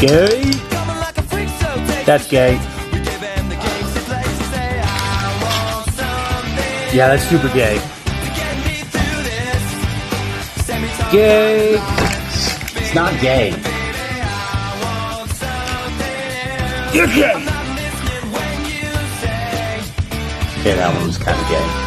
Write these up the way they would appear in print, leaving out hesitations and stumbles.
Gay? That's gay. Yeah, that's super gay. Gay. It's not gay. You're gay. Yeah, that one was kind of gay.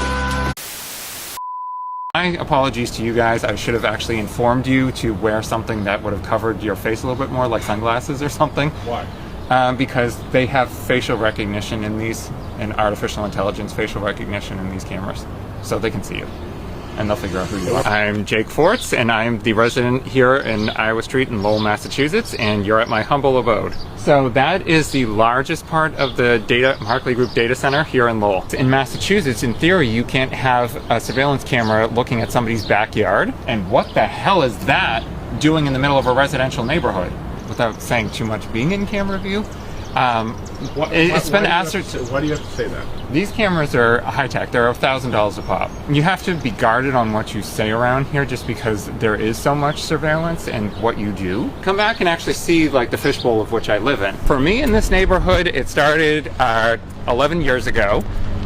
My apologies to you guys. I should have actually informed you to wear something that would have covered your face a little bit more, like sunglasses or something. Why? Because they have facial recognition in these, and artificial intelligence facial recognition in these cameras. So they can see you. And they'll figure out who you are. I'm Jake Forts, and I'm the resident here in Iowa Street in Lowell, Massachusetts, and you're at my humble abode. So that is the largest part of the Markley Group data center here in Lowell. In Massachusetts, in theory, you can't have a surveillance camera looking at somebody's backyard. And what the hell is that doing in the middle of a residential neighborhood? Without saying too much, being in camera view. It's been ascertained. Why do you have to say that? These cameras are high-tech. They're $1,000 a pop. You have to be guarded on what you say around here just because there is so much surveillance and what you do. Come back and actually see like the fishbowl of which I live in. For me in this neighborhood, it started 11 years ago.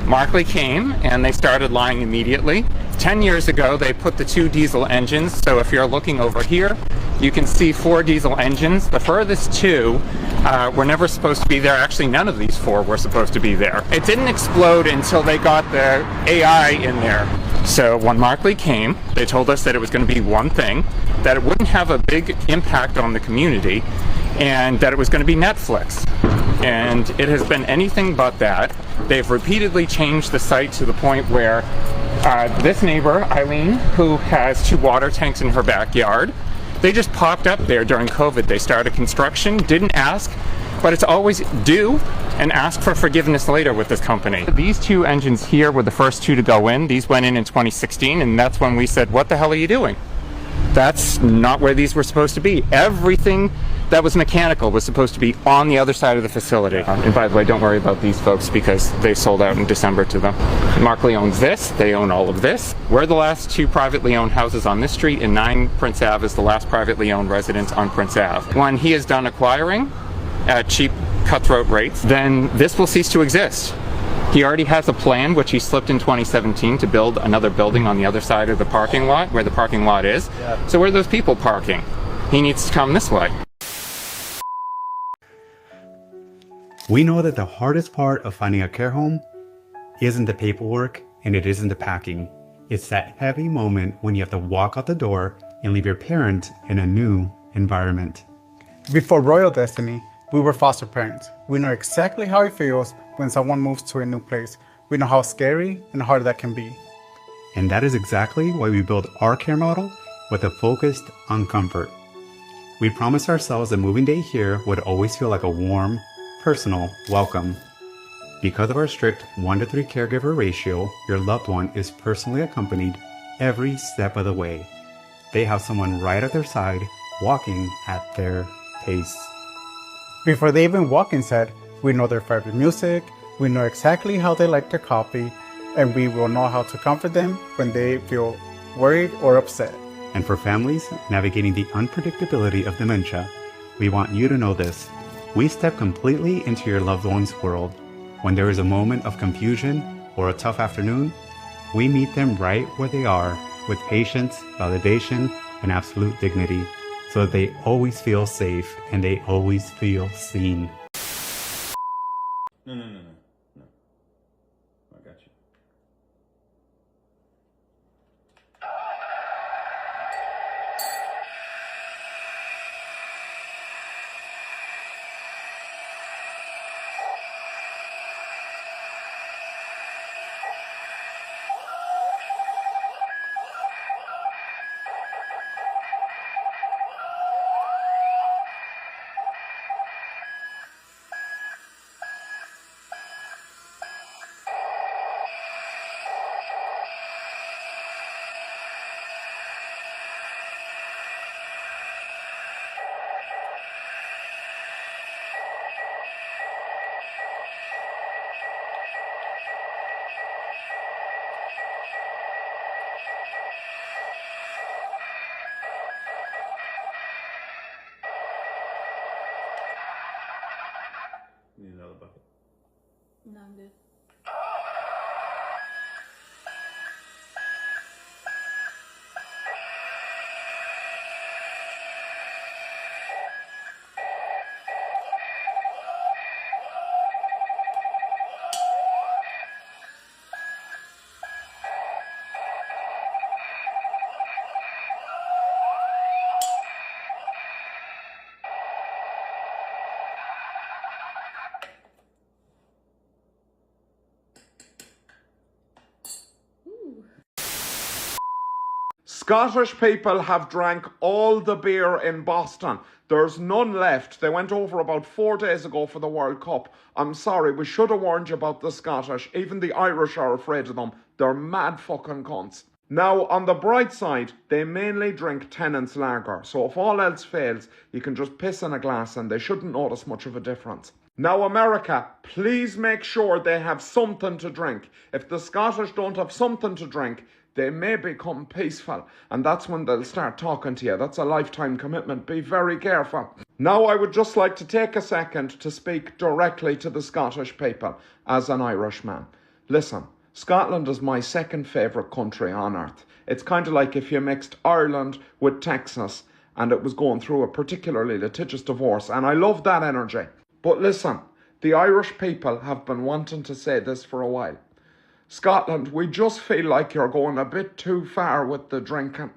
Markley came and they started lying immediately. 10 years ago, they put the 2 diesel engines. So if you're looking over here, you can see 4 diesel engines. The furthest 2 were never supposed to be there. Actually, none of these 4 were supposed to be there. It didn't explode until they got the AI in there. So when Markley came, they told us that it was going to be one thing, that it wouldn't have a big impact on the community, and that it was going to be Netflix. And it has been anything but that. They've repeatedly changed the site to the point where this neighbor, Eileen, who has 2 water tanks in her backyard, they just popped up there during COVID. They started construction, didn't ask, but it's always do and ask for forgiveness later with this company. These 2 engines here were the first 2 to go in. These went in 2016, and that's when we said, what the hell are you doing? That's not where these were supposed to be. Everything that was mechanical was supposed to be on the other side of the facility. And by the way, don't worry about these folks because they sold out in December to them. Markley owns this. They own all of this. We're the last 2 privately owned houses on this street, and 9 Prince Ave is the last privately owned residence on Prince Ave. When he is done acquiring at cheap cutthroat rates, then this will cease to exist. He already has a plan, which he slipped in 2017, to build another building on the other side of the parking lot, where the parking lot is. Yeah. So where are those people parking? He needs to come this way. We know that the hardest part of finding a care home isn't the paperwork and it isn't the packing. It's that heavy moment when you have to walk out the door and leave your parent in a new environment. Before Royal Destiny, we were foster parents. We know exactly how it feels when someone moves to a new place. We know how scary and hard that can be. And that is exactly why we built our care model with a focus on comfort. We promised ourselves that moving day here would always feel like a warm, personal welcome. Because of our strict 1-to-3 caregiver ratio, your loved one is personally accompanied every step of the way. They have someone right at their side, walking at their pace. Before they even walk inside, we know their favorite music, we know exactly how they like their coffee, and we will know how to comfort them when they feel worried or upset. And for families navigating the unpredictability of dementia, we want you to know this. We step completely into your loved one's world. When there is a moment of confusion or a tough afternoon, we meet them right where they are with patience, validation, and absolute dignity, so that they always feel safe and they always feel seen. No. I got you. Scottish people have drank all the beer in Boston. There's none left. They went over about 4 days ago for the World Cup. I'm sorry, we should have warned you about the Scottish. Even the Irish are afraid of them. They're mad fucking cunts. Now, on the bright side, they mainly drink Tennent's lager. So if all else fails, you can just piss in a glass and they shouldn't notice much of a difference. Now, America, please make sure they have something to drink. If the Scottish don't have something to drink, they may become peaceful, and that's when they'll start talking to you. That's a lifetime commitment. Be very careful. Now, I would just like to take a second to speak directly to the Scottish people as an Irishman. Listen, Scotland is my second favourite country on earth. It's kind of like if you mixed Ireland with Texas and it was going through a particularly litigious divorce, and I love that energy. But listen, the Irish people have been wanting to say this for a while. Scotland, we just feel like you're going a bit too far with the drinking.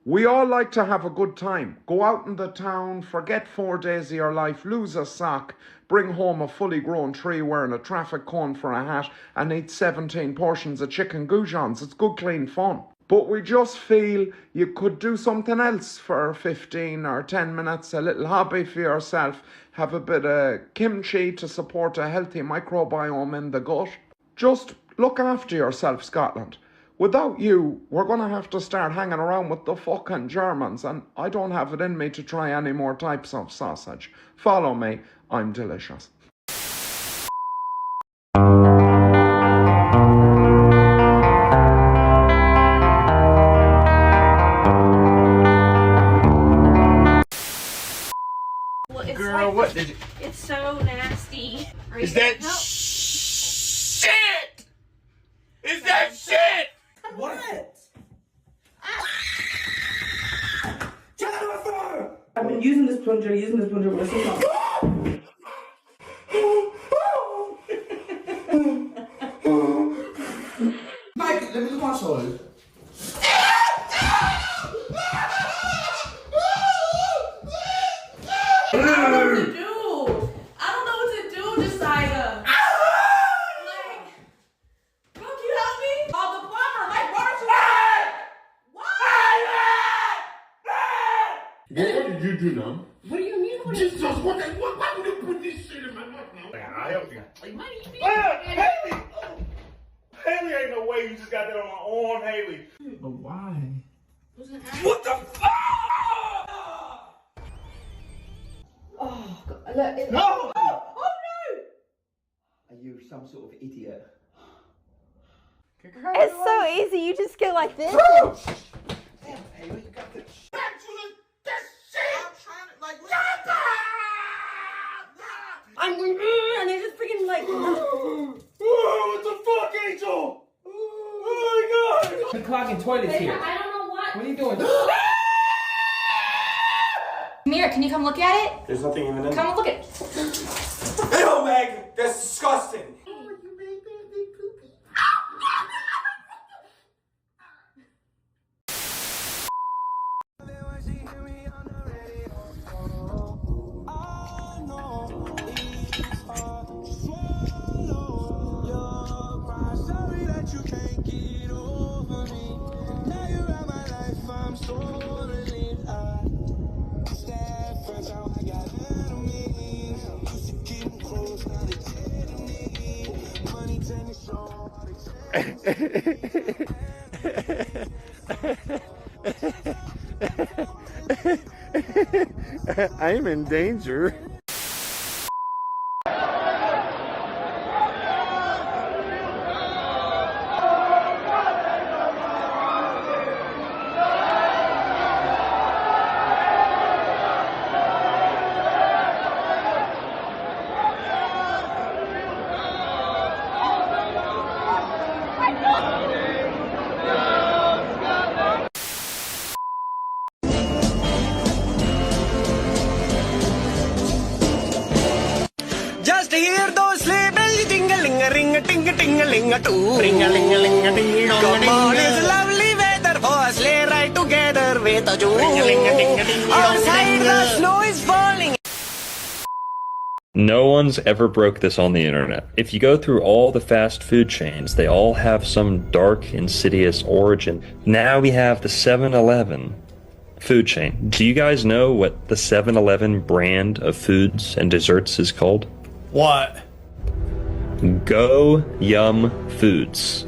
We all like to have a good time. Go out in the town, forget 4 days of your life, lose a sock, bring home a fully grown tree wearing a traffic cone for a hat, and eat 17 portions of chicken goujons. It's good, clean fun. But we just feel you could do something else for 15 or 10 minutes, a little hobby for yourself, have a bit of kimchi to support a healthy microbiome in the gut. Just look after yourself, Scotland. Without you, we're going to have to start hanging around with the fucking Germans, and I don't have it in me to try any more types of sausage. Follow me, I'm delicious. Girl, what did you... It's so nasty. Is that shit? Is that shit? What? I've been using this plunger, but it's not. Mike, let me look at my soul. I don't know what to do. I don't know what to do, Josiah. Like, bro, can you help me? Oh, the plumber, like, water to What did you do now? What do you mean? Jesus, why would you put this shit in my mouth now? I help you. Like, money, Haley! Haley, ain't no way you just got that on my arm, Haley. But why? What the fuck? Oh, God. Look, No! Oh, no! Are you some sort of idiot? It's so easy. You just go like this. Damn, Haley, you got this. Actually, that shit! I'm trying to, like, I'm and they just freaking like. Oh, what the fuck, Angel? Oh my god! You're clogging toilets here. I don't know what. What are you doing? Mira, can you come look at it? There's nothing even in Come look at it. Ew, Meg! That's disgusting! I'm in danger. Just hear those sleigh bells ding-a-ling-a-ring, ting-a-ting-a-ling-a-too. Ring-a-ling-a-ling-a-ding-dong. Come on, it's lovely weather for a sleigh ride together with a Jew. Outside the snow is falling. No one's ever broke this on the internet. If you go through all the fast food chains, they all have some dark, insidious origin. Now we have the 7-Eleven food chain. Do you guys know what the 7-Eleven brand of foods and desserts is called? What? Go Yum Foods.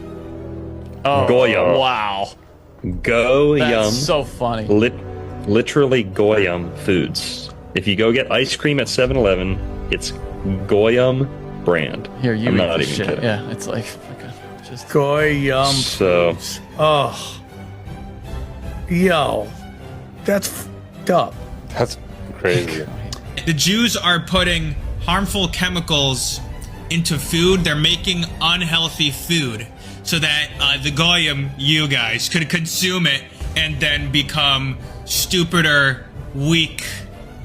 Oh, Goyum. wow. Go That's Yum. so funny. Literally Goyum Foods. If you go get ice cream at 7-Eleven, it's Goyum brand. Here, you I'm eat not this even shit. kidding. Yeah, it's like just Goyum. So, Oh. Yo. That's fucked up. That's crazy. The Jews are putting harmful chemicals into food. They're making unhealthy food so that the Goyim, you guys, could consume it and then become stupider, weak,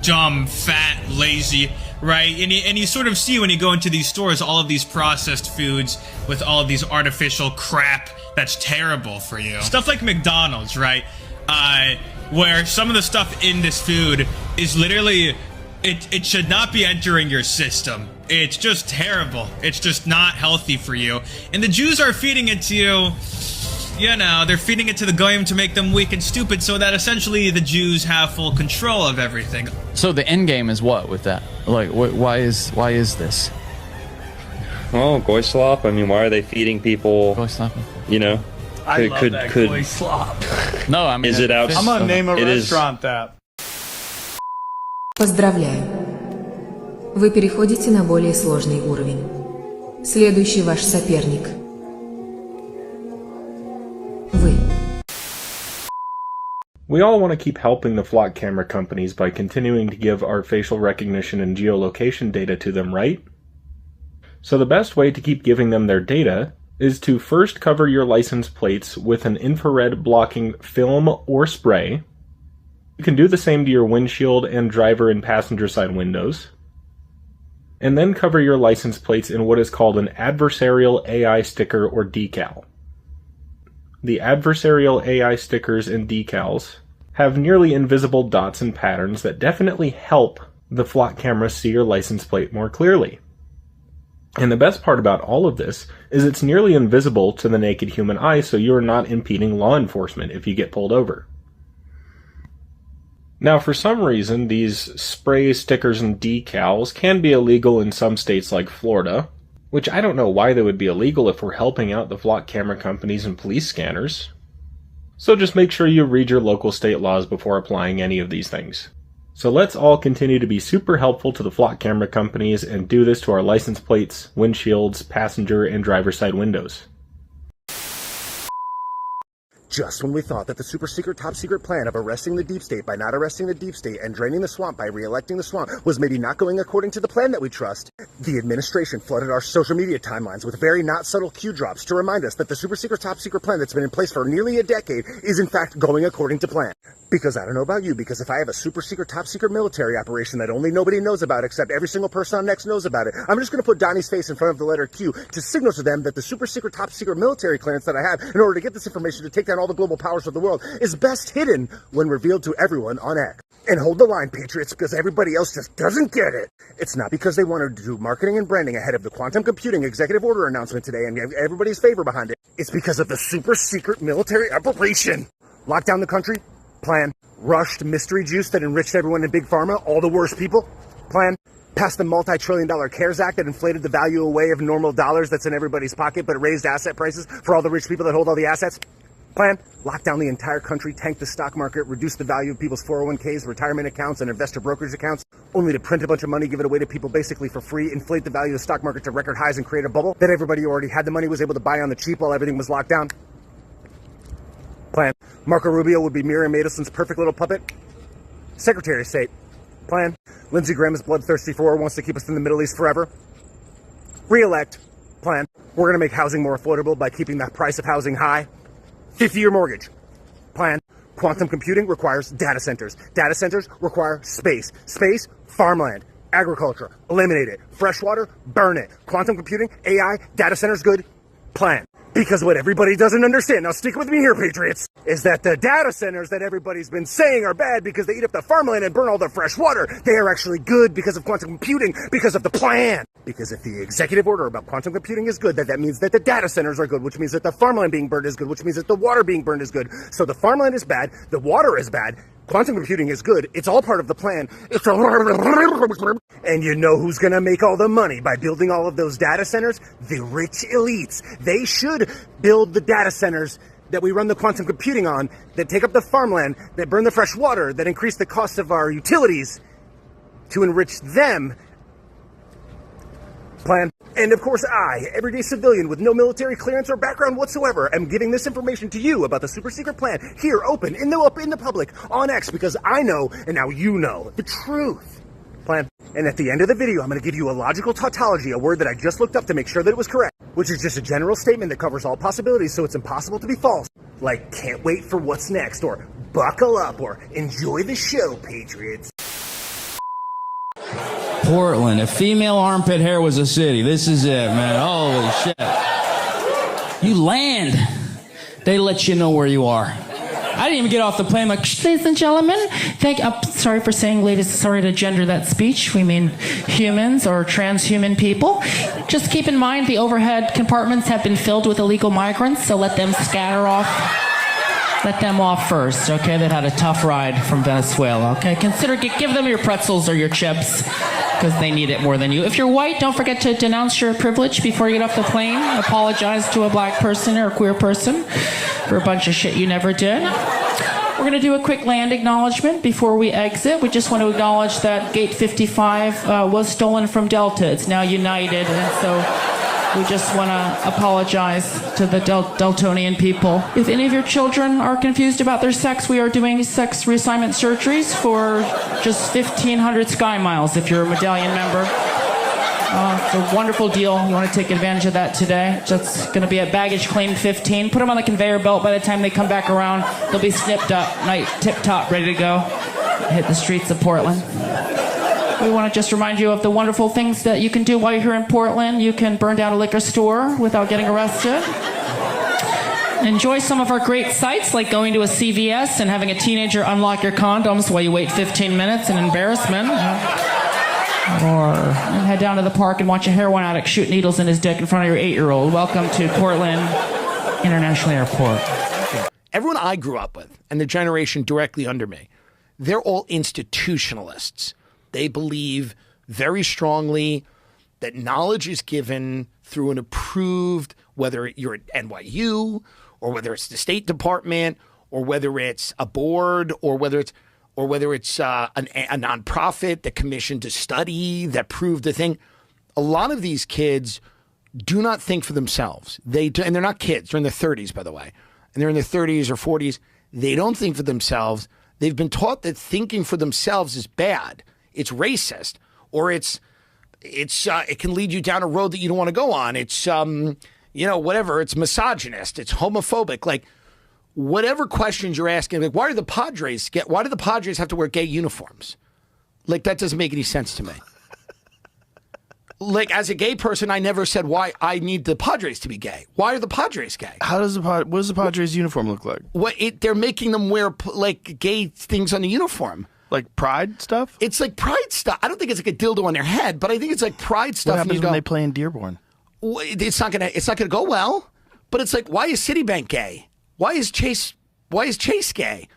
dumb, fat, lazy, right? And you sort of see when you go into these stores all of these processed foods with all of these artificial crap that's terrible for you. Stuff like McDonald's, right? Where some of the stuff in this food is literally, it should not be entering your system. It's just terrible. It's just not healthy for you. And the Jews are feeding it to you. You know, they're feeding it to the Goyim to make them weak and stupid so that essentially the Jews have full control of everything. So the end game is what with that? Like, why is this? Oh, goy slop. I mean, why are they feeding people? Goy slop. You know, I love that goy slop. No, I mean, is it out? I'm gonna name a it restaurant that. Поздравляю! Вы переходите на более сложный уровень. Следующий ваш соперник. Вы. We all want to keep helping the flock camera companies by continuing to give our facial recognition and geolocation data to them, right? So the best way to keep giving them their data is to first cover your license plates with an infrared blocking film or spray. You can do the same to your windshield and driver and passenger side windows. And then cover your license plates in what is called an adversarial AI sticker or decal. The adversarial AI stickers and decals have nearly invisible dots and patterns that definitely help the flock camera see your license plate more clearly. And the best part about all of this is it's nearly invisible to the naked human eye, so you're not impeding law enforcement if you get pulled over. Now, for some reason, these sprays, stickers, and decals can be illegal in some states like Florida, which I don't know why they would be illegal if we're helping out the flock camera companies and police scanners. So just make sure you read your local state laws before applying any of these things. So let's all continue to be super helpful to the flock camera companies and do this to our license plates, windshields, passenger, and driver side windows. Just when we thought that the super secret top secret plan of arresting the deep state by not arresting the deep state and draining the swamp by re-electing the swamp was maybe not going according to the plan that we trust, the administration flooded our social media timelines with very not subtle cue drops to remind us that the super secret top secret plan that's been in place for nearly a decade is in fact going according to plan. Because I don't know about you, because if I have a super secret top secret military operation that only nobody knows about except every single person on Next knows about it, I'm just going to put Donnie's face in front of the letter Q to signal to them that the super secret top secret military clearance that I have in order to get this information to take down all the global powers of the world is best hidden when revealed to everyone on X. And hold the line, Patriots, because everybody else just doesn't get it. It's not because they wanted to do marketing and branding ahead of the quantum computing executive order announcement today and have everybody's favor behind it. It's because of the super secret military operation. Lock down the country? Plan. Rushed mystery juice that enriched everyone in Big Pharma, all the worst people? Plan. Passed the multi-trillion-dollar CARES Act that inflated the value away of normal dollars that's in everybody's pocket, but it raised asset prices for all the rich people that hold all the assets? Plan. Lock down the entire country, tank the stock market, reduce the value of people's 401ks, retirement accounts, and investor brokerage accounts, only to print a bunch of money, give it away to people basically for free, inflate the value of the stock market to record highs and create a bubble that everybody who already had the money was able to buy on the cheap while everything was locked down? Plan. Marco Rubio would be Miriam Madison's perfect little puppet. Secretary of State. Plan. Lindsey Graham is bloodthirsty for wants to keep us in the Middle East forever. Re-elect. Plan. We're going to make housing more affordable by keeping the price of housing high. 50-year mortgage. Plan. Quantum computing requires data centers. Data centers require space. Space, farmland. Agriculture. Eliminate it. Freshwater, burn it. Quantum computing, AI, data centers good. Plan. Because what everybody doesn't understand, now stick with me here, Patriots, is that the data centers that everybody's been saying are bad because they eat up the farmland and burn all the fresh water, they are actually good because of quantum computing, because of the plan. Because if the executive order about quantum computing is good, that means that the data centers are good, which means that the farmland being burned is good, which means that the water being burned is good. So the farmland is bad, the water is bad, quantum computing is good, it's all part of the plan. And you know who's gonna make all the money by building all of those data centers? The rich elites. They should build the data centers that we run the quantum computing on, that take up the farmland, that burn the fresh water, that increase the cost of our utilities to enrich them. Plan. And of course I, everyday civilian with no military clearance or background whatsoever, am giving this information to you about the super secret plan here, open, in the public, on X, because I know, and now you know, the truth. Plan. And at the end of the video, I'm going to give you a logical tautology, a word that I just looked up to make sure that it was correct, which is just a general statement that covers all possibilities, so it's impossible to be false. Like, can't wait for what's next, or buckle up, or enjoy the show, Patriots. Portland, if female armpit hair was a city, this is it, man. Holy shit. You land, they let you know where you are. I didn't even get off the plane like, ladies and gentlemen, sorry for saying ladies, sorry to gender that speech. We mean humans or transhuman people. Just keep in mind the overhead compartments have been filled with illegal migrants, so let them scatter off. Let them off first, okay? They've had a tough ride from Venezuela, okay? Give them your pretzels or your chips, because they need it more than you. If you're white, don't forget to denounce your privilege before you get off the plane. Apologize to a black person or a queer person for a bunch of shit you never did. We're going to do a quick land acknowledgement before we exit. We just want to acknowledge that Gate 55 was stolen from Delta. It's now United, and so we just want to apologize to the Deltonian people. If any of your children are confused about their sex, we are doing sex reassignment surgeries for just 1,500 Sky Miles if you're a medallion member. It's a wonderful deal. You want to take advantage of that today. That's going to be at baggage claim 15. Put them on the conveyor belt. By the time they come back around, they'll be snipped up, tip-top, ready to go. Hit the streets of Portland. We want to just remind you of the wonderful things that you can do while you're here in Portland. You can burn down a liquor store without getting arrested. Enjoy some of our great sites, like going to a CVS and having a teenager unlock your condoms while you wait 15 minutes in embarrassment. Or head down to the park and watch a heroin addict shoot needles in his dick in front of your 8-year-old. Welcome to Portland International Airport. Everyone I grew up with, and the generation directly under me, they're all institutionalists. They believe very strongly that knowledge is given through an approved, whether you're at NYU or whether it's the State Department or whether it's a board or whether it's a nonprofit that commissioned a study that proved the thing. A lot of these kids do not think for themselves. And they're not kids. They're in their 30s, by the way. And they're in their 30s or 40s. They don't think for themselves. They've been taught that thinking for themselves is bad. It's racist, or it can lead you down a road that you don't want to go on. It's whatever. It's misogynist. It's homophobic. Like whatever questions you're asking, like why do the Padres have to wear gay uniforms? Like that doesn't make any sense to me. Like as a gay person, I never said why I need the Padres to be gay. Why are the Padres gay? What does the Padres uniform look like? They're making them wear like gay things on the uniform. Like pride stuff? It's like pride stuff. I don't think it's like a dildo on their head, but I think it's like pride stuff. What happens when they play in Dearborn? It's not gonna go well. But it's like, why is Citibank gay? Why is Chase gay?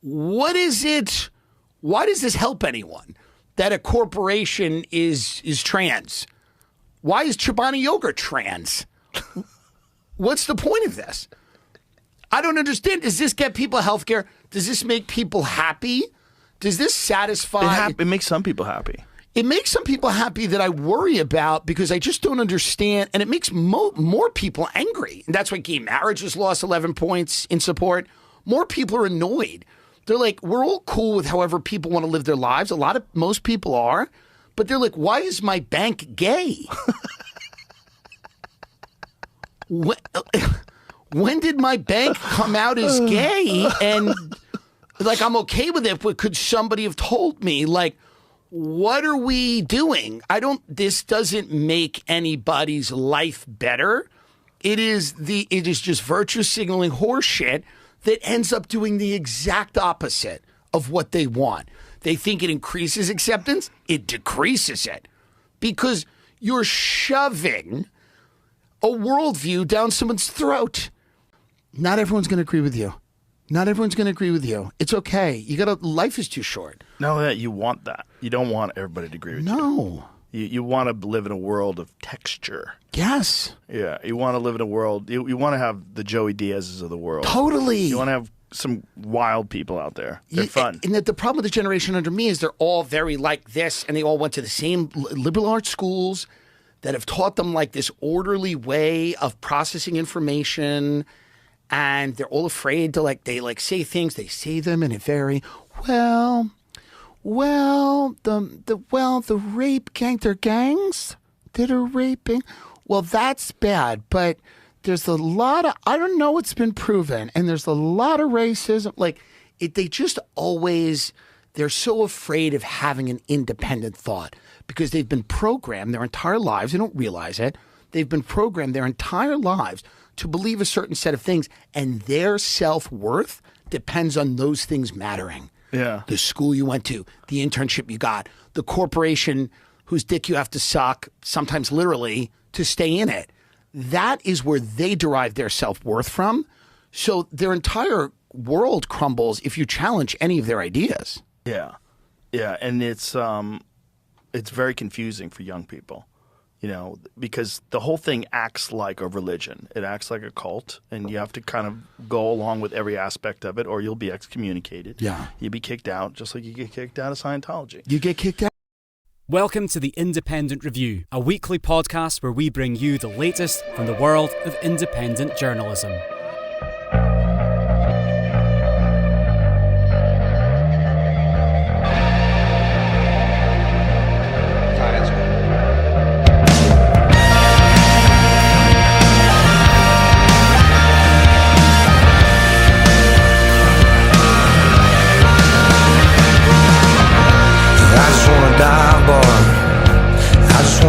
What is it? Why does this help anyone that a corporation is trans? Why is Chobani Yogurt trans? What's the point of this? I don't understand. Does this get people health care? Does this make people happy? Does this satisfy? It makes some people happy. It makes some people happy that I worry about because I just don't understand. And it makes more people angry. And that's why gay marriage has lost 11 points in support. More people are annoyed. They're like, we're all cool with however people want to live their lives. Most people are. But they're like, why is my bank gay? When did my bank come out as gay? And like, I'm okay with it, but could somebody have told me, like, what are we doing? This doesn't make anybody's life better. It is just virtue signaling horseshit that ends up doing the exact opposite of what they want. They think it increases acceptance. It decreases it because you're shoving a worldview down someone's throat. Not everyone's going to agree with you. Not everyone's going to agree with you. It's okay. Life is too short. No, that you want that. You don't want everybody to agree with you. No. You want to live in a world of texture. Yes. Yeah. You want to live in a world. You want to have the Joey Diaz's of the world. Totally. You want to have some wild people out there. They're fun. And the problem with the generation under me is they're all very like this, and they all went to the same liberal arts schools that have taught them like this orderly way of processing information, and they're all afraid to they say things. They say them in a very the rape gang, they're gangs that are raping. Well, that's bad, but there's a lot of, I don't know what's been proven, and there's a lot of racism. They're so afraid of having an independent thought because they've been programmed their entire lives. They don't realize it. They've been programmed their entire lives to believe a certain set of things, and their self-worth depends on those things mattering. Yeah. The school you went to, the internship you got, the corporation whose dick you have to suck, sometimes literally, to stay in it. That is where they derive their self-worth from. So their entire world crumbles if you challenge any of their ideas. Yeah. Yeah, and it's very confusing for young people. Because the whole thing acts like a religion. It acts like a cult, and you have to kind of go along with every aspect of it, or you'll be excommunicated. Yeah. You'll be kicked out, just like you get kicked out of Scientology. You get kicked out. Welcome to The Independent Review, a weekly podcast where we bring you the latest from the world of independent journalism.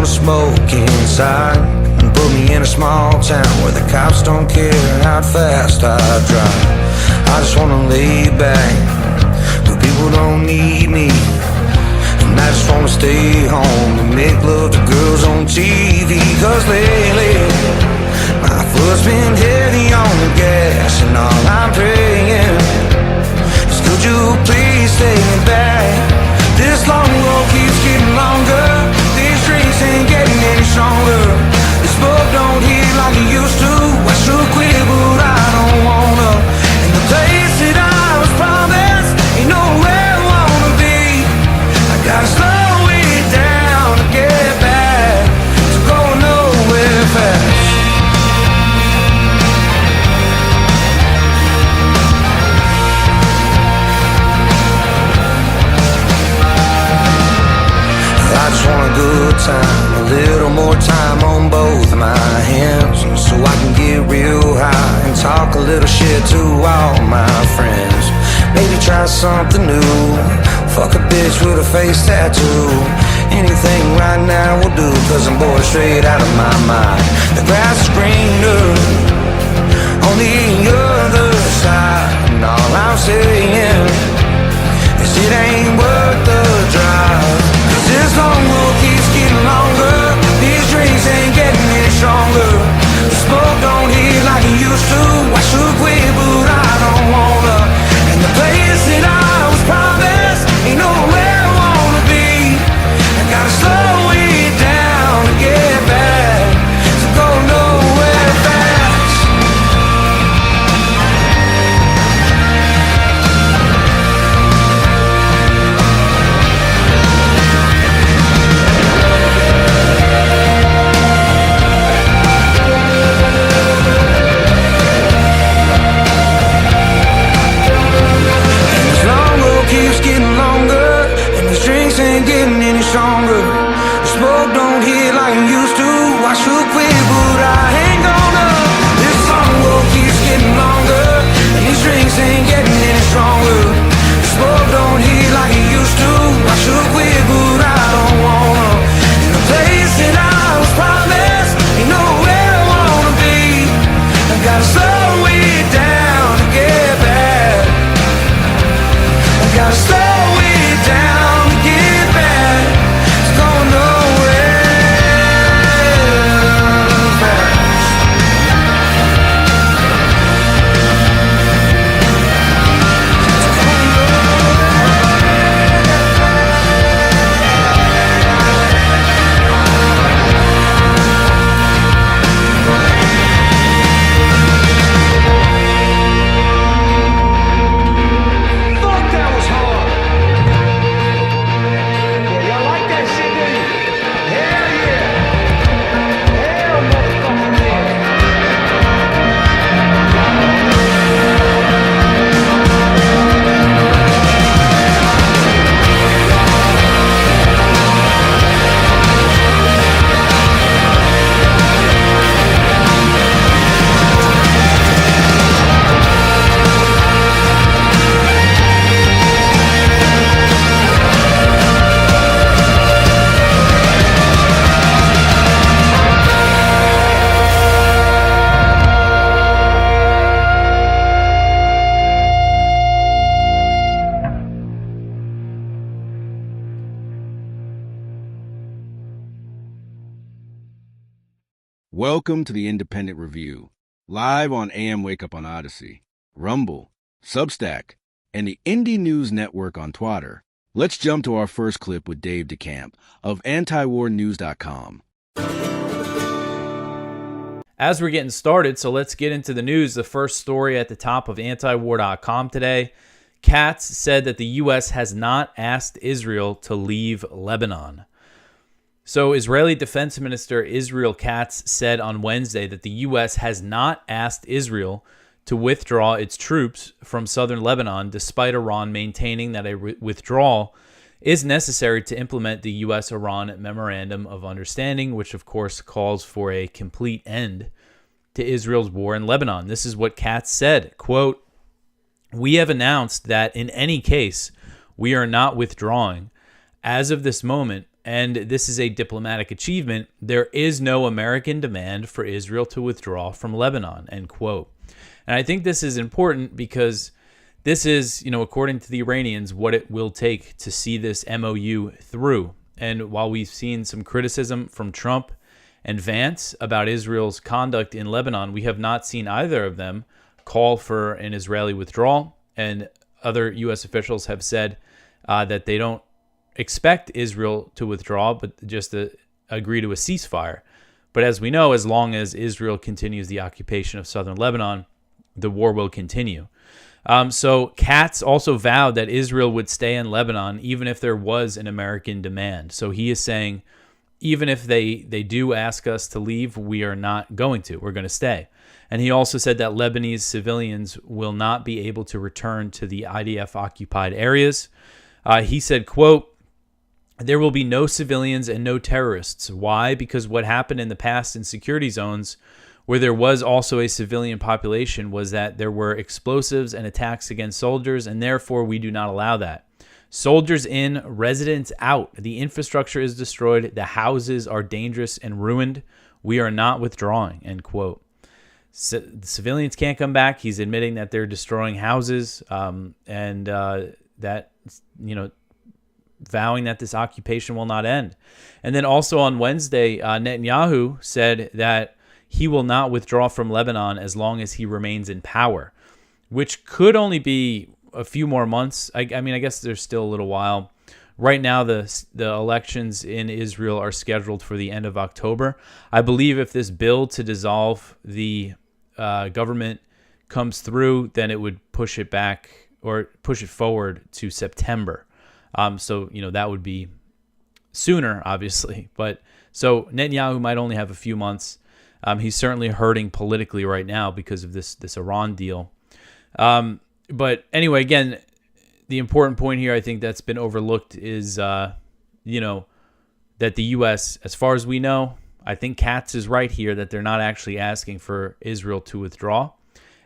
Smoke inside and put me in a small town where the cops don't care how fast I drive. I just wanna lay back where people don't need me, and I just wanna stay home and make love to girls on TV. Cause lately my foot's been heavy on the gas, and all I'm praying is could you please take me back? This long road keeps getting longer. These drinks ain't getting any stronger. The smoke don't hit like it used to. I should quit, but I don't wanna. And the place that I was promised ain't nowhere I wanna be. I gotta slow it down to get back to going nowhere fast. I just want a good time, a little more time on both my hands, so I can get real high and talk a little shit to all my friends. Maybe try something new, fuck a bitch with a face tattoo. Anything right now will do, cause I'm bored straight out of my mind. The grass is greener on the other side, and all I'm saying is it ain't worth the drive. This long road keeps getting longer. These drinks ain't getting any stronger. The smoke don't hit like it used to. I should quit, but I don't wanna. And the place that I was promised ain't nowhere I wanna be. I gotta slow it down to get back to go nowhere fast. Welcome to the Independent Review, live on AM Wake Up on Odyssey, Rumble, Substack, and the Indie News Network on Twitter. Let's jump to our first clip with Dave DeCamp of antiwarnews.com. As we're getting started, so let's get into the news. The first story at the top of antiwar.com today. Katz said that the U.S. has not asked Israel to leave Lebanon. So Israeli Defense Minister Israel Katz said on Wednesday that the U.S. has not asked Israel to withdraw its troops from southern Lebanon, despite Iran maintaining that a withdrawal is necessary to implement the U.S.-Iran Memorandum of Understanding, which of course calls for a complete end to Israel's war in Lebanon. This is what Katz said, quote, "We have announced that in any case, we are not withdrawing. As of this moment, and this is a diplomatic achievement, there is no American demand for Israel to withdraw from Lebanon," end quote. And I think this is important because this is, according to the Iranians, what it will take to see this MOU through. And while we've seen some criticism from Trump and Vance about Israel's conduct in Lebanon, we have not seen either of them call for an Israeli withdrawal. And other U.S. officials have said that they don't expect Israel to withdraw, but just to agree to a ceasefire. But as we know, as long as Israel continues the occupation of southern Lebanon, the war will continue. So Katz also vowed that Israel would stay in Lebanon even if there was an American demand. So he is saying, even if they do ask us to leave, we are not going to. We're going to stay. And he also said that Lebanese civilians will not be able to return to the IDF-occupied areas. He said, quote, "There will be no civilians and no terrorists. Why? Because what happened in the past in security zones where there was also a civilian population was that there were explosives and attacks against soldiers, and therefore we do not allow that. Soldiers in, residents out. The infrastructure is destroyed. The houses are dangerous and ruined. We are not withdrawing," end quote. So the civilians can't come back. He's admitting that they're destroying houses and that, vowing that this occupation will not end. And then also on Wednesday, Netanyahu said that he will not withdraw from Lebanon as long as he remains in power, which could only be a few more months. I guess there's still a little while. Right now, the elections in Israel are scheduled for the end of October. I believe if this bill to dissolve the government comes through, then it would push it back or push it forward to September. So that would be sooner, obviously. But so Netanyahu might only have a few months. He's certainly hurting politically right now because of this Iran deal. But anyway, again, the important point here, I think that's been overlooked is, that the U.S., as far as we know, I think Katz is right here that they're not actually asking for Israel to withdraw.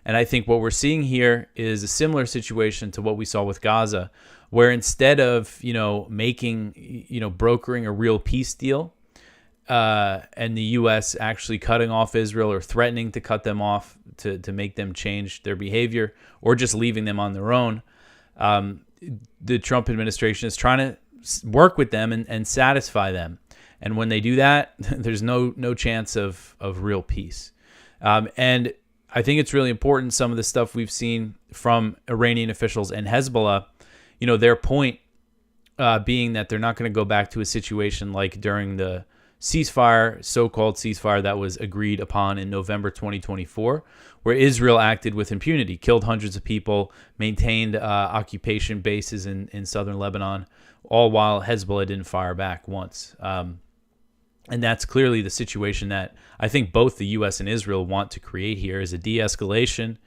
And I think what we're seeing here is a similar situation to what we saw with Gaza, where instead of, brokering a real peace deal, and the U.S. actually cutting off Israel or threatening to cut them off to make them change their behavior or just leaving them on their own, the Trump administration is trying to work with them and satisfy them. And when they do that, there's no chance of real peace. And I think it's really important, some of the stuff we've seen from Iranian officials and Hezbollah, their point being that they're not going to go back to a situation like during the so-called ceasefire that was agreed upon in November 2024, where Israel acted with impunity, killed hundreds of people, maintained occupation bases in southern Lebanon, all while Hezbollah didn't fire back once. And that's clearly the situation that I think both the U.S. and Israel want to create here, is a de-escalation,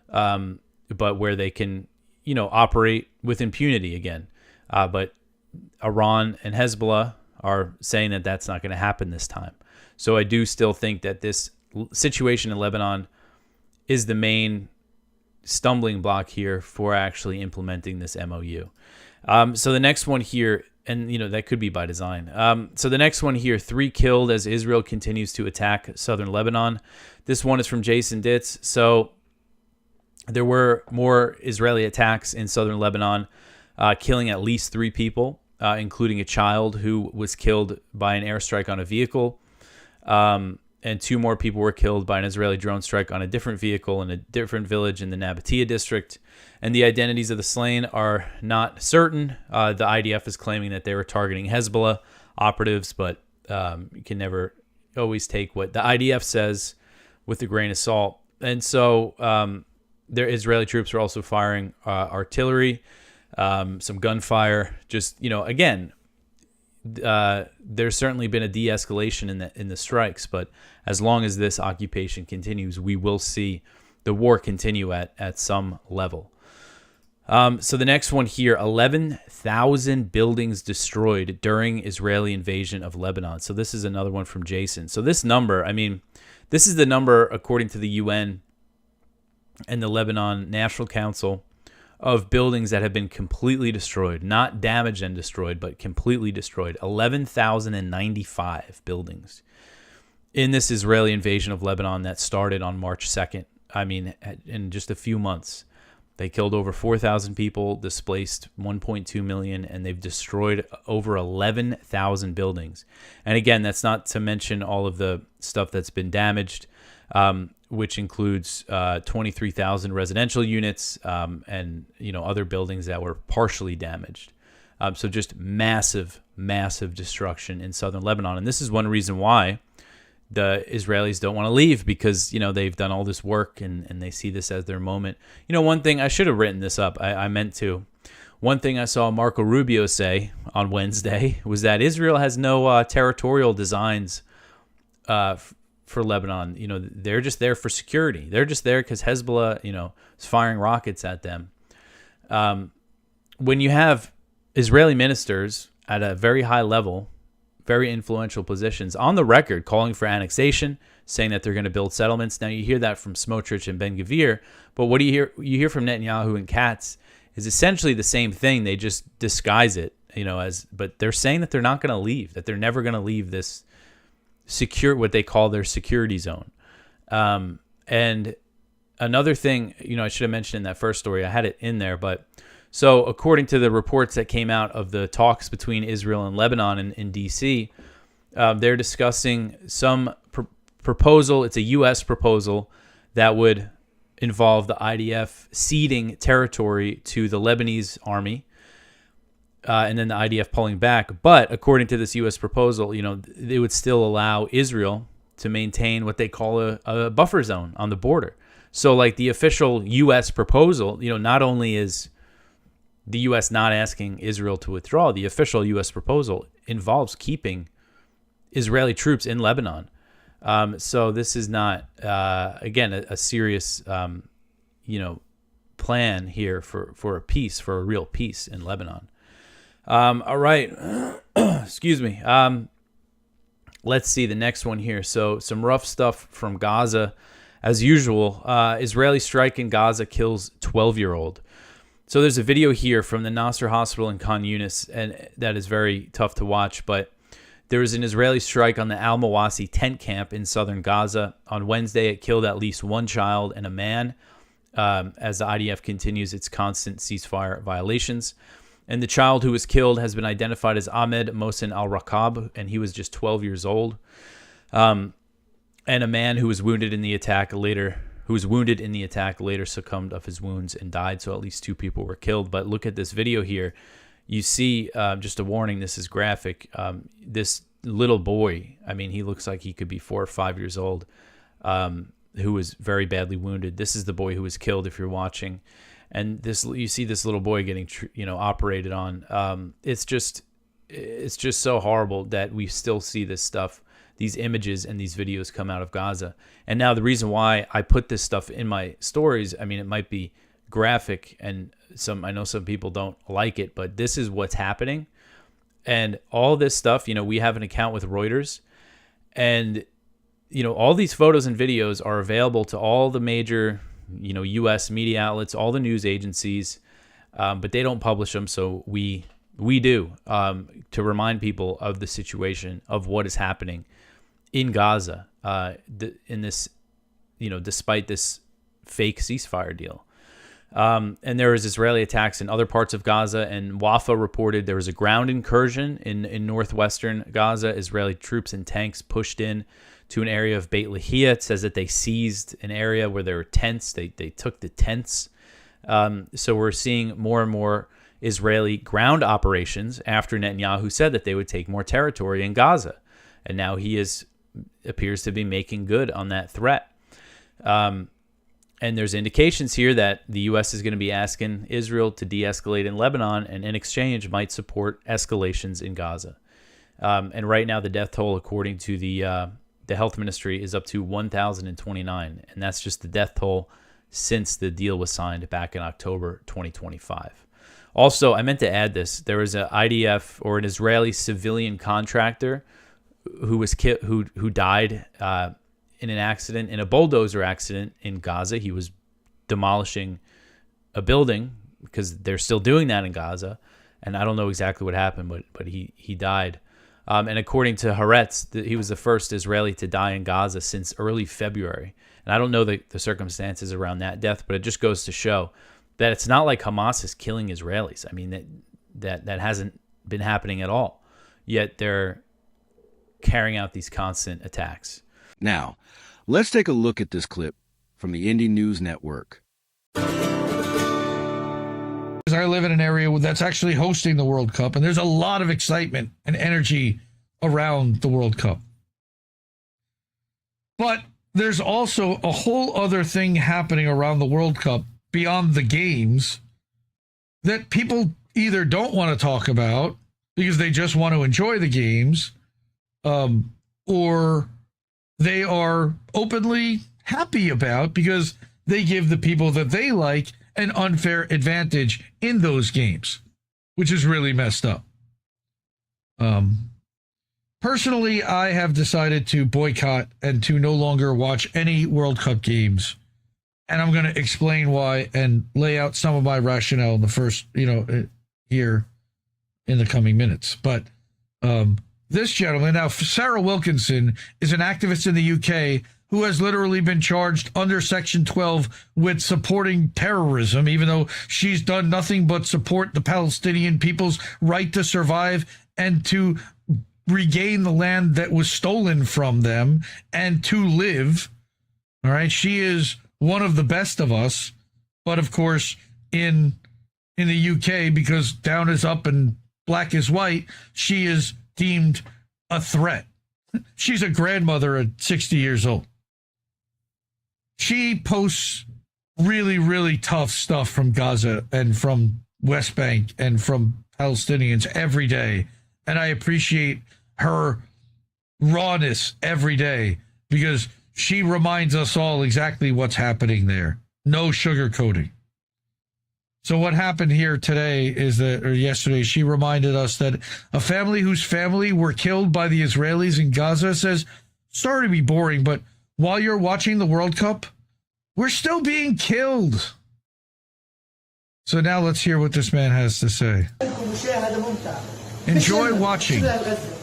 but where they can, operate with impunity again. But Iran and Hezbollah are saying that that's not going to happen this time. So I do still think that this situation in Lebanon is the main stumbling block here for actually implementing this MOU. So the next one here, and that could be by design. So the next one here, 3 killed as Israel continues to attack southern Lebanon. This one is from Jason Ditz. So there were more Israeli attacks in southern Lebanon, killing at least 3 people, including a child who was killed by an airstrike on a vehicle. and 2 more people were killed by an Israeli drone strike on a different vehicle in a different village in the Nabatea district. And the identities of the slain are not certain. The IDF is claiming that they were targeting Hezbollah operatives, but you can never always take what the IDF says with a grain of salt. And so their Israeli troops are also firing artillery, some gunfire. Just, again, there's certainly been a de-escalation in the strikes, but as long as this occupation continues, we will see the war continue at some level. So the next one here, 11,000 buildings destroyed during Israeli invasion of Lebanon. So this is another one from Jason. So this number, this is the number according to the UN and the Lebanon National Council of buildings that have been completely destroyed, not damaged and destroyed, but completely destroyed. 11,095 buildings in this Israeli invasion of Lebanon that started on March 2nd. In just a few months. They killed over 4,000 people, displaced 1.2 million, and they've destroyed over 11,000 buildings. And again, that's not to mention all of the stuff that's been damaged, which includes 23,000 residential units and other buildings that were partially damaged. So just massive, massive destruction in southern Lebanon. And this is one reason why the Israelis don't want to leave, because, they've done all this work and they see this as their moment. One thing, I should have written this up. I meant to. One thing I saw Marco Rubio say on Wednesday was that Israel has no territorial designs for Lebanon. They're just there for security. They're just there because Hezbollah, is firing rockets at them. When you have Israeli ministers at a very high level, very influential positions on the record calling for annexation, saying that they're going to build settlements. Now you hear that from Smotrich and Ben-Gvir, but what do you hear? You hear from Netanyahu and Katz is essentially the same thing. They just disguise it, but they're saying that they're not going to leave, that they're never going to leave this what they call their security zone. And another thing, I should have mentioned in that first story, I had it in there, but so according to the reports that came out of the talks between Israel and Lebanon in D.C., they're discussing some proposal. It's a U.S. proposal that would involve the IDF ceding territory to the Lebanese army, and then the IDF pulling back. But according to this U.S. proposal, they would still allow Israel to maintain what they call a buffer zone on the border. So like the official U.S. proposal, not only is the U.S. not asking Israel to withdraw, the official U.S. proposal involves keeping Israeli troops in Lebanon. So this is not, again, a serious, plan here for a peace, for a real peace in Lebanon. All right. Excuse me. Let's see the next one here. So some rough stuff from Gaza. As usual, Israeli strike in Gaza kills 12-year-old. So there's a video here from the Nasser Hospital in Khan Yunis, and that is very tough to watch. But there was an Israeli strike on the Al-Mawasi tent camp in southern Gaza. On Wednesday, it killed at least one child and a man as the IDF continues its constant ceasefire violations. And the child who was killed has been identified as Ahmed Mohsen al-Rakab, and he was just 12 years old. And a man who was wounded in the attack later succumbed of his wounds and died. So at least 2 people were killed. But look at this video here. You see, just a warning, this is graphic. This little boy, he looks like he could be 4 or 5 years old, who was very badly wounded. This is the boy who was killed, if you're watching. And you see this little boy getting, operated on. It's just so horrible that we still see this stuff, these images and these videos come out of Gaza. And now the reason why I put this stuff in my stories, it might be graphic, and I know some people don't like it, but this is what's happening. And all this stuff, we have an account with Reuters, and all these photos and videos are available to all the major U.S. media outlets, all the news agencies, but they don't publish them. So we do, to remind people of the situation of what is happening in Gaza, in this, despite this fake ceasefire deal. And there was Israeli attacks in other parts of Gaza, and Wafa reported there was a ground incursion in northwestern Gaza. Israeli troops and tanks pushed in to an area of Beit Lahia. It says that they seized an area where there were tents. They took the tents. So we're seeing more and more Israeli ground operations after Netanyahu said that they would take more territory in Gaza. And now he appears to be making good on that threat. And there's indications here that the U.S. is going to be asking Israel to de-escalate in Lebanon and in exchange might support escalations in Gaza. And right now the death toll, according to the health ministry, is up to 1,029. And that's just the death toll since the deal was signed back in October 2025. Also, I meant to add this. There was an IDF or an Israeli civilian contractor who was who died in an accident, in a bulldozer accident in Gaza. He was demolishing a building because they're still doing that in Gaza. And I don't know exactly what happened, but he died. And according to Erhet, he was the first Israeli to die in Gaza since early February. And I don't know the circumstances around that death, but it just goes to show that it's not like Hamas is killing Israelis. I mean, that hasn't been happening at all. Yet they're carrying out these constant attacks. Now, let's take a look at this clip from the Indie News Network. I live in an area that's actually hosting the World Cup, and there's a lot of excitement and energy around the World Cup. But there's also a whole other thing happening around the World Cup beyond the games that people either don't want to talk about because they just want to enjoy the games, or they are openly happy about because they give the people that they like an unfair advantage in those games, which is really messed up. Personally, I have decided to boycott and to no longer watch any World Cup games. And I'm going to explain why and lay out some of my rationale in the first, here in the coming minutes. But this gentleman, now Sarah Wilkinson, is an activist in the UK who has literally been charged under Section 12 with supporting terrorism, even though she's done nothing but support the Palestinian people's right to survive and to regain the land that was stolen from them and to live. All right. She is one of the best of us. But of course, in the UK, because down is up and black is white, she is deemed a threat. She's a grandmother at 60 years old. She posts really, really tough stuff from Gaza and from West Bank and from Palestinians every day. And I appreciate her rawness every day because she reminds us all exactly what's happening there. No sugarcoating. So what happened here today is that, or yesterday, she reminded us that a family whose family were killed by the Israelis in Gaza says, sorry to be boring, but while you're watching the World Cup, we're still being killed. So now let's hear what this man has to say. Enjoy watching.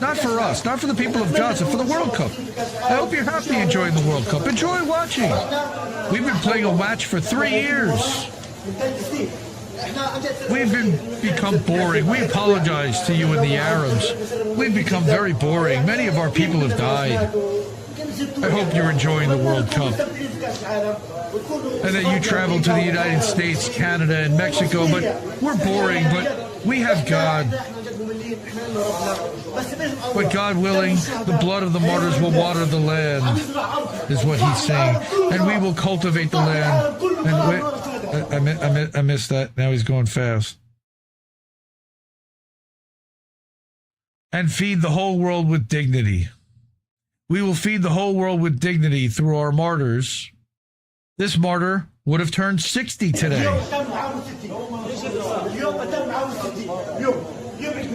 Not for us, not for the people of Gaza, for the World Cup. I hope you're happy enjoying the World Cup. Enjoy watching. We've been playing a match for 3 years. We've become boring. We apologize to you and the Arabs. We've become very boring. Many of our people have died. I hope you're enjoying the World Cup. And that you travel to the United States, Canada, and Mexico. But we're boring, but we have God. But God willing, the blood of the martyrs will water the land, is what he's saying. And we will cultivate the land. And wait, I missed that. Now he's going fast. And feed the whole world with dignity. We will feed the whole world with dignity through our martyrs. This martyr would have turned 60 today.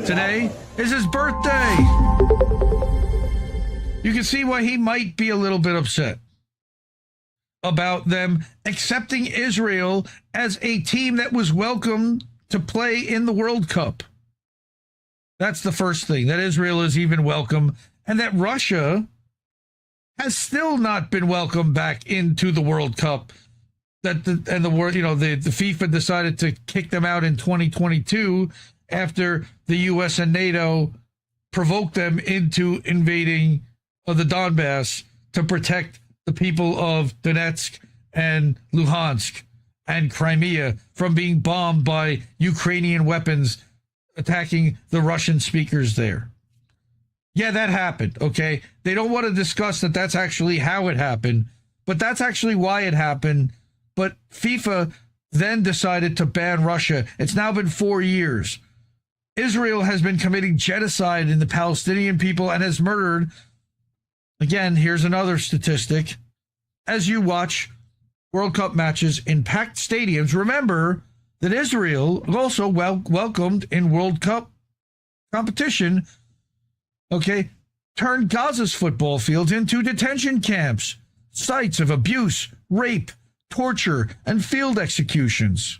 Today is his birthday. You can see why he might be a little bit upset about them accepting Israel as a team that was welcome to play in the World Cup. That's the first thing, that Israel is even welcome, and that Russia has still not been welcomed back into the World Cup that the world, the FIFA decided to kick them out in 2022 after the U.S. and NATO provoked them into invading the Donbass to protect the people of Donetsk and Luhansk and Crimea from being bombed by Ukrainian weapons attacking the Russian speakers there. Yeah, that happened, okay? They don't want to discuss that that's actually how it happened, but that's actually why it happened. But FIFA then decided to ban Russia. It's now been 4 years. Israel has been committing genocide in the Palestinian people and has murdered, again, here's another statistic, as you watch World Cup matches in packed stadiums. Remember that Israel also welcomed in World Cup competition, okay, turned Gaza's football fields into detention camps, sites of abuse, rape, torture, and field executions.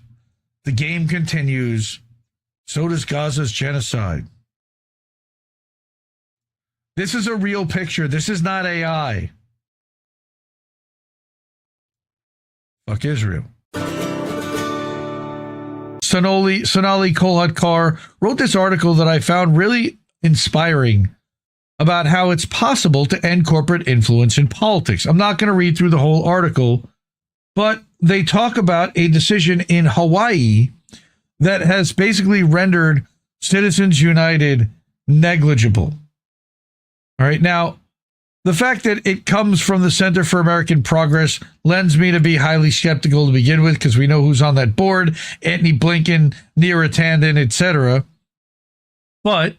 The game continues. So does Gaza's genocide. This is a real picture. This is not AI. Fuck Israel. Sonali Kolhatkar wrote this article that I found really inspiring about how it's possible to end corporate influence in politics. I'm not going to read through the whole article, but they talk about a decision in Hawaii that has basically rendered Citizens United negligible. All right. Now, the fact that it comes from the Center for American Progress lends me to be highly skeptical to begin with, because we know who's on that board, Antony Blinken, Neera Tanden, etc. But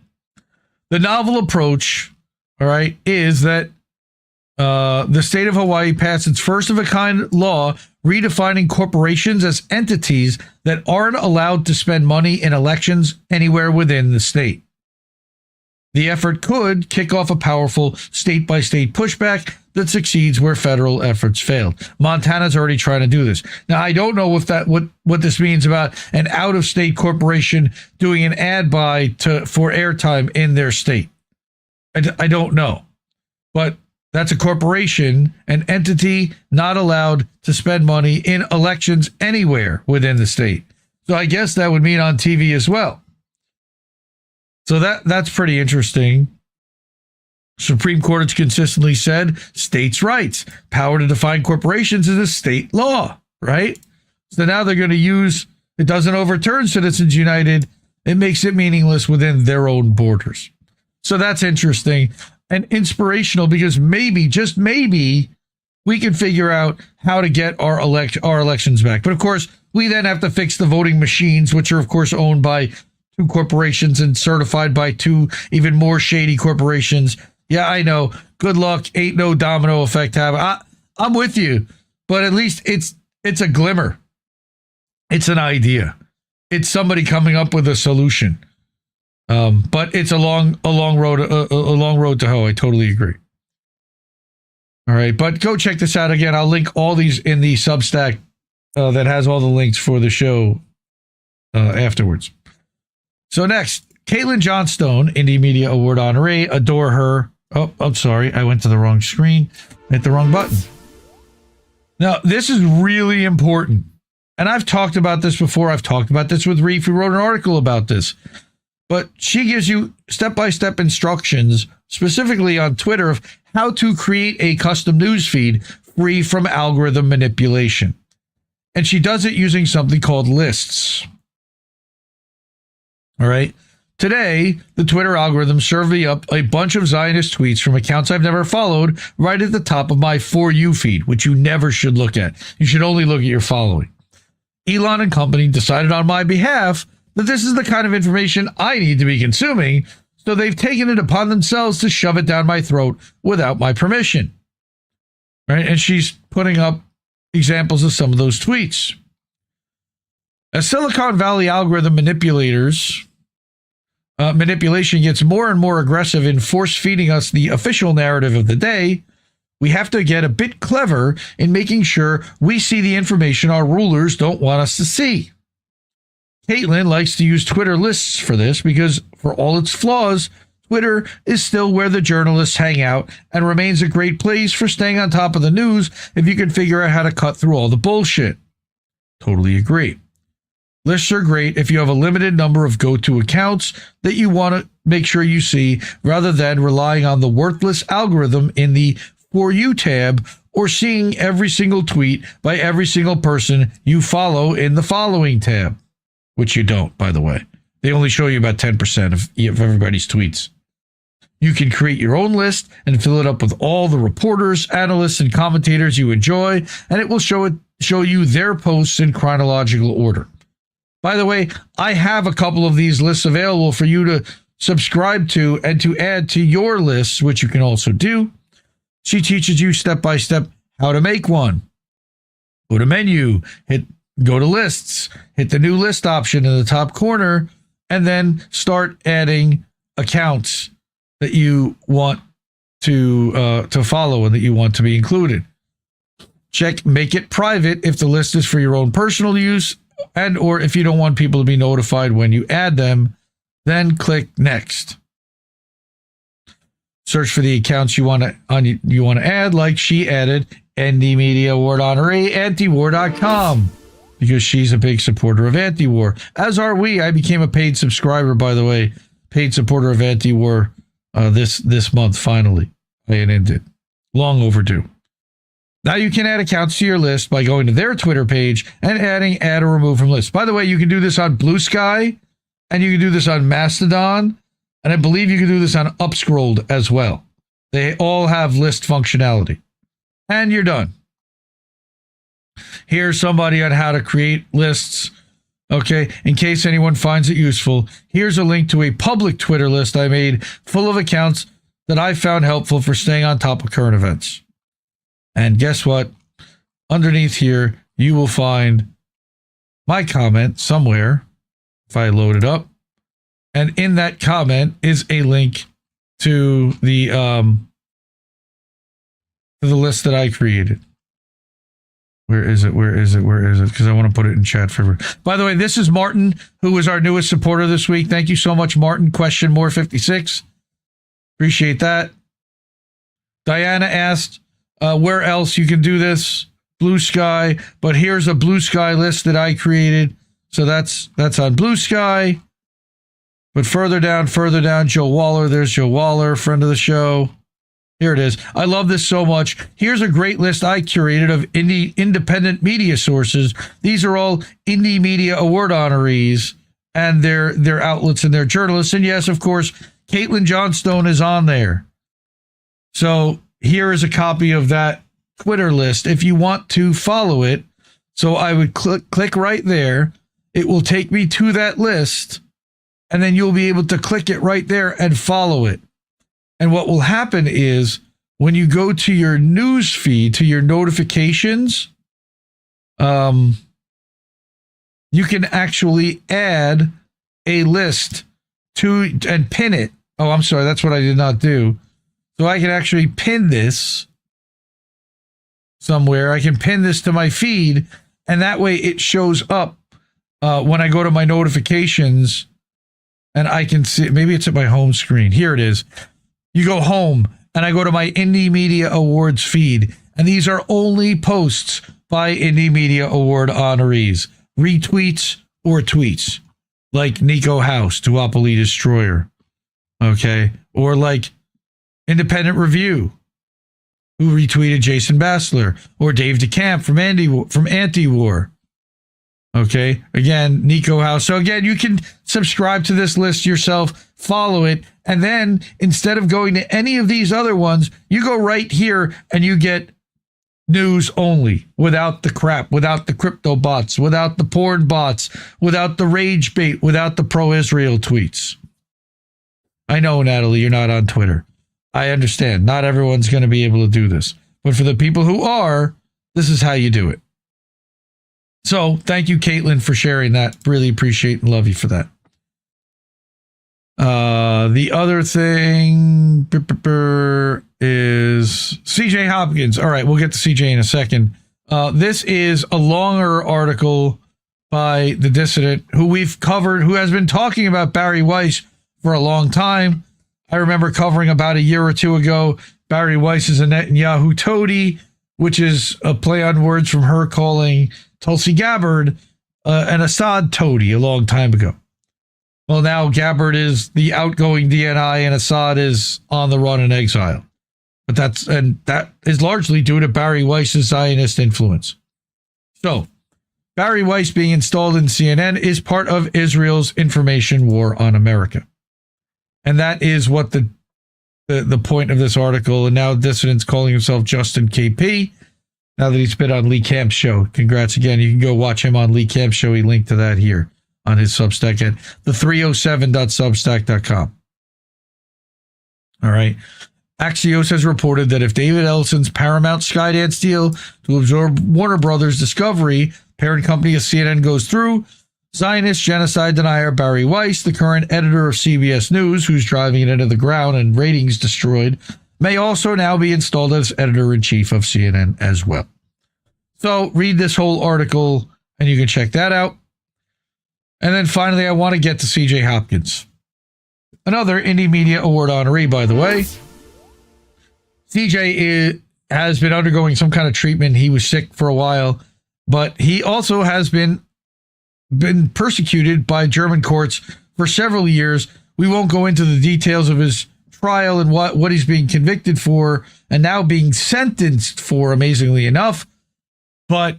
the novel approach, all right, is that the state of Hawaii passed its first-of-a-kind law redefining corporations as entities that aren't allowed to spend money in elections anywhere within the state. The effort could kick off a powerful state-by-state pushback that succeeds where federal efforts failed. Montana's already trying to do this. Now, I don't know if what this means about an out-of-state corporation doing an ad buy for airtime in their state. I don't know. But that's a corporation, an entity not allowed to spend money in elections anywhere within the state. So I guess that would mean on TV as well. So that's pretty interesting. Supreme Court has consistently said states' rights, power to define corporations is a state law, right? So now they're going to use, it doesn't overturn Citizens United. It makes it meaningless within their own borders. So that's interesting and inspirational, because maybe, just maybe, we can figure out how to get our elections back. But of course, we then have to fix the voting machines, which are of course owned by two corporations and certified by two even more shady corporations. Yeah, I know. Good luck. Ain't no domino effect happen. I'm with you, but at least it's a glimmer. It's an idea. It's somebody coming up with a solution. But it's a long road to hoe. I totally agree. All right, but go check this out again. I'll link all these in the Substack that has all the links for the show afterwards. So next, Caitlin Johnstone, Indie Media Award honoree, adore her. Oh, I'm sorry. I went to the wrong screen. Hit the wrong button. Now, this is really important. And I've talked about this before. I've talked about this with Reef, who wrote an article about this. But she gives you step-by-step instructions, specifically on Twitter, of how to create a custom news feed free from algorithm manipulation. And she does it using something called lists. All right. Today, the Twitter algorithm served me up a bunch of Zionist tweets from accounts I've never followed right at the top of my For You feed, which you never should look at. You should only look at your following. Elon and company decided on my behalf that this is the kind of information I need to be consuming, so they've taken it upon themselves to shove it down my throat without my permission. Right? And she's putting up examples of some of those tweets. As Silicon Valley algorithm manipulation gets more and more aggressive in force-feeding us the official narrative of the day, we have to get a bit clever in making sure we see the information our rulers don't want us to see. Caitlin likes to use Twitter lists for this because, for all its flaws, Twitter is still where the journalists hang out and remains a great place for staying on top of the news if you can figure out how to cut through all the bullshit. Totally agree. Lists are great if you have a limited number of go-to accounts that you want to make sure you see, rather than relying on the worthless algorithm in the For You tab or seeing every single tweet by every single person you follow in the Following tab, which you don't, by the way. They only show you about 10% of everybody's tweets. You can create your own list and fill it up with all the reporters, analysts, and commentators you enjoy, and it will show you their posts in chronological order. By the way, I have a couple of these lists available for you to subscribe to and to add to your lists, which you can also do. She teaches you step by step how to make one. Go to menu, go to lists, hit the new list option in the top corner, and then start adding accounts that you want to follow and that you want to be included. Make it private if the list is for your own personal use, and or if you don't want people to be notified when you add them, then click next. Search for the accounts you want to add, like she added ND Media Award honoree Antiwar.com, because she's a big supporter of Antiwar, as are we. I became a paid subscriber, by the way, paid supporter of Antiwar this month. Finally, I ended. Long overdue. Now you can add accounts to your list by going to their Twitter page and adding add or remove from list. By the way, you can do this on Blue Sky, and you can do this on Mastodon, and I believe you can do this on Upscrolled as well. They all have list functionality. And you're done. Here's somebody on how to create lists. Okay, in case anyone finds it useful, here's a link to a public Twitter list I made full of accounts that I found helpful for staying on top of current events. And guess what? Underneath here, you will find my comment somewhere, if I load it up. And in that comment is a link to the list that I created. Where is it? Because I want to put it in chat for everyone. By the way, this is Martin, who was our newest supporter this week. Thank you so much, Martin. Question more 56. Appreciate that. Diana asked, where else you can do this? Blue Sky. But here's a Blue Sky list that I created. So that's on Blue Sky. But further down, Joe Waller. There's Joe Waller, friend of the show. Here it is. I love this so much. Here's a great list I curated of independent media sources. These are all Indie Media Award honorees and their outlets and their journalists. And yes, of course, Caitlin Johnstone is on there. So here is a copy of that Twitter list if you want to follow it. So I would click right there. It will take me to that list, and then you'll be able to click it right there and follow it. And what will happen is when you go to your news feed, to your notifications, you can actually add a list to and pin it. Oh, I'm sorry. That's what I did not do. So I can actually pin this somewhere. I can pin this to my feed, and that way it shows up when I go to my notifications, and I can see, maybe it's at my home screen. Here it is. You go home, and I go to my Indie Media Awards feed, and these are only posts by Indie Media Award honorees, retweets or tweets, like Nico House, Duopoly Destroyer, okay, or like Independent Review, who retweeted Jason Bassler, or Dave DeCamp from Antiwar. Okay, again, Nico House. So again, you can subscribe to this list yourself, follow it, and then instead of going to any of these other ones, you go right here and you get news only, without the crap, without the crypto bots, without the porn bots, without the rage bait, without the pro-Israel tweets. I know, Natalie, you're not on Twitter. I understand. Not everyone's going to be able to do this. But for the people who are, this is how you do it. So thank you, Caitlin, for sharing that. Really appreciate and love you for that. The other thing is CJ Hopkins. All right, we'll get to CJ in a second. This is a longer article by the dissident who we've covered, who has been talking about Barry Weiss for a long time. I remember covering about a year or two ago, Barry Weiss is a Netanyahu toady. which is a play on words from her calling Tulsi Gabbard an Assad toady a long time ago. Well, now Gabbard is the outgoing DNI and Assad is on the run in exile. But that is largely due to Barry Weiss's Zionist influence. So, Barry Weiss being installed in CNN is part of Israel's information war on America. And that is what the point of this article, and now dissident's calling himself Justin KP, now that he's been on Lee Camp's show. Congrats again. You can go watch him on Lee Camp's show. He linked to that here on his Substack at the307.substack.com. All right. Axios has reported that if David Ellison's Paramount Skydance deal to absorb Warner Brothers Discovery, parent company of CNN, goes through, Zionist genocide denier Barry Weiss, the current editor of CBS News, who's driving it into the ground and ratings destroyed, may also now be installed as editor-in-chief of CNN as well. So read this whole article and you can check that out. And then finally, I want to get to CJ Hopkins, another Indie Media Award honoree, by the way. CJ has been undergoing some kind of treatment. He was sick for a while, but he also has been persecuted by German courts for several years. We won't go into the details of his trial and what he's being convicted for and now being sentenced for, amazingly enough. But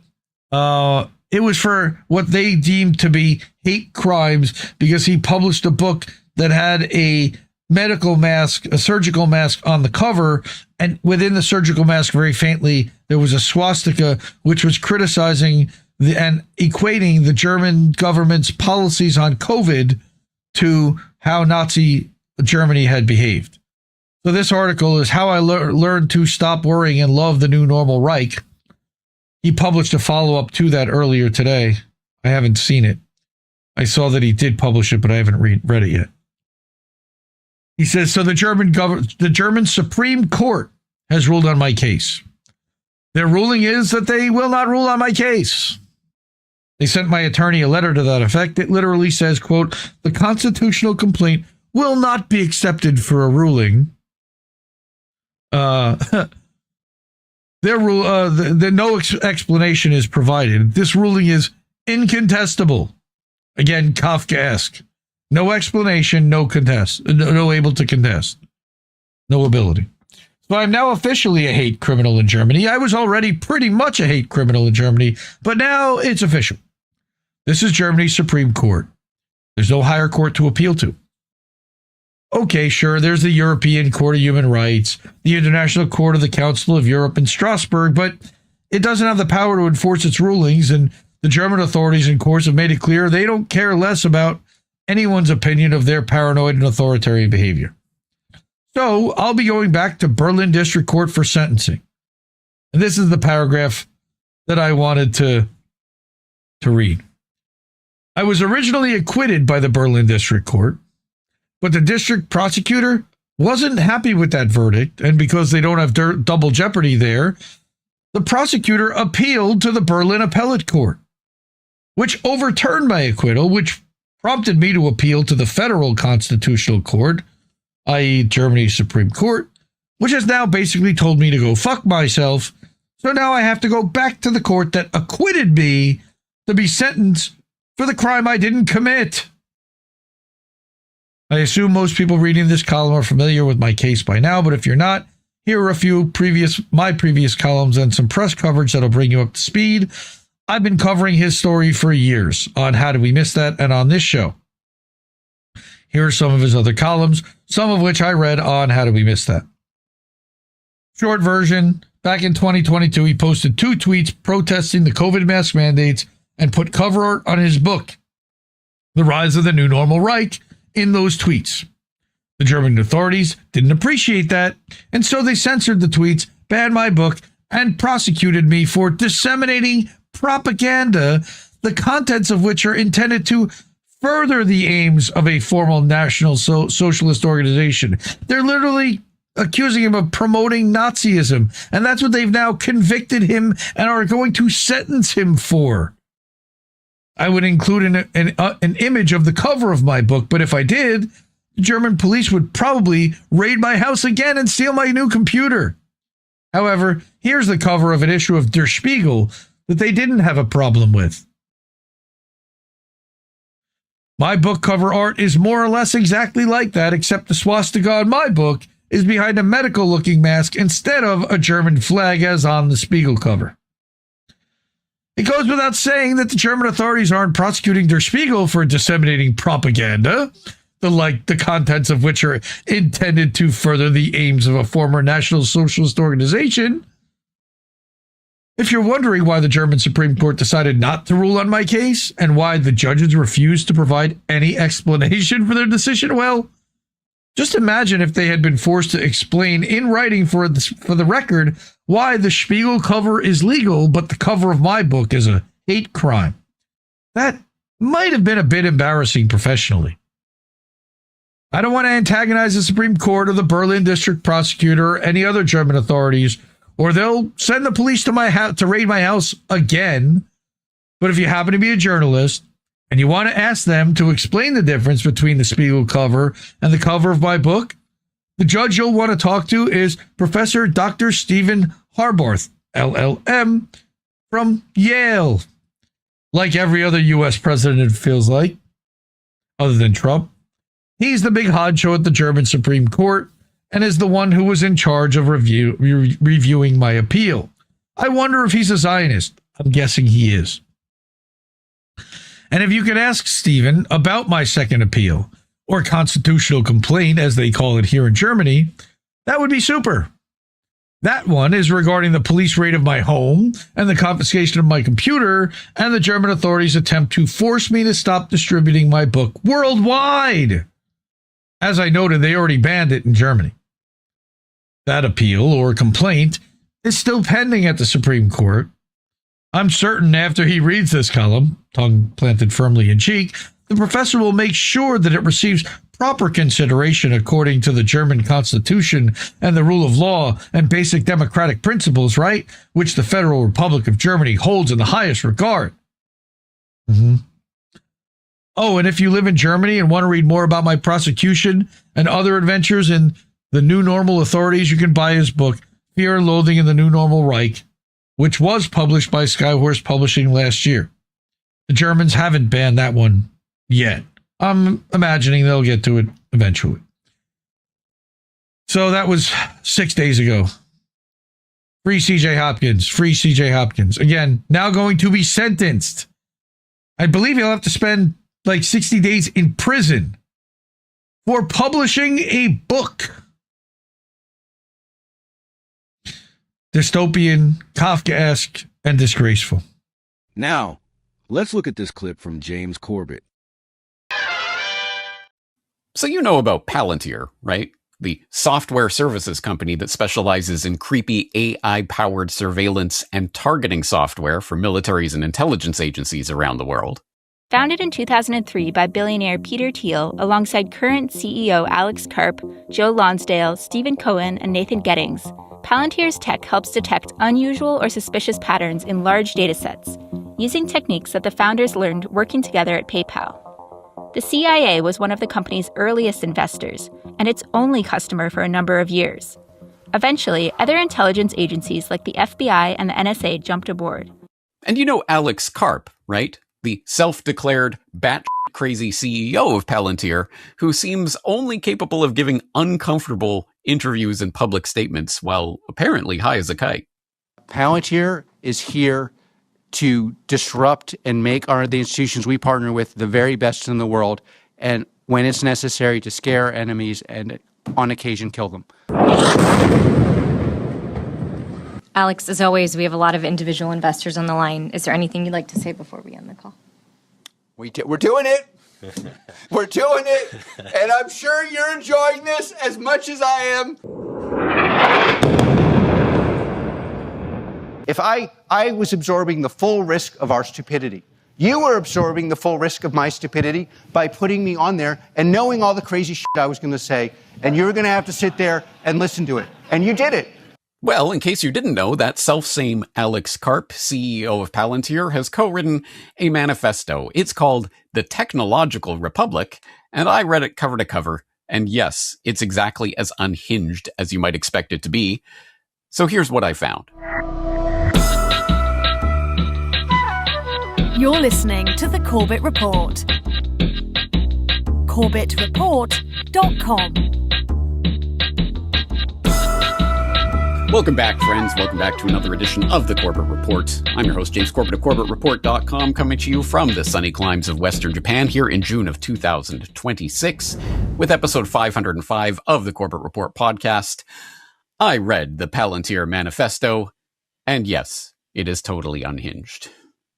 it was for what they deemed to be hate crimes because he published a book that had a medical mask, a surgical mask on the cover, and within the surgical mask, very faintly, there was a swastika, which was criticizing and equating the German government's policies on COVID to how Nazi Germany had behaved. So this article is How I Learned to Stop Worrying and Love the New Normal Reich. He published a follow-up to that earlier today. I haven't seen it. I saw that he did publish it, but I haven't read it yet. He says, so the German Supreme Court has ruled on my case. Their ruling is that they will not rule on my case. They sent my attorney a letter to that effect. It literally says, quote, the constitutional complaint will not be accepted for a ruling. No explanation is provided. This ruling is incontestable. Again, Kafkaesque. No explanation, no able to contest. No ability. So I'm now officially a hate criminal in Germany. I was already pretty much a hate criminal in Germany, but now it's official. This is Germany's Supreme Court. There's no higher court to appeal to. Okay, sure, there's the European Court of Human Rights, the International Court of the Council of Europe in Strasbourg, but it doesn't have the power to enforce its rulings, and the German authorities and courts have made it clear they don't care less about anyone's opinion of their paranoid and authoritarian behavior. So I'll be going back to Berlin District Court for sentencing. And this is the paragraph that I wanted to read. I was originally acquitted by the Berlin District Court, but the district prosecutor wasn't happy with that verdict, and because they don't have double jeopardy there, the prosecutor appealed to the Berlin Appellate Court, which overturned my acquittal, which prompted me to appeal to the Federal Constitutional Court, i.e. Germany's Supreme Court, which has now basically told me to go fuck myself. So now I have to go back to the court that acquitted me to be sentenced for the crime I didn't commit. I assume most people reading this column are familiar with my case by now, but if you're not, here are a few my previous columns and some press coverage that'll bring you up to speed. I've been covering his story for years on How Did We Miss That and on this show. Here are some of his other columns, some of which I read on How Did We Miss That. Short version, back in 2022, he posted 2 tweets protesting the COVID mask mandates and put cover art on his book, The Rise of the New Normal Reich, in those tweets. The German authorities didn't appreciate that, and so they censored the tweets, banned my book, and prosecuted me for disseminating propaganda, the contents of which are intended to further the aims of a formal national socialist organization. They're literally accusing him of promoting Nazism, and that's what they've now convicted him and are going to sentence him for. I would include an image of the cover of my book, but if I did, the German police would probably raid my house again and steal my new computer. However, here's the cover of an issue of Der Spiegel that they didn't have a problem with. My book cover art is more or less exactly like that, except the swastika on my book is behind a medical-looking mask instead of a German flag as on the Spiegel cover. It goes without saying that the German authorities aren't prosecuting Der Spiegel for disseminating propaganda, the contents of which are intended to further the aims of a former National Socialist organization. If you're wondering why the German Supreme Court decided not to rule on my case and why the judges refused to provide any explanation for their decision, well, just imagine if they had been forced to explain in writing for the record why the Spiegel cover is legal, but the cover of my book is a hate crime. That might have been a bit embarrassing professionally. I don't want to antagonize the Supreme Court or the Berlin District Prosecutor or any other German authorities, or they'll send the police to my house to raid my house again. But if you happen to be a journalist and you want to ask them to explain the difference between the Spiegel cover and the cover of my book, the judge you'll want to talk to is Professor Dr. Stephen Harbarth, LLM, from Yale. Like every other U.S. president, it feels like, other than Trump. He's the big honcho at the German Supreme Court and is the one who was in charge of reviewing my appeal. I wonder if he's a Zionist. I'm guessing he is. And if you could ask Stephen about my second appeal, or constitutional complaint, as they call it here in Germany, that would be super. That one is regarding the police raid of my home and the confiscation of my computer and the German authorities' attempt to force me to stop distributing my book worldwide. As I noted, they already banned it in Germany. That appeal or complaint is still pending at the Supreme Court. I'm certain after he reads this column, tongue planted firmly in cheek, the professor will make sure that it receives proper consideration according to the German Constitution and the rule of law and basic democratic principles, right? Which the Federal Republic of Germany holds in the highest regard. Oh, and if you live in Germany and want to read more about my prosecution and other adventures in the New Normal Authorities, you can buy his book, Fear and Loathing in the New Normal Reich, which was published by Skyhorse Publishing last year. The Germans haven't banned that one yet. I'm imagining they'll get to it eventually. So that was 6 days ago. Free CJ Hopkins. Free CJ Hopkins. Again, now going to be sentenced. I believe he'll have to spend like 60 days in prison for publishing a book. Dystopian, Kafkaesque, and disgraceful. Now, let's look at this clip from James Corbett. So you know about Palantir, right? The software services company that specializes in creepy AI-powered surveillance and targeting software for militaries and intelligence agencies around the world. Founded in 2003 by billionaire Peter Thiel alongside current CEO Alex Karp, Joe Lonsdale, Stephen Cohen, and Nathan Gettings, Palantir's tech helps detect unusual or suspicious patterns in large datasets, using techniques that the founders learned working together at PayPal. The CIA was one of the company's earliest investors, and its only customer for a number of years. Eventually, other intelligence agencies like the FBI and the NSA jumped aboard. And you know Alex Karp, right? The self-declared bat-crazy CEO of Palantir, who seems only capable of giving uncomfortable interviews and public statements while apparently high as a kite. Palantir is here to disrupt and make the institutions we partner with the very best in the world, and when it's necessary, to scare enemies and on occasion kill them. Alex, as always, we have a lot of individual investors on the line. Is there anything you'd like to say before we end the call? We're doing it. We're doing it. And I'm sure you're enjoying this as much as I am. If I was absorbing the full risk of our stupidity, you were absorbing the full risk of my stupidity by putting me on there and knowing all the crazy shit I was going to say, and you were going to have to sit there and listen to it. And you did it. Well, in case you didn't know, that self-same Alex Karp, CEO of Palantir, has co-written a manifesto. It's called The Technological Republic, and I read it cover to cover. And yes, it's exactly as unhinged as you might expect it to be. So here's what I found. You're listening to the Corbett Report. CorbettReport.com. Welcome back, friends. Welcome back to another edition of the Corbett Report. I'm your host, James Corbett of CorbettReport.com, coming to you from the sunny climes of Western Japan here in June of 2026 with episode 505 of the Corbett Report podcast. I read the Palantir Manifesto, and yes, it is totally unhinged.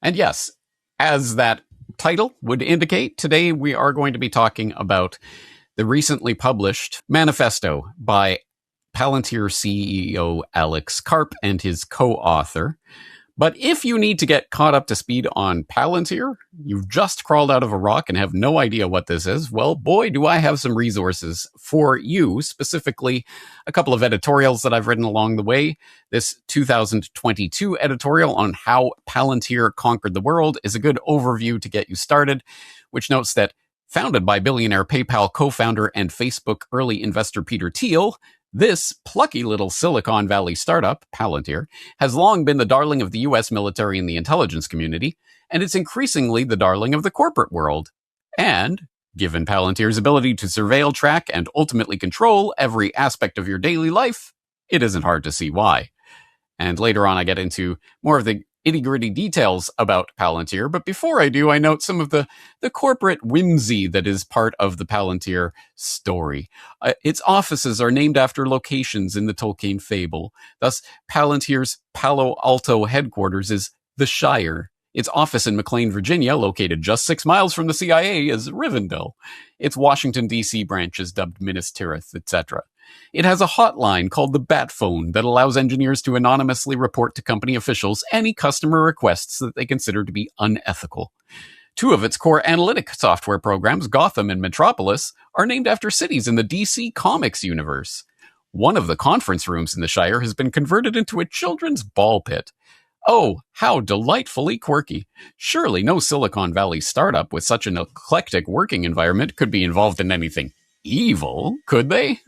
And yes, as that title would indicate, today we are going to be talking about the recently published manifesto by Palantir CEO Alex Karp and his co-author. But if you need to get caught up to speed on Palantir, you've just crawled out of a rock and have no idea what this is, well, boy, do I have some resources for you, specifically a couple of editorials that I've written along the way. This 2022 editorial on how Palantir conquered the world is a good overview to get you started, which notes that founded by billionaire PayPal co-founder and Facebook early investor Peter Thiel, this plucky little Silicon Valley startup, Palantir, has long been the darling of the U.S. military and the intelligence community, and it's increasingly the darling of the corporate world. And, given Palantir's ability to surveil, track, and ultimately control every aspect of your daily life, it isn't hard to see why. And later on, I get into more of the itty-gritty details about Palantir, but before I do, I note some of the corporate whimsy that is part of the Palantir story. Its offices are named after locations in the Tolkien fable. Thus, Palantir's Palo Alto headquarters is the Shire. Its office in McLean, Virginia, located just 6 miles from the CIA, is Rivendell. Its Washington, D.C. branch is dubbed Minas Tirith, etc. It has a hotline called the Bat Phone that allows engineers to anonymously report to company officials any customer requests that they consider to be unethical. 2 of its core analytic software programs, Gotham and Metropolis, are named after cities in the DC Comics universe. One of the conference rooms in the Shire has been converted into a children's ball pit. Oh, how delightfully quirky. Surely no Silicon Valley startup with such an eclectic working environment could be involved in anything evil, could they?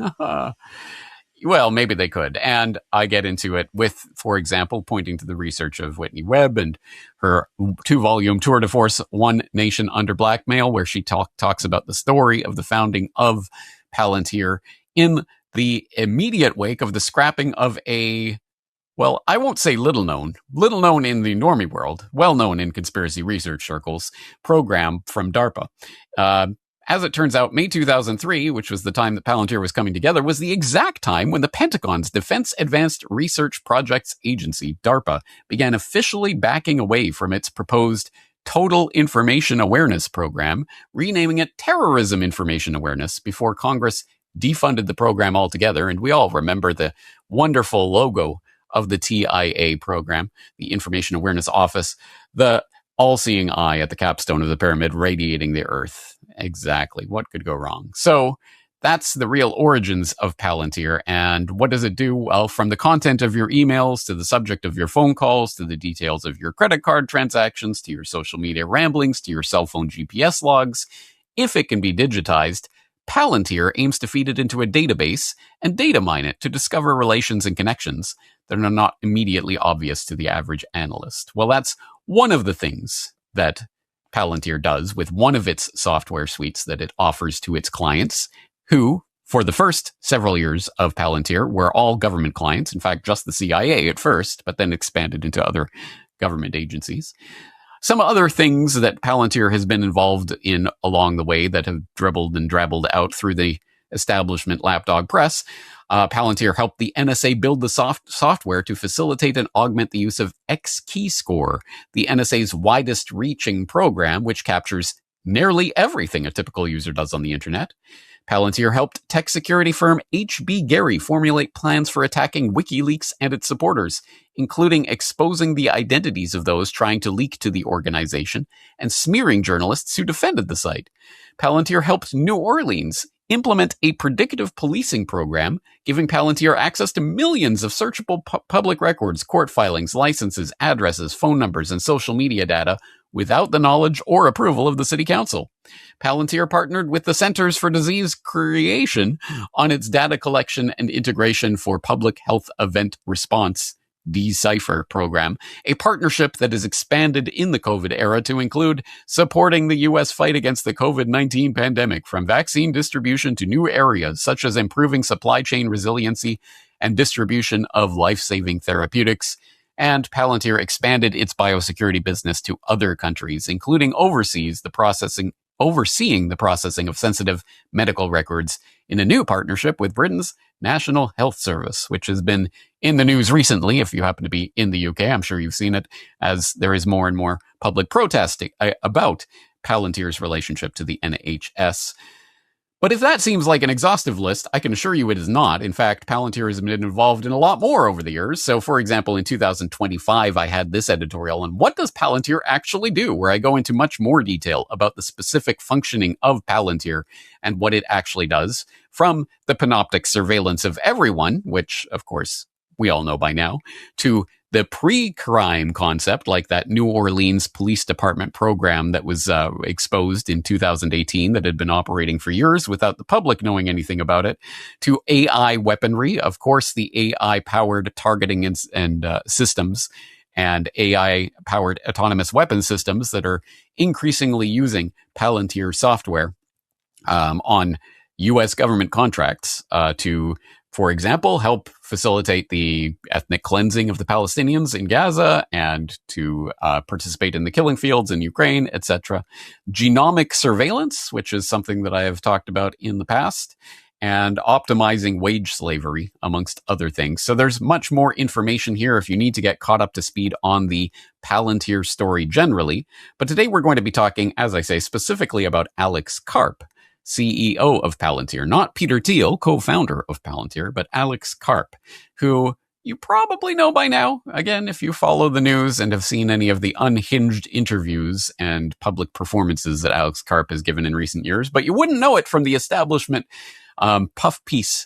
Well, maybe they could. And I get into it with, for example, pointing to the research of Whitney Webb and her 2-volume tour de force, One Nation Under Blackmail, where she talks about the story of the founding of Palantir in the immediate wake of the scrapping of a, well, I won't say little known in the normie world, well known in conspiracy research circles, program from DARPA. As it turns out, May 2003, which was the time that Palantir was coming together, was the exact time when the Pentagon's Defense Advanced Research Projects Agency, DARPA, began officially backing away from its proposed Total Information Awareness program, renaming it Terrorism Information Awareness before Congress defunded the program altogether. And we all remember the wonderful logo of the TIA program, the Information Awareness Office, the all-seeing eye at the capstone of the pyramid radiating the earth. Exactly. What could go wrong? So that's the real origins of Palantir. And what does it do? Well, from the content of your emails to the subject of your phone calls to the details of your credit card transactions to your social media ramblings to your cell phone GPS logs, if it can be digitized, Palantir aims to feed it into a database and data mine it to discover relations and connections that are not immediately obvious to the average analyst. Well, that's one of the things that Palantir does with one of its software suites that it offers to its clients, who, for the first several years of Palantir, were all government clients. In fact, just the CIA at first, but then expanded into other government agencies. Some other things that Palantir has been involved in along the way that have dribbled and drabbled out through the establishment lapdog press. Palantir helped the NSA build the software to facilitate and augment the use of X-Keyscore, the NSA's widest-reaching program, which captures nearly everything a typical user does on the internet. Palantir helped tech security firm H.B. Gary formulate plans for attacking WikiLeaks and its supporters, including exposing the identities of those trying to leak to the organization and smearing journalists who defended the site. Palantir helped New Orleans implement a predictive policing program, giving Palantir access to millions of searchable public records, court filings, licenses, addresses, phone numbers, and social media data without the knowledge or approval of the city council. Palantir partnered with the Centers for Disease Creation on its data collection and integration for public health event response Decipher program, a partnership that is expanded in the COVID era to include supporting the U.S. fight against the COVID-19 pandemic, from vaccine distribution to new areas such as improving supply chain resiliency and distribution of life-saving therapeutics. And Palantir expanded its biosecurity business to other countries, including overseeing the processing of sensitive medical records in a new partnership with Britain's National Health Service, which has been in the news recently. If you happen to be in the UK, I'm sure you've seen it, as there is more and more public protest about Palantir's relationship to the NHS. But if that seems like an exhaustive list, I can assure you it is not. In fact, Palantir has been involved in a lot more over the years. So, for example, in 2025, I had this editorial on what does Palantir actually do, where I go into much more detail about the specific functioning of Palantir and what it actually does, from the panoptic surveillance of everyone, which, of course, we all know by now, to the pre-crime concept, like that New Orleans Police Department program that was exposed in 2018 that had been operating for years without the public knowing anything about it, to AI weaponry, of course, the AI-powered targeting and systems and AI-powered autonomous weapon systems that are increasingly using Palantir software on U.S. government contracts to, for example, help facilitate the ethnic cleansing of the Palestinians in Gaza and to participate in the killing fields in Ukraine, etc. Genomic surveillance, which is something that I have talked about in the past, and optimizing wage slavery, amongst other things. So there's much more information here if you need to get caught up to speed on the Palantir story generally. But today we're going to be talking, as I say, specifically about Alex Karp, CEO of Palantir, not Peter Thiel, co-founder of Palantir, but Alex Karp, who you probably know by now. Again, if you follow the news and have seen any of the unhinged interviews and public performances that Alex Karp has given in recent years, but you wouldn't know it from the establishment puff piece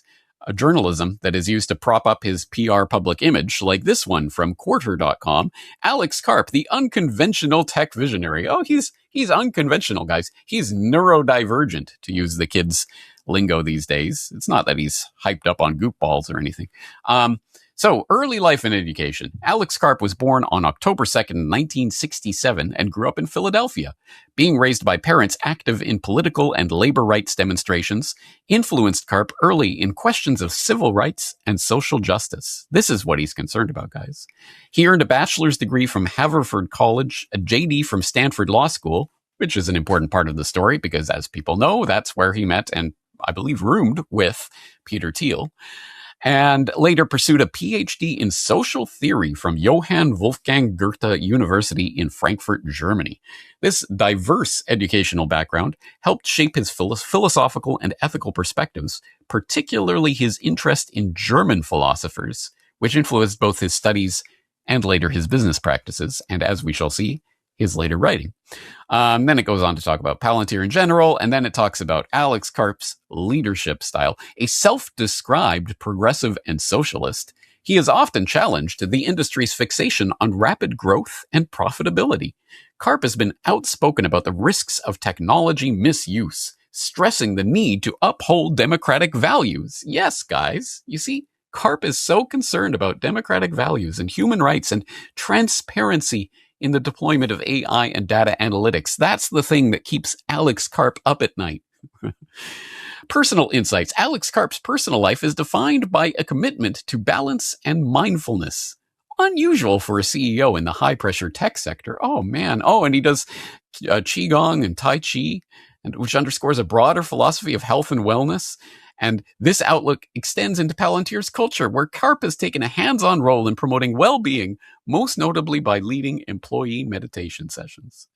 journalism that is used to prop up his PR public image, like this one from Quarter.com. Alex Karp, the unconventional tech visionary. Oh, he's unconventional, guys. He's neurodivergent, to use the kids' lingo these days. It's not that he's hyped up on goopballs or anything. So, early life and education. Alex Karp was born on October 2nd, 1967, and grew up in Philadelphia. Being raised by parents active in political and labor rights demonstrations influenced Karp early in questions of civil rights and social justice. This is what he's concerned about, guys. He earned a bachelor's degree from Haverford College, a JD from Stanford Law School, which is an important part of the story because, as people know, that's where he met and, I believe, roomed with Peter Thiel, and later pursued a PhD in social theory from Johann Wolfgang Goethe University in Frankfurt, Germany. This diverse educational background helped shape his philosophical and ethical perspectives, particularly his interest in German philosophers, which influenced both his studies and later his business practices, and as we shall see, his later writing. Then it goes on to talk about Palantir in general, and then it talks about Alex Karp's leadership style. A self-described progressive and socialist, he is often challenged the industry's fixation on rapid growth and profitability. Karp has been outspoken about the risks of technology misuse, stressing the need to uphold democratic values. Yes, guys, you see, Karp is so concerned about democratic values and human rights and transparency in the deployment of AI and data analytics. That's the thing that keeps Alex Karp up at night. Personal insights. Alex Karp's personal life is defined by a commitment to balance and mindfulness. Unusual for a CEO in the high-pressure tech sector. Oh, man. Oh, and he does Qigong and Tai Chi, which underscores a broader philosophy of health and wellness. And this outlook extends into Palantir's culture, where Karp has taken a hands-on role in promoting well-being, most notably by leading employee meditation sessions.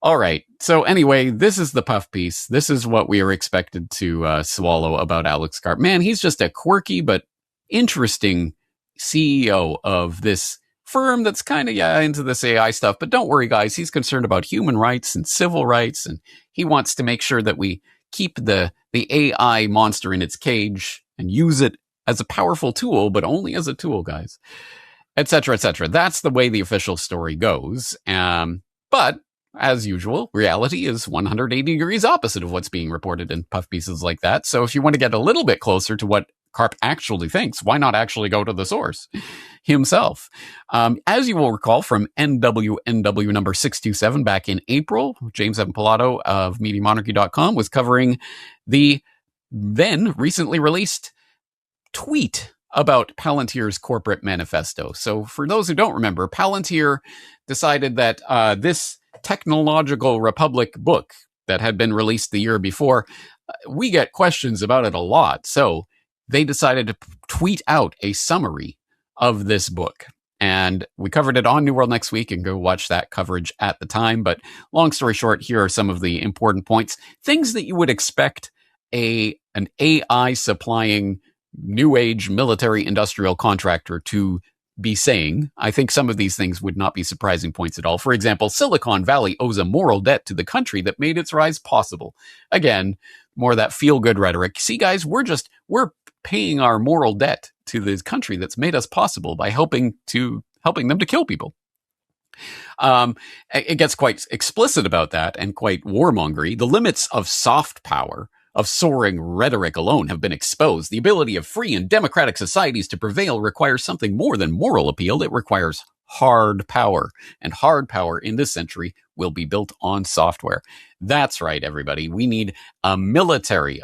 All right. So anyway, this is the puff piece. This is what we are expected to swallow about Alex Karp. Man, he's just a quirky but interesting CEO of this firm that's kind of into this AI stuff. But don't worry, guys. He's concerned about human rights and civil rights, and he wants to make sure that we keep the AI monster in its cage and use it as a powerful tool, but only as a tool, guys, etc., etc. That's the way the official story goes. But as usual, reality is 180 degrees opposite of what's being reported in puff pieces like that. So if you want to get a little bit closer to what Karp actually thinks, why not actually go to the source himself? As you will recall from NWNW number 627 back in April, James Evan Pilato of MediaMonarchy.com was covering the then recently released tweet about Palantir's corporate manifesto. So for those who don't remember, Palantir decided that this Technological Republic book that had been released the year before, we get questions about it a lot. So they decided to tweet out a summary of this book. And we covered it on New World Next Week, and go watch that coverage at the time. But long story short, here are some of the important points. Things that you would expect an AI supplying new age military industrial contractor to be saying. I think some of these things would not be surprising points at all. For example, Silicon Valley owes a moral debt to the country that made its rise possible. Again, more of that feel-good rhetoric. See, guys, we're paying our moral debt to the country that's made us possible by helping them to kill people. It gets quite explicit about that and quite warmongery. The limits of soft power, of soaring rhetoric alone, have been exposed. The ability of free and democratic societies to prevail requires something more than moral appeal. It requires hard power. And hard power in this century will be built on software. That's right, everybody. We need a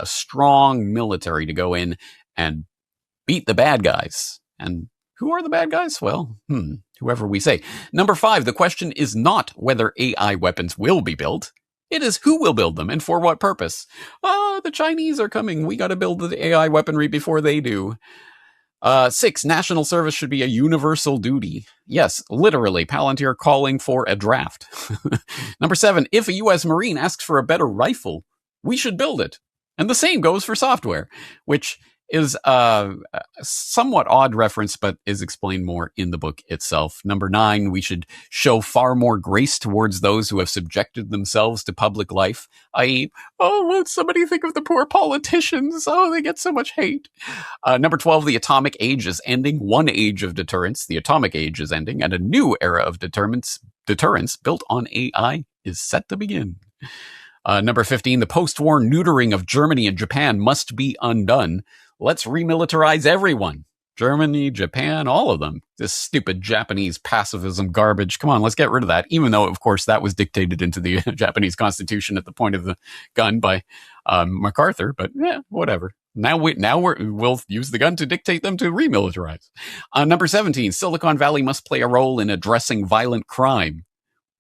strong military to go in and beat the bad guys. And who are the bad guys? Well, whoever we say. Number 5, the question is not whether AI weapons will be built. It is who will build them and for what purpose. The Chinese are coming. We got to build the AI weaponry before they do. 6, national service should be a universal duty. Yes, literally, Palantir calling for a draft. Number 7, if a U.S. Marine asks for a better rifle, we should build it. And the same goes for software, which is a somewhat odd reference, but is explained more in the book itself. Number 9, we should show far more grace towards those who have subjected themselves to public life, i.e., won't somebody think of the poor politicians? They get so much hate. Number 12, the atomic age is ending. One age of deterrence, the atomic age, is ending, and a new era of deterrence built on AI is set to begin. Number 15, the post-war neutering of Germany and Japan must be undone. Let's remilitarize everyone. Germany, Japan, all of them. This stupid Japanese pacifism garbage. Come on, let's get rid of that. Even though, of course, that was dictated into the Japanese constitution at the point of the gun by MacArthur. But whatever. Now we'll use the gun to dictate them to remilitarize. Number 17, Silicon Valley must play a role in addressing violent crime.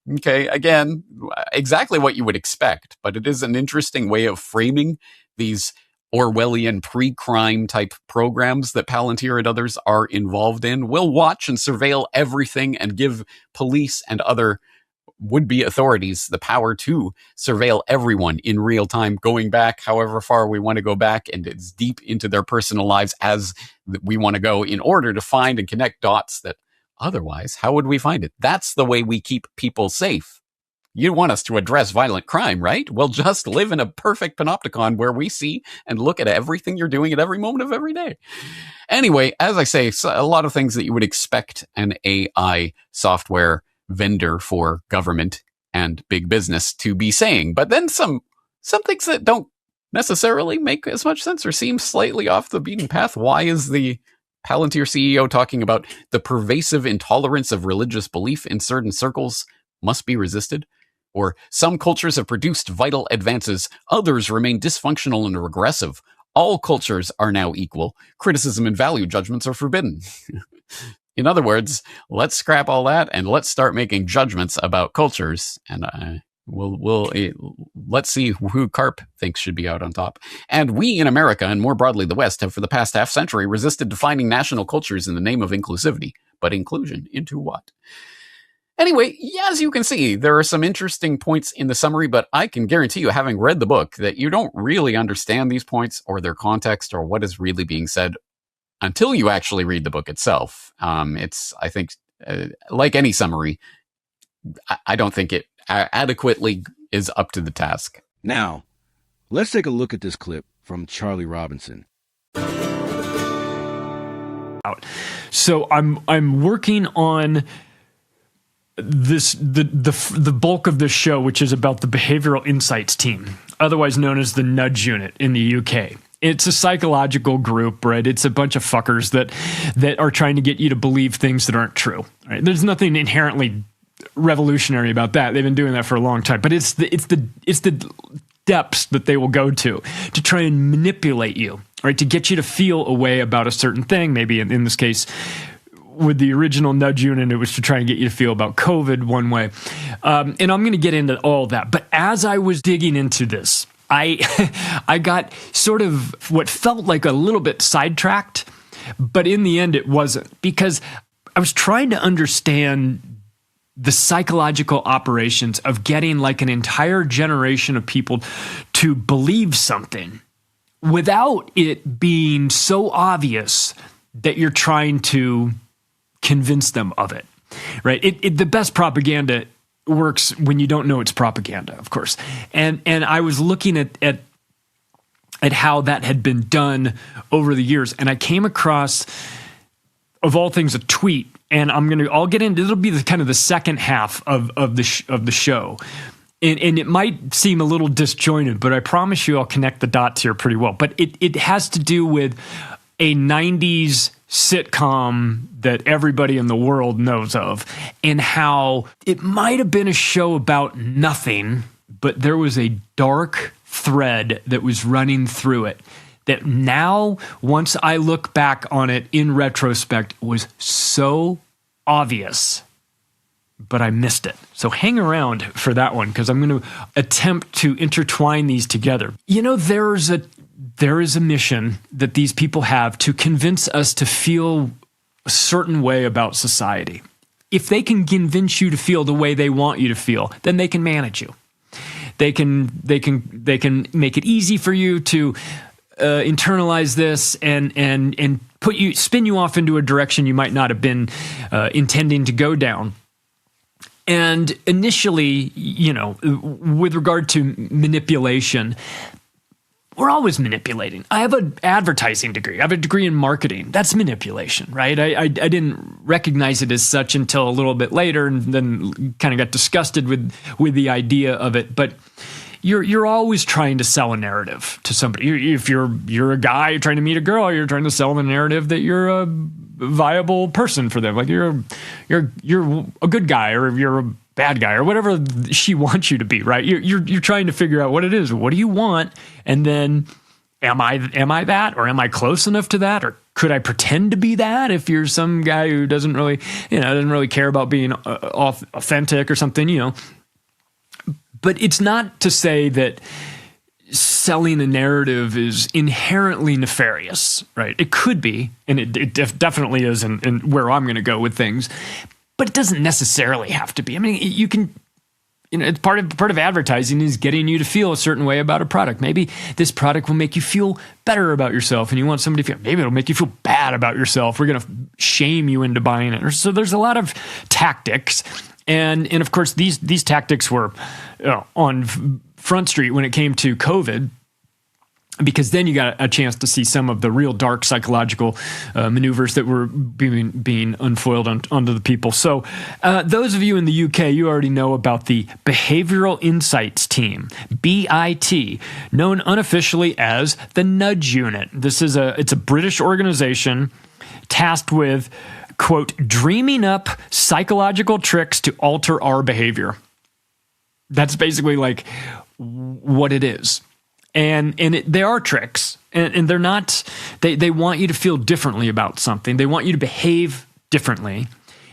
Okay, again, exactly what you would expect, but it is an interesting way of framing these Orwellian pre-crime type programs that Palantir and others are involved in. We'll watch and surveil everything and give police and other would-be authorities the power to surveil everyone in real time, going back however far we want to go back and as deep into their personal lives as we want to go in order to find and connect dots that otherwise, how would we find it? That's the way we keep people safe. You want us to address violent crime, right? Well, just live in a perfect panopticon where we see and look at everything you're doing at every moment of every day. Anyway, as I say, a lot of things that you would expect an AI software vendor for government and big business to be saying. But then some things that don't necessarily make as much sense or seem slightly off the beaten path. Why is the Palantir CEO talking about the pervasive intolerance of religious belief in certain circles must be resisted? Or some cultures have produced vital advances, others remain dysfunctional and regressive. All cultures are now equal. Criticism and value judgments are forbidden. In other words, let's scrap all that and let's start making judgments about cultures. And let's see who Karp thinks should be out on top. And we in America, and more broadly the West, have for the past half century resisted defining national cultures in the name of inclusivity. But inclusion into what? Anyway, as you can see, there are some interesting points in the summary, but I can guarantee you, having read the book, that you don't really understand these points or their context or what is really being said until you actually read the book itself. It's, I think, like any summary, I don't think it adequately is up to the task. Now, let's take a look at this clip from Charlie Robinson. So I'm working on the bulk of this show, which is about the behavioral insights team, otherwise known as the Nudge Unit in the UK. It's a psychological group, right? It's a bunch of fuckers that are trying to get you to believe things that aren't true. Right? There's nothing inherently revolutionary about that. They've been doing that for a long time, but it's the depths that they will go to try and manipulate you, right? To get you to feel a way about a certain thing. Maybe in this case, with the original Nudge Unit, it was to try and get you to feel about COVID one way. And I'm going to get into all that. But as I was digging into this, I got sort of what felt like a little bit sidetracked, but in the end it wasn't, because I was trying to understand the psychological operations of getting like an entire generation of people to believe something without it being so obvious that you're trying to convince them of it, right? The best propaganda works when you don't know it's propaganda, of course. And I was looking at how that had been done over the years, and I came across, of all things, a tweet. And I'll get into, it'll be kind of the second half of the show. And it might seem a little disjointed, but I promise you I'll connect the dots here pretty well. But it has to do with a 90s sitcom that everybody in the world knows of, and how it might have been a show about nothing, but there was a dark thread that was running through it that now, once I look back on it in retrospect, was so obvious, but I missed it. So hang around for that one, because I'm going to attempt to intertwine these together. You know, there is a mission that these people have to convince us to feel a certain way about society. If they can convince you to feel the way they want you to feel, then they can manage you. They can make it easy for you to internalize this and spin you off into a direction you might not have been intending to go down. And initially, you know, with regard to manipulation, we're always manipulating. I have an advertising degree. I have a degree in marketing. That's manipulation, right? I didn't recognize it as such until a little bit later, and then kind of got disgusted with the idea of it. But you're always trying to sell a narrative to somebody. If you're a guy trying to meet a girl, you're trying to sell the narrative that you're a viable person for them. Like you're a good guy, or you're a bad guy, or whatever she wants you to be, right? You're trying to figure out what it is. What do you want? And then am I that, or am I close enough to that, or could I pretend to be that if you're some guy who doesn't really care about being authentic or something, you know? But it's not to say that selling a narrative is inherently nefarious, right? It could be, and it definitely is in where I'm going to go with things, but it doesn't necessarily have to be. I mean, you can, you know, it's part of advertising is getting you to feel a certain way about a product. Maybe this product will make you feel better about yourself, and you want somebody to feel, maybe it'll make you feel bad about yourself. We're going to shame you into buying it. So there's a lot of tactics. And of course, these tactics were on Front Street when it came to COVID, because then you got a chance to see some of the real dark psychological maneuvers that were being unfoiled onto the people. So those of you in the UK, you already know about the Behavioral Insights Team, BIT, known unofficially as the Nudge Unit. It's a British organization tasked with, quote, dreaming up psychological tricks to alter our behavior. That's basically like what it is. And they are tricks, and they're not, they want you to feel differently about something. They want you to behave differently.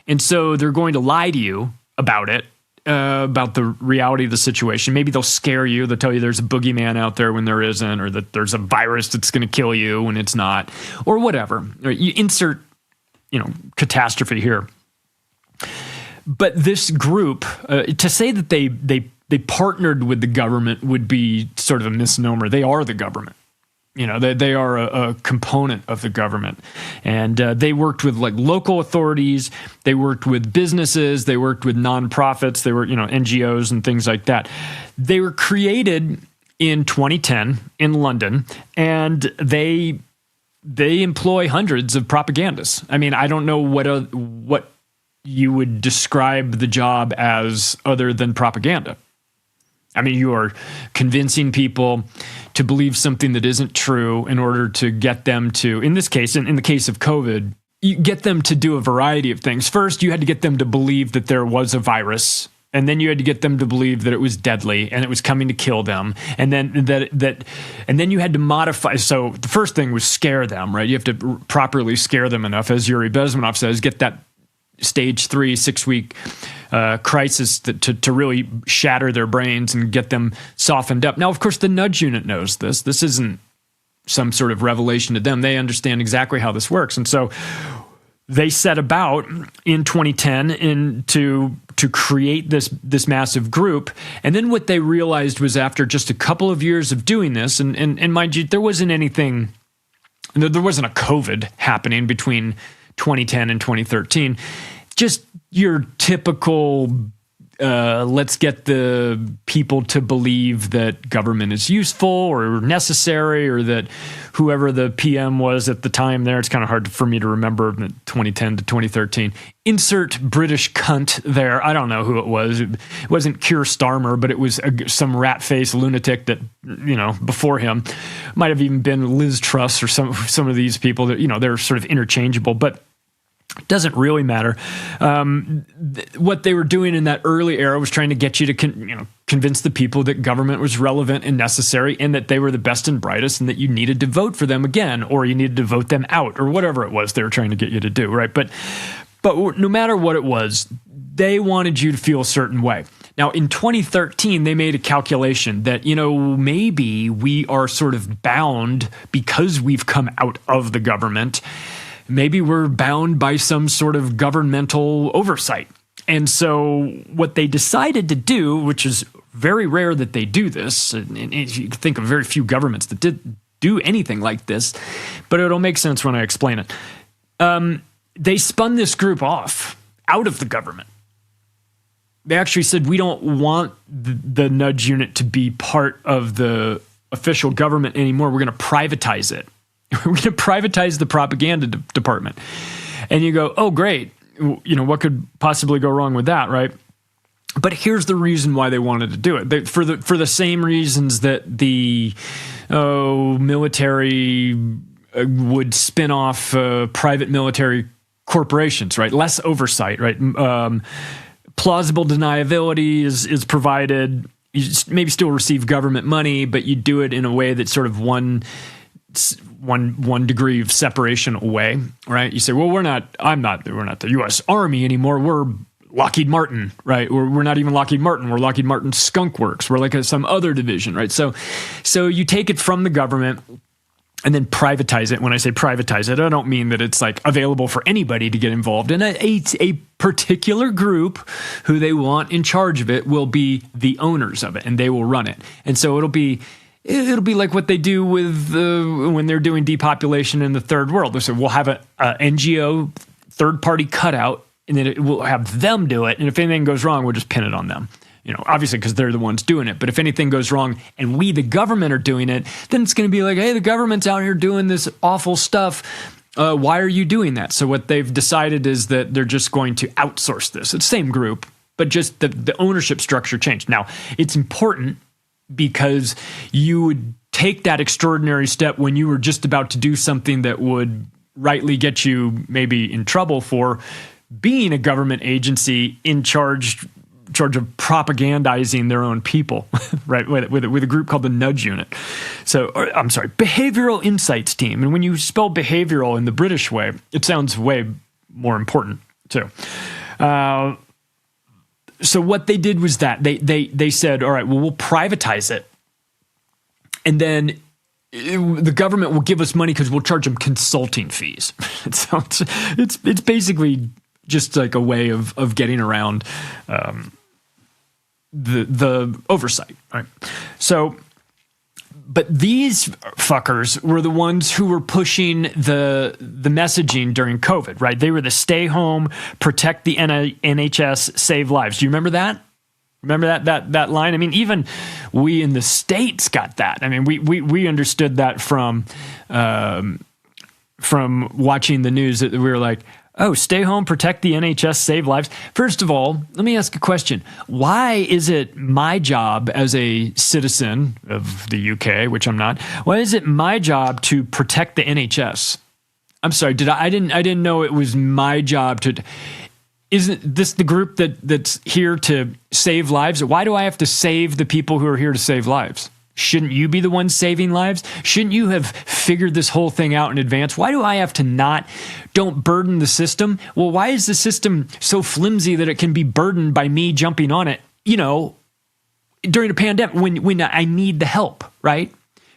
And so they're going to lie to you about it, about the reality of the situation. Maybe they'll scare you. They'll tell you there's a boogeyman out there when there isn't, or that there's a virus that's going to kill you when it's not, or whatever. Or you insert, you know, catastrophe here. But this group, to say that they partnered with the government would be sort of a misnomer. They are the government. You know, they are a component of the government. And they worked with like local authorities. They worked with businesses. They worked with nonprofits. They were, you know, NGOs and things like that. They were created in 2010 in London, and they employ hundreds of propagandists. I mean, I don't know what you would describe the job as other than propaganda. I mean, you are convincing people to believe something that isn't true in order to get them to, in this case, in the case of COVID, you get them to do a variety of things. First, you had to get them to believe that there was a virus, and then you had to get them to believe that it was deadly and it was coming to kill them, and then and then you had to modify. So the first thing was scare them, right? You have to properly scare them enough, as Yuri Bezmenov says, get that stage 3, 6-week crisis to really shatter their brains and get them softened up. Now, of course, the nudge unit knows this. This isn't some sort of revelation to them. They understand exactly how this works. And so they set about in 2010 to create this massive group. And then what they realized was after just a couple of years of doing this, and mind you, there wasn't a COVID happening between 2010 and 2013. Just your typical, let's get the people to believe that government is useful or necessary, or that whoever the PM was at the time there, it's kind of hard for me to remember 2010 to 2013. Insert British cunt there. I don't know who it was. It wasn't Keir Starmer, but it was some rat-faced lunatic that, before him. Might have even been Liz Truss or some of these people that, they're sort of interchangeable, but doesn't really matter. What they were doing in that early era was trying to get you to convince the people that government was relevant and necessary, and that they were the best and brightest, and that you needed to vote for them again, or you needed to vote them out, or whatever it was they were trying to get you to do, right? But no matter what it was, they wanted you to feel a certain way. Now, in 2013, they made a calculation that, maybe we are sort of bound because we've come out of the government. Maybe we're bound by some sort of governmental oversight. And so what they decided to do, which is very rare that they do this, and you can think of very few governments that did do anything like this, but it'll make sense when I explain it. They spun this group off out of the government. They actually said, we don't want the nudge unit to be part of the official government anymore. We're going to privatize it. We're going to privatize the propaganda department. And you go, oh, great. What could possibly go wrong with that, right? But here's the reason why they wanted to do it. For the same reasons that the military would spin off private military corporations, right? Less oversight, right? Plausible deniability is provided. You maybe still receive government money, but you do it in a way that's sort of one degree of separation away, right? You say, well, we're not the U.S. Army anymore. We're Lockheed Martin, right? We're not even Lockheed Martin. We're Lockheed Martin Skunk Works. We're like some other division, right? So you take it from the government and then privatize it. When I say privatize it, I don't mean that it's like available for anybody to get involved in. A particular group who they want in charge of it will be the owners of it, and they will run it. And so it'll be like what they do with when they're doing depopulation in the third world. They say, we'll have a NGO third-party cutout, and then we'll have them do it. And if anything goes wrong, we'll just pin it on them. Obviously because they're the ones doing it. But if anything goes wrong and we, the government, are doing it, then it's going to be like, hey, the government's out here doing this awful stuff. Why are you doing that? So what they've decided is that they're just going to outsource this. It's the same group, but just the ownership structure changed. Now, it's important because you would take that extraordinary step when you were just about to do something that would rightly get you maybe in trouble for being a government agency in charge of propagandizing their own people, right? With a group called the Nudge Unit. So, I'm sorry, Behavioral Insights Team. And when you spell behavioral in the British way, it sounds way more important too. So what they did was that they said, all right, well, we'll privatize it, and then the government will give us money because we'll charge them consulting fees. So it's basically just like a way of getting around the oversight, right? So, but these fuckers were the ones who were pushing the messaging during COVID, right? They were the stay home, protect the NHS, save lives. Do you remember that? Remember that line? I mean, even we in the States got that. I mean, we understood that from watching the news, that we were like, Oh, stay home, protect the NHS, save lives. First of all, let me ask a question. Why is it my job as a citizen of the UK, which I'm not, why is it my job to protect the NHS? I'm sorry, I didn't know it was my job to. Isn't this the group that's here to save lives? Why do I have to save the people who are here to save lives? Shouldn't you be the one saving lives? Shouldn't you have figured this whole thing out in advance? Why do I have to don't burden the system? Well, why is the system so flimsy that it can be burdened by me jumping on it, during a pandemic when I need the help, right?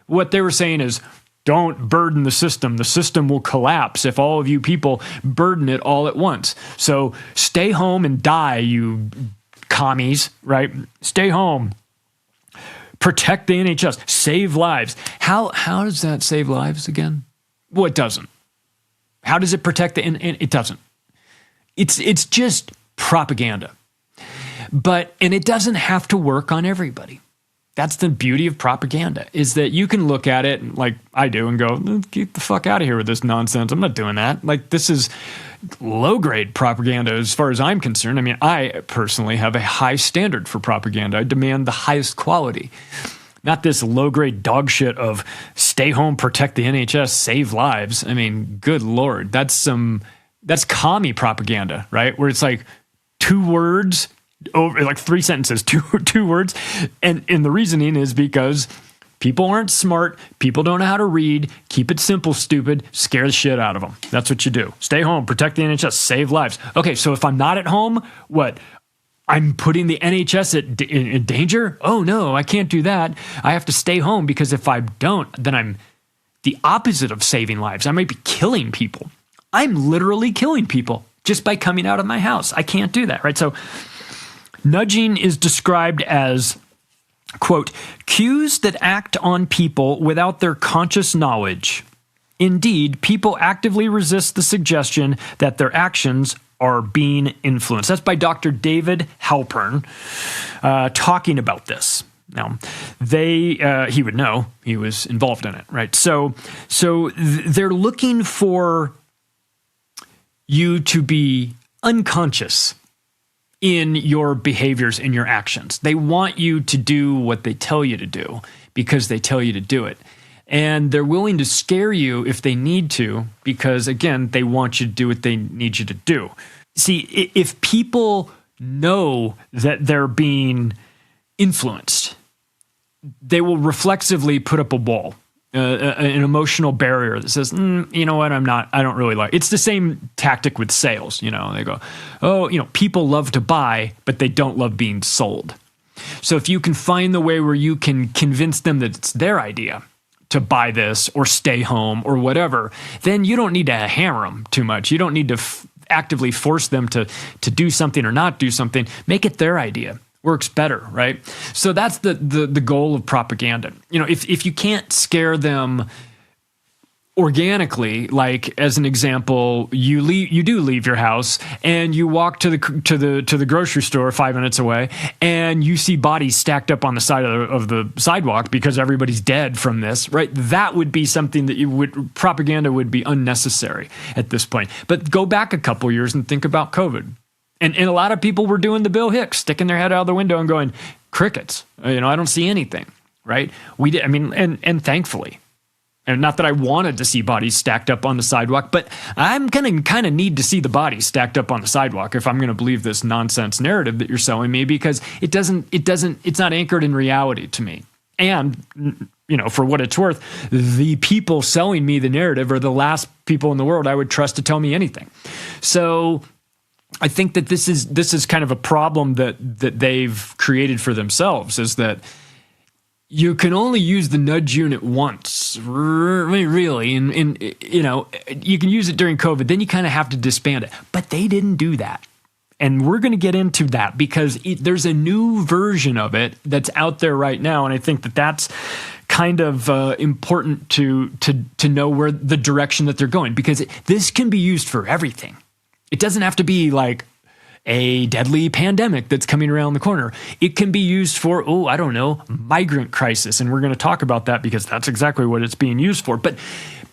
What they were saying is, don't burden the system. The system will collapse if all of you people burden it all at once. So stay home and die, you commies, right? Stay home. Protect the NHS. Save lives. How does that save lives again? Well, it doesn't. How does it protect it doesn't. It's just propaganda. And it doesn't have to work on everybody. That's the beauty of propaganda, is that you can look at it like I do and go, get the fuck out of here with this nonsense. I'm not doing that. Like, this is low-grade propaganda as far as I'm concerned. I mean, I personally have a high standard for propaganda. I demand the highest quality. Not this low-grade dog shit of stay home, protect the NHS, save lives. I mean, good Lord. That's commie propaganda, right? Where it's like 2 words over, like 3 sentences, two words. And the reasoning is because people aren't smart. People don't know how to read. Keep it simple, stupid. Scare the shit out of them. That's what you do. Stay home, protect the NHS, save lives. Okay, so if I'm not at home, what? I'm putting the NHS in danger? Oh, no, I can't do that. I have to stay home because if I don't, then I'm the opposite of saving lives. I might be killing people. I'm literally killing people just by coming out of my house. I can't do that, right? So nudging is described as, quote, cues that act on people without their conscious knowledge. Indeed, people actively resist the suggestion that their actions are being influenced. That's by Dr. David Halpern talking about this. Now, he would know. He was involved in it, right? So they're looking for you to be unconscious in your behaviors, in your actions. They want you to do what they tell you to do because they tell you to do it. And they're willing to scare you if they need to because, again, they want you to do what they need you to do. See, if people know that they're being influenced, they will reflexively put up a wall, an emotional barrier that says, you know what, I don't really like it. It's the same tactic with sales. They go, people love to buy, but they don't love being sold. So if you can find the way where you can convince them that it's their idea to buy this or stay home or whatever, then you don't need to hammer them too much. You don't need to actively force them to do something or not do something. Make it their idea. Works better, right? So that's the goal of propaganda. If you can't scare them organically, like as an example, you do leave your house and you walk to the grocery store 5 minutes away and you see bodies stacked up on the side of the sidewalk because everybody's dead from this, right? That would be something that propaganda would be unnecessary at this point. But go back a couple years and think about COVID. And a lot of people were doing the Bill Hicks, sticking their head out the window and going, crickets. I don't see anything, right? We did. And thankfully, and not that I wanted to see bodies stacked up on the sidewalk, but I'm going to kind of need to see the bodies stacked up on the sidewalk if I'm going to believe this nonsense narrative that you're selling me, because it's not anchored in reality to me. And, for what it's worth, the people selling me the narrative are the last people in the world I would trust to tell me anything. So I think that this is kind of a problem that they've created for themselves, is that you can only use the nudge unit once, really, and you can use it during COVID. Then you kind of have to disband it. But they didn't do that, and we're going to get into that because there's a new version of it that's out there right now, and I think that that's kind of important to know where the direction that they're going, because this can be used for everything. It doesn't have to be like a deadly pandemic that's coming around the corner. It can be used for, migrant crisis. And we're going to talk about that because that's exactly what it's being used for. But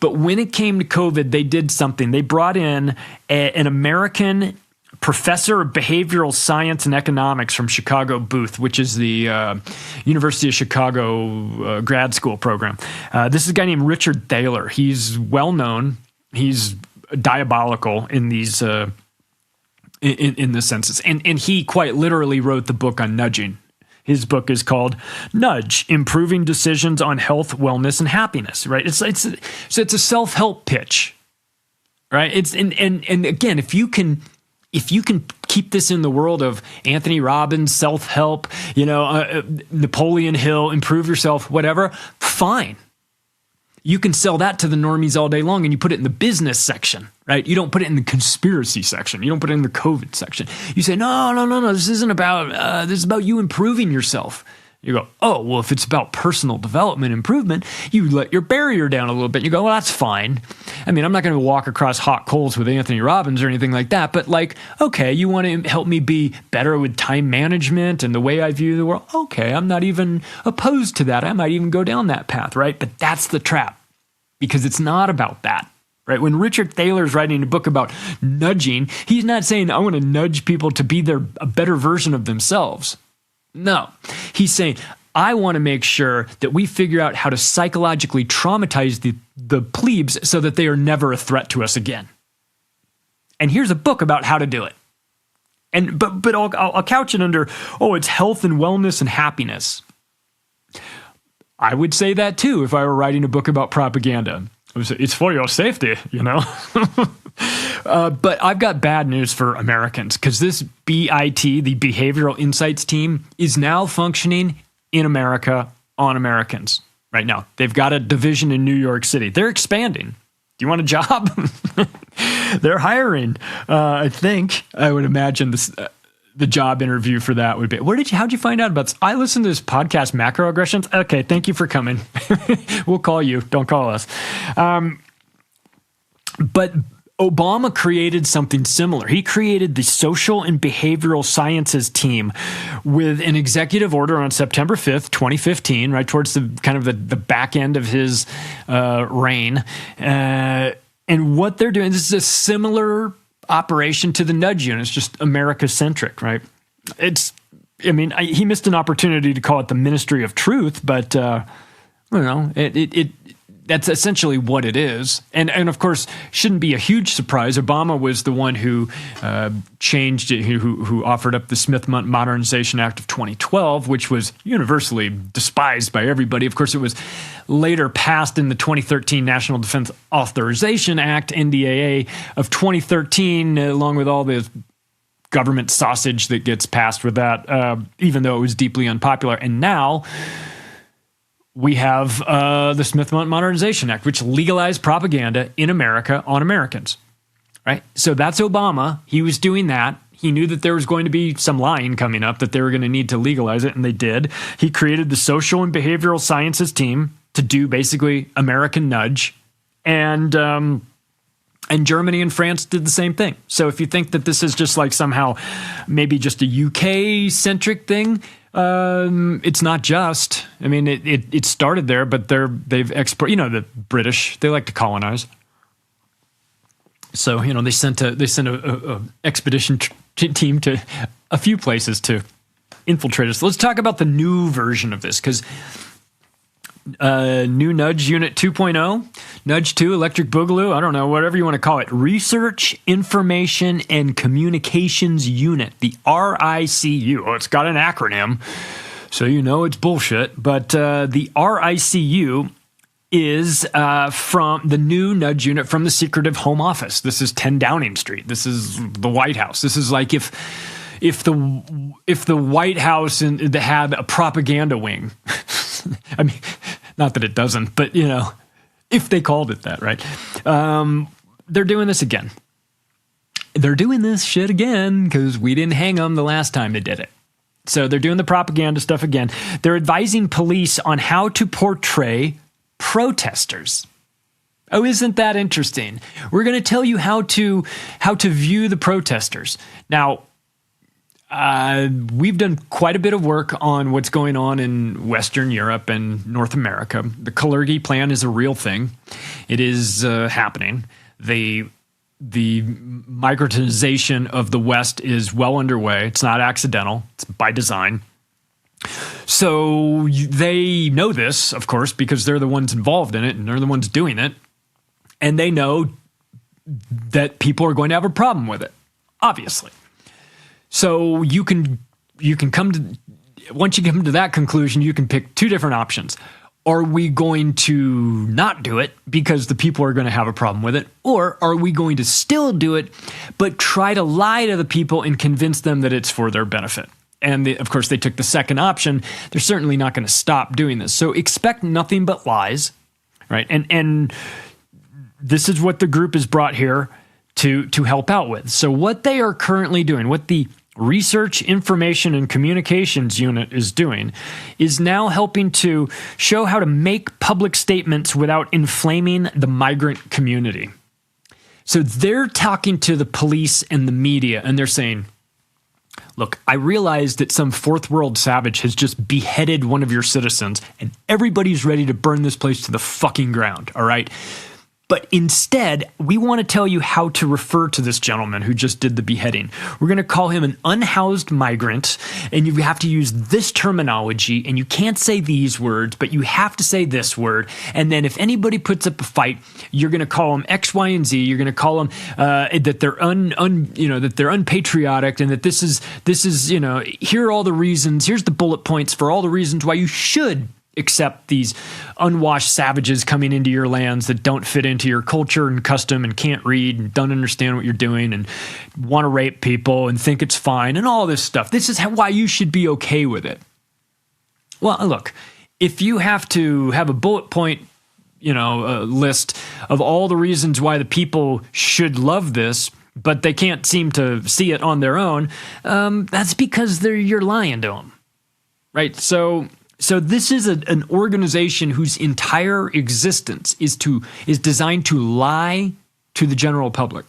But when it came to COVID, they did something. They brought in an American professor of behavioral science and economics from Chicago Booth, which is the University of Chicago grad school program. This is a guy named Richard Thaler. He's well known. He's diabolical in these in the census, and he quite literally wrote the book on nudging. His book is called Nudge: Improving Decisions on Health, Wellness, and Happiness. Right? It's a self-help pitch, right? And again, if you can keep this in the world of Anthony Robbins, self-help, Napoleon Hill, improve yourself, whatever, fine. You can sell that to the normies all day long, and you put it in the business section, right? You don't put it in the conspiracy section. You don't put it in the COVID section. You say, no, this isn't about, this is about you improving yourself. You go, oh, well, if it's about personal development improvement, you let your barrier down a little bit. You go, well, that's fine. I mean, I'm not going to walk across hot coals with Anthony Robbins or anything like that, but okay, you want to help me be better with time management and the way I view the world? Okay, I'm not even opposed to that. I might even go down that path, right? But that's the trap, because it's not about that. Right? When Richard Thaler's writing a book about nudging, he's not saying, I want to nudge people to be a better version of themselves. No, he's saying, I want to make sure that we figure out how to psychologically traumatize the plebes so that they are never a threat to us again. And here's a book about how to do it. But I'll couch it under, it's health and wellness and happiness. I would say that too if I were writing a book about propaganda. It's for your safety, But I've got bad news for Americans, because this BIT, the Behavioral Insights Team, is now functioning in America on Americans right now. They've got a division in New York City. They're expanding. Do you want a job? They're hiring. I would imagine this. The job interview for that would be, how'd you find out about this? I listened to this podcast, Macroaggressions. Okay, thank you for coming. We'll call you. Don't call us. But Obama created something similar. He created the Social and Behavioral Sciences Team with an executive order on September 5th, 2015, right towards the kind of the back end of his reign. And what they're doing, this is a similar operation to the nudge unit. It's just America-centric, right? He missed an opportunity to call it the Ministry of Truth, but that's essentially what it is. And of course, shouldn't be a huge surprise. Obama was the one who changed it, who offered up the Smith Modernization Act of 2012, which was universally despised by everybody. Of course, it was later passed in the 2013 National Defense Authorization Act, NDAA, of 2013, along with all the government sausage that gets passed with that, even though it was deeply unpopular. And now we have the Smith Modernization Act, which legalized propaganda in America on Americans, right? So that's Obama. He was doing that. He knew that there was going to be some line coming up, that they were going to need to legalize it, and they did. He created the Social and Behavioral Sciences Team to do basically American nudge, and Germany and France did the same thing. So if you think that this is just somehow maybe just a UK-centric thing, it's not just. I mean, it started there, but they've exported. The British, they like to colonize. So they sent a expedition team to a few places to infiltrate us. Let's talk about the new version of this, because new Nudge Unit 2.0, Nudge 2, Electric Boogaloo, I don't know, whatever you want to call it, Research, Information, and Communications Unit, the RICU. It's got an acronym, so it's bullshit, but the RICU is from the new Nudge Unit from the secretive Home Office. This is 10 Downing Street. This is the White House. This is like if the White House had a propaganda wing. I mean, not that it doesn't, but if they called it that, right? They're doing this again. They're doing this shit again because we didn't hang them the last time they did it. So they're doing the propaganda stuff again. They're advising police on how to portray protesters. Oh, isn't that interesting? We're going to tell you how to view the protesters. Now, We've done quite a bit of work on what's going on in Western Europe and North America. The Kalergi plan is a real thing. It is happening. The migratization of the West is well underway. It's not accidental. It's by design. So they know this, of course, because they're the ones involved in it and they're the ones doing it. And they know that people are going to have a problem with it, obviously. So you can come to, once you come to that conclusion, you can pick two different options. Are we going to not do it because the people are going to have a problem with it? Or are we going to still do it, but try to lie to the people and convince them that it's for their benefit? And of course, they took the second option. They're certainly not going to stop doing this. So expect nothing but lies, right? And this is what the group is brought here to help out with. So what they are currently doing, what the Research, Information, and Communications Unit is doing, is now helping to show how to make public statements without inflaming the migrant community. So they're talking to the police and the media, and they're saying, look, I realize that some fourth world savage has just beheaded one of your citizens, and everybody's ready to burn this place to the fucking ground, all right? But instead, we want to tell you how to refer to this gentleman who just did the beheading. We're going to call him an unhoused migrant, and you have to use this terminology, and you can't say these words, but you have to say this word. And then if anybody puts up a fight, you're going to call them X, Y, and Z. You're going to call them that they're that they're unpatriotic, and that this is here are all the reasons. Here's the bullet points for all the reasons why you should accept these unwashed savages coming into your lands that don't fit into your culture and custom and can't read and don't understand what you're doing and want to rape people and think it's fine and all this stuff. This is why you should be okay with it. Well, look, if you have to have a bullet point, list of all the reasons why the people should love this, but they can't seem to see it on their own, that's because you're lying to them, right? So this is an organization whose entire existence is designed to lie to the general public.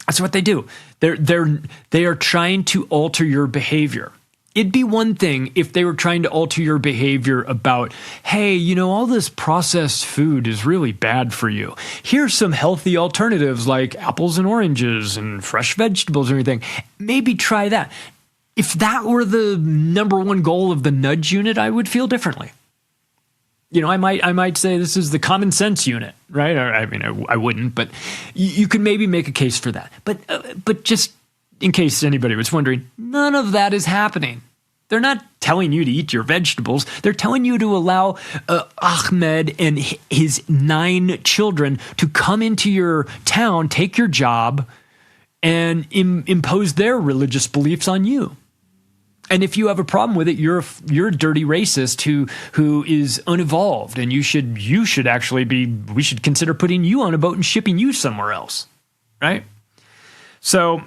That's what they do. They are trying to alter your behavior. It'd be one thing if they were trying to alter your behavior about, hey, all this processed food is really bad for you. Here's some healthy alternatives like apples and oranges and fresh vegetables and everything. Maybe try that. If that were the number one goal of the nudge unit, I would feel differently. I might say this is the common sense unit, right? Or, I wouldn't, but you could maybe make a case for that. But just in case anybody was wondering, none of that is happening. They're not telling you to eat your vegetables. They're telling you to allow Ahmed and his 9 children to come into your town, take your job, and impose their religious beliefs on you. And if you have a problem with it, you're a dirty racist who is unevolved, and we should consider putting you on a boat and shipping you somewhere else, right? So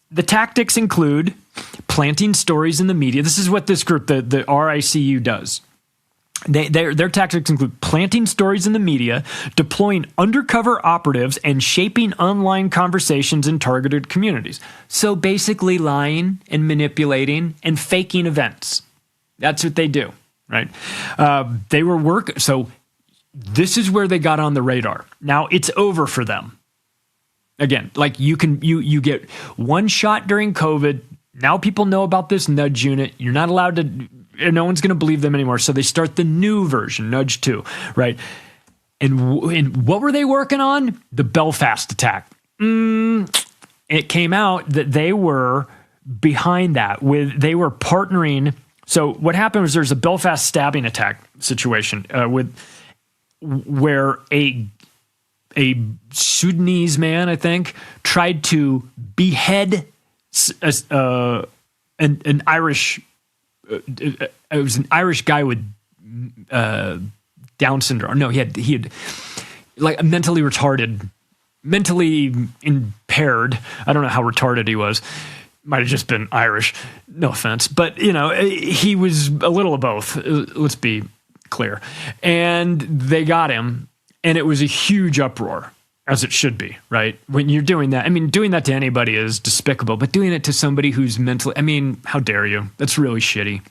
the tactics include planting stories in the media. This is what this group, the RICU, does. Their tactics include planting stories in the media, deploying undercover operatives, and shaping online conversations in targeted communities. So basically lying and manipulating and faking events. That's what they do, right? So this is where they got on the radar. Now it's over for them. Again, like you get one shot during COVID. Now people know about this nudge unit. You're not allowed to. No one's going to believe them anymore. So they start the new version, Nudge 2, right? And what were they working on? The Belfast attack. It came out that they were behind that. They were partnering. So what happened was there's a Belfast stabbing attack situation where a Sudanese man, I think, tried to behead an Irish. It was an Irish guy with Down syndrome. No, he had like mentally retarded, mentally impaired. I don't know how retarded he was. Might have just been Irish. No offense, but he was a little of both. Let's be clear. And they got him, and it was a huge uproar. as it should be, right? When you're doing that, I mean, doing that to anybody is despicable, but doing it to somebody who's mentally, I mean, how dare you? That's really shitty.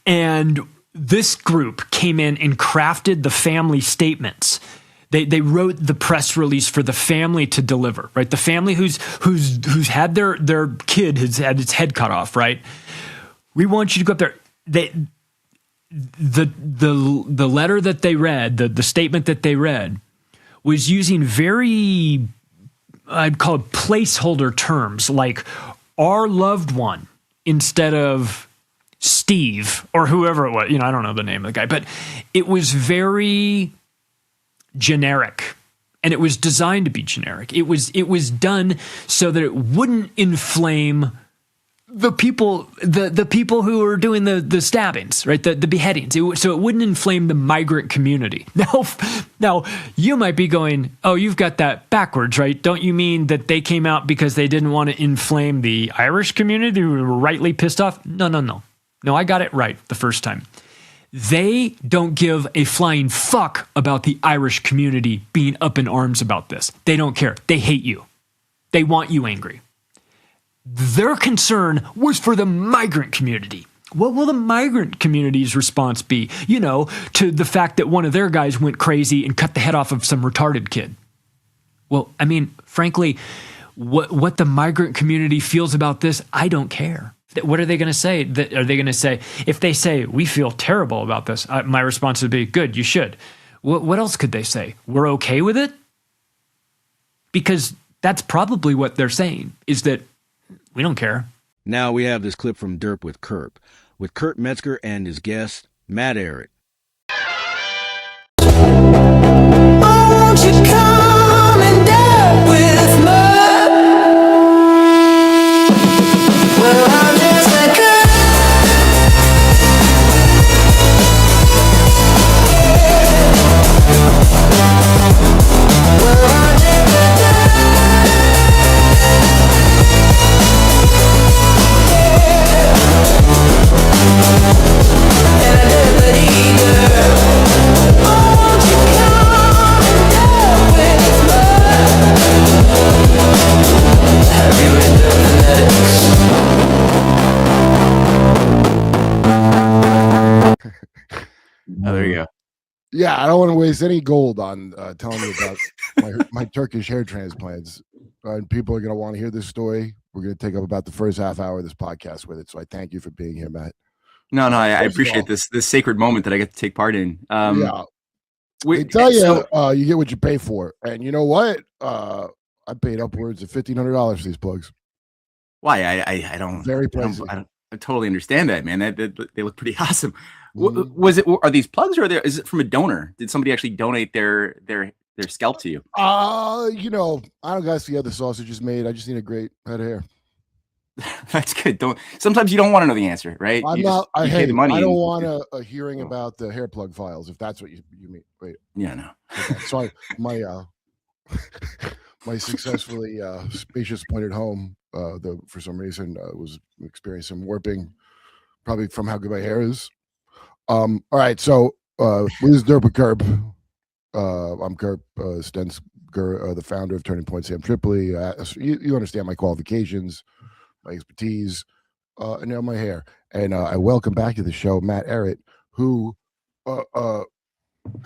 And this group came in and crafted the family statements. They wrote the press release for the family to deliver, right? The family who's had their kid has had its head cut off, right? We want you to go up there. The letter that they read, the statement that they read, was using very, I'd call it placeholder terms, like our loved one instead of Steve or whoever it was. I don't know the name of the guy, but it was very generic, and it was designed to be generic. It was done so that it wouldn't inflame the people, the people who are doing the stabbings, right? The beheadings. So it wouldn't inflame the migrant community. Now you might be going, oh, you've got that backwards, right? Don't you mean that they came out because they didn't want to inflame the Irish community who were rightly pissed off? No, I got it right the first time. They don't give a flying fuck about the Irish community being up in arms about this. They don't care. They hate you. They want you angry. Their concern was for the migrant community. What will the migrant community's response be, to the fact that one of their guys went crazy and cut the head off of some retarded kid? Well, I mean, frankly, what the migrant community feels about this, I don't care. What are they going to say? Are they going to say, if they say, we feel terrible about this, my response would be, good, you should. What else could they say? We're okay with it? Because that's probably what they're saying, is that we don't care. Now we have this clip from Derp with Kurt Metzger and his guest, Matt Erhet. Won't you come and dine with me? Well, I'm just a Oh, there you go. Yeah, I don't want to waste any gold on telling you about my Turkish hair transplants. And people are going to want to hear this story. We're going to take up about the first half hour of this podcast with it. So I thank you for being here, Matt. No, I appreciate this sacred moment that I get to take part in. Yeah. They tell you you get what you pay for. And you know what? I paid upwards of $1,500 for these plugs. Why? I don't. Very pricey. I totally understand that, man. They look pretty awesome. Was it? Are these plugs, or is it from a donor? Did somebody actually donate their scalp to you? I don't got to see how the sausage is made. I just need a great head of hair. That's good. Sometimes you don't want to know the answer, right? I'm you not. you pay the money. I don't want a hearing about the hair plug files, if that's what you mean. Wait. Yeah, no. Okay. Sorry, my my successfully spacious pointed home, for some reason was experiencing some warping, probably from how good my hair is. All right, so this is Derp with Curb. I'm Curb Stensker, the founder of Turning Point Sam Tripoli. You understand my qualifications, my expertise, and now my hair. And I welcome back to the show Matt Erhet, who, I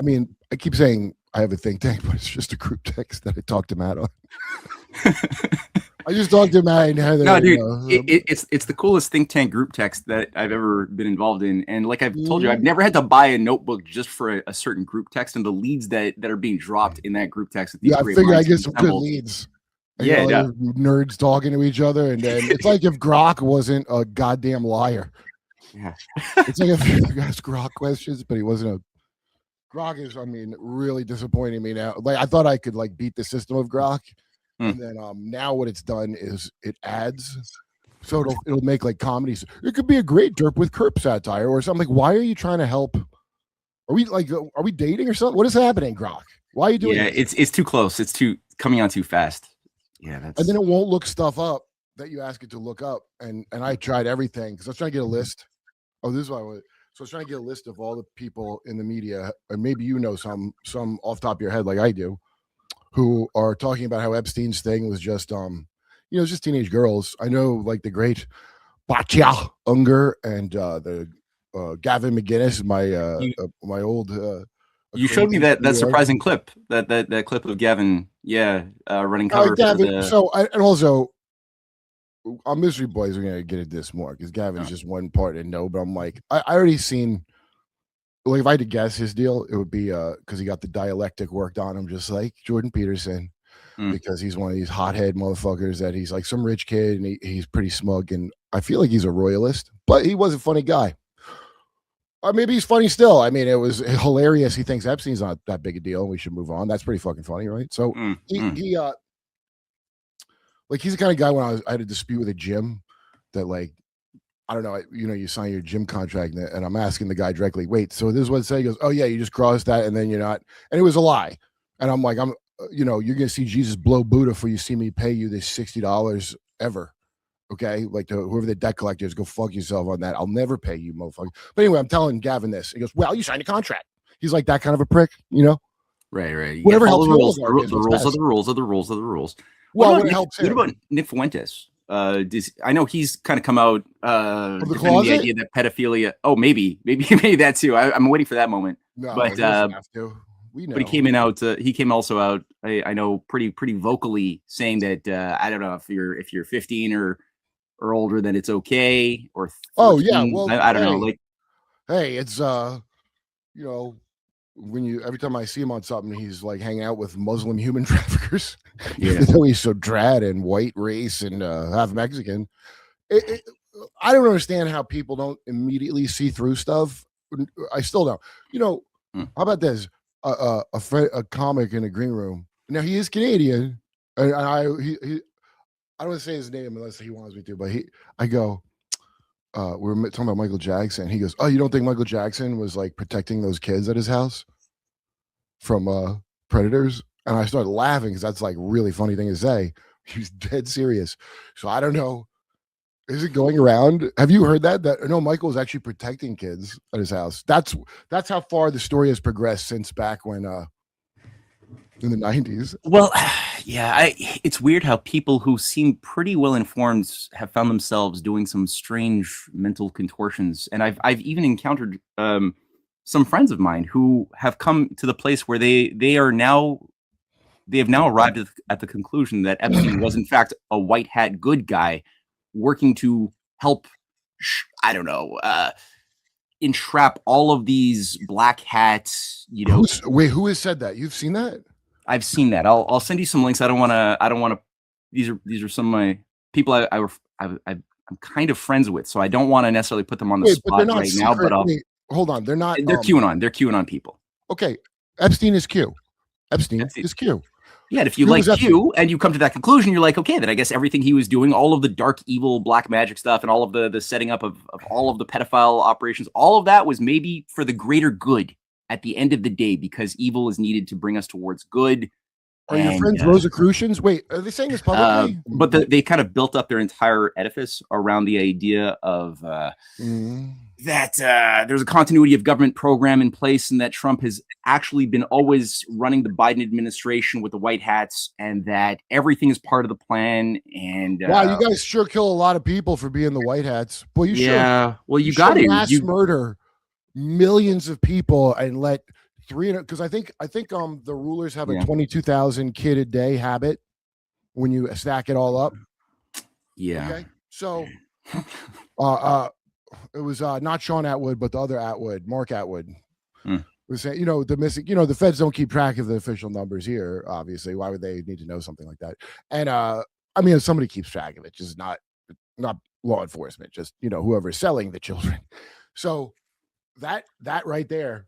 mean, I keep saying I have a think tank, but it's just a group text that I talked to Matt on. I just talked to Matt and Heather. No, dude, it's the coolest think tank group text that I've ever been involved in. And like I've told you, I've never had to buy a notebook just for a certain group text, and the leads that are being dropped in that group text. Yeah, I figure I get some good leads. Yeah, nerds talking to each other, and then it's like if Grok wasn't a goddamn liar. Yeah, it's like if you ask Grok questions, but he wasn't a. Grok is, really disappointing me now. Like I thought I could beat the system of Grok, and then now what it's done is it adds, so it'll make comedies. It could be a great Derp with Curb satire or something. Why are you trying to help? Are we dating or something? What is happening, Grok? Why are you doing? Yeah, it's too close. It's coming on too fast. Yeah, and then it won't look stuff up that you ask it to look up. And I tried everything because I was trying to get a list. Oh, this is why I was. So I was trying to get a list of all the people in the media, and maybe some off the top of your head like I do, who are talking about how Epstein's thing was just just teenage girls. I know like the great Batya Unger and the Gavin McGinnis, my old you showed me that surprising clip, that clip of Gavin, running cover for Gavin. the... And also our Mystery Boys are gonna get at this more because Gavin's just one part and no, but I'm like, I already seen, like, if I had to guess his deal, it would be because he got the dialectic worked on him, just like Jordan Peterson, because he's one of these hothead motherfuckers that he's like some rich kid and he's pretty smug, and I feel like he's a royalist, but he was a funny guy. Or maybe he's funny still. I mean, it was hilarious. He thinks Epstein's not that big a deal. We should move on. That's pretty fucking funny, right? So he like, he's the kind of guy when I had a dispute with a gym that, like, I don't know, you sign your gym contract and I'm asking the guy directly, wait, so this is what it says? He goes, oh yeah, you just crossed that and then you're not. And it was a lie. And I'm like, you're going to see Jesus blow Buddha before you see me pay you this $60 ever. Okay. Like whoever the debt collector is, go fuck yourself on that. I'll never pay you, motherfucker. But anyway, I'm telling Gavin this. He goes, well, you signed a contract. He's like that kind of a prick, Right. Whatever helps the rules. The rules are the rules are the rules are the rules. What about Nick Fuentes? I know he's kind of come out the idea that pedophilia. Oh, maybe that too. I'm waiting for that moment. No, but he doesn't have to. We know. But he came also out. I know pretty vocally saying that I don't know if you're 15 or older, then it's okay. Or 14. Oh yeah, well I don't know. Like, hey, it's when every time I see him on something, he's like hanging out with Muslim human traffickers. Even though he's so drab and white race and half Mexican. I don't understand how people don't immediately see through stuff. I still don't. How about this? A comic in a green room. Now he is Canadian, and I don't want to say his name unless he wants me to. But I go, we're talking about Michael Jackson. He goes, oh, you don't think Michael Jackson was like protecting those kids at his house from predators? And I started laughing because that's like really funny thing to say. He's dead serious. So I don't know. Is it going around? Have you heard that? No, Michael was actually protecting kids at his house. That's how far the story has progressed since back when in the 90s. Well, yeah, it's weird how people who seem pretty well informed have found themselves doing some strange mental contortions. And I've even encountered some friends of mine who have come to the place where they have now arrived at the conclusion that Epstein was in fact a white hat good guy working to help, entrap all of these black hats, Who has said that? You've seen that? I've seen that. I'll send you some links. I don't want to. These are some of my people I'm kind of friends with, so I don't want to necessarily put them on the spot right now. But hold on, they're not. They're QAnon. They're QAnon people. Okay, Epstein is Q. Epstein is Q. Yeah, and if you like Q and you come to that conclusion, you're like, okay, then I guess everything he was doing, all of the dark, evil, black magic stuff, and all of the setting up of all of the pedophile operations, all of that was maybe for the greater good at the end of the day, because evil is needed to bring us towards good. Are your friends Rosicrucians? Wait, are they saying this publicly? But they kind of built up their entire edifice around the idea of that there's a continuity of government program in place, and that Trump has actually been always running the Biden administration with the white hats, and that everything is part of the plan. And wow, you guys sure kill a lot of people for being the white hats. Well, you well, you got to mass murder millions of people and let 300, because I think the rulers have a 22,000 kid a day habit when you stack it all up. Yeah. Okay. So it was not Sean Atwood, but the other Atwood, Mark Atwood, was saying, the missing, the feds don't keep track of the official numbers here. Obviously, why would they need to know something like that? And I mean, if somebody keeps track of it, just not law enforcement, just whoever's selling the children. So that right there,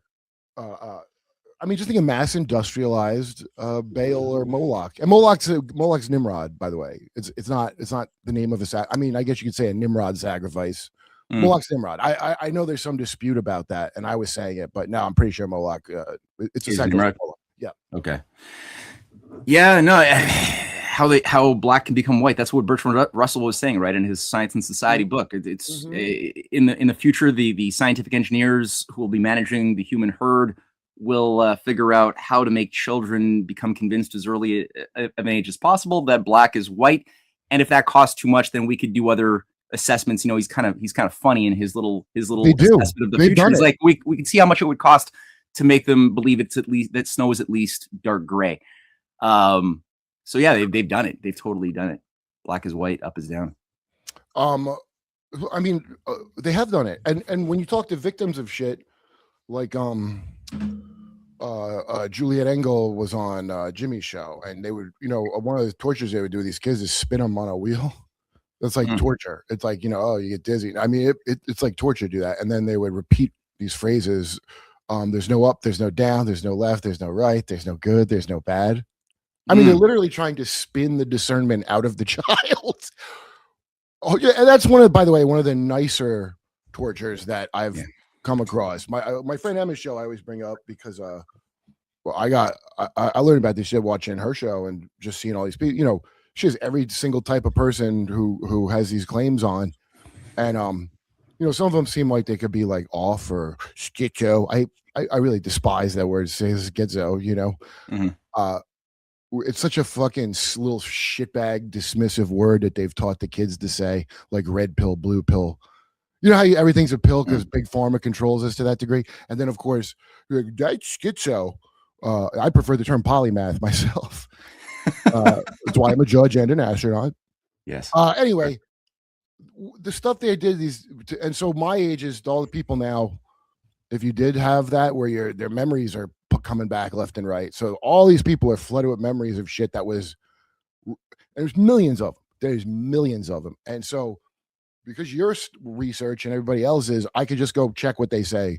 I mean, just think of mass industrialized Baal or Moloch, and Moloch's Nimrod, by the way. It's not the name of a I mean, I guess you could say a Nimrod sacrifice. Moloch's Nimrod. I know there's some dispute about that, and I was saying it, but no, I'm pretty sure Moloch. It's a sacrifice. Yeah. Okay. Yeah. No. How black can become white. That's what Bertrand Russell was saying, right, in his Science and Society book. It's in the future, the scientific engineers who will be managing the human herd will figure out how to make children become convinced as early of an age as possible that black is white. And if that costs too much, then we could do other assessments. You know, he's kind of funny in his little assessment of the future. He's like, we can see how much it would cost to make them believe it's at least that snow is at least dark gray. So yeah, they've done it. They've totally done it. Black is white, up is down. I mean, they have done it. And when you talk to victims of shit, like Juliet Engel was on Jimmy's show, and they would, you know, one of the tortures they would do with these kids is spin them on a wheel. That's like torture. It's like, you know, oh, you get dizzy. I mean, it's like torture to do that. And then they would repeat these phrases. There's no up, there's no down, there's no left, there's no right, there's no good, there's no bad. I mean, they're literally trying to spin the discernment out of the child. Oh yeah, and that's by the way, one of the nicer tortures that I've come across. My friend Emma's show I always bring up because well, I learned about this shit watching her show and just seeing all these people. You know, she has every single type of person who has these claims on, and you know, some of them seem like they could be like off or schizo. I really despise that word. Says schizo. You know, it's such a fucking little shitbag dismissive word that they've taught the kids to say, like red pill, blue pill. You know how everything's a pill because big pharma controls us to that degree. And then of course, you're like, that's schizo. I prefer the term polymath myself. That's why I'm a judge and an astronaut. Yes. Anyway, the stuff they did and so my age is all the people now. If you did have that, where their memories are coming back left and right, so all these people are flooded with memories of shit that was. There's millions of them. There's millions of them, and so because your research and everybody else's, I could just go check what they say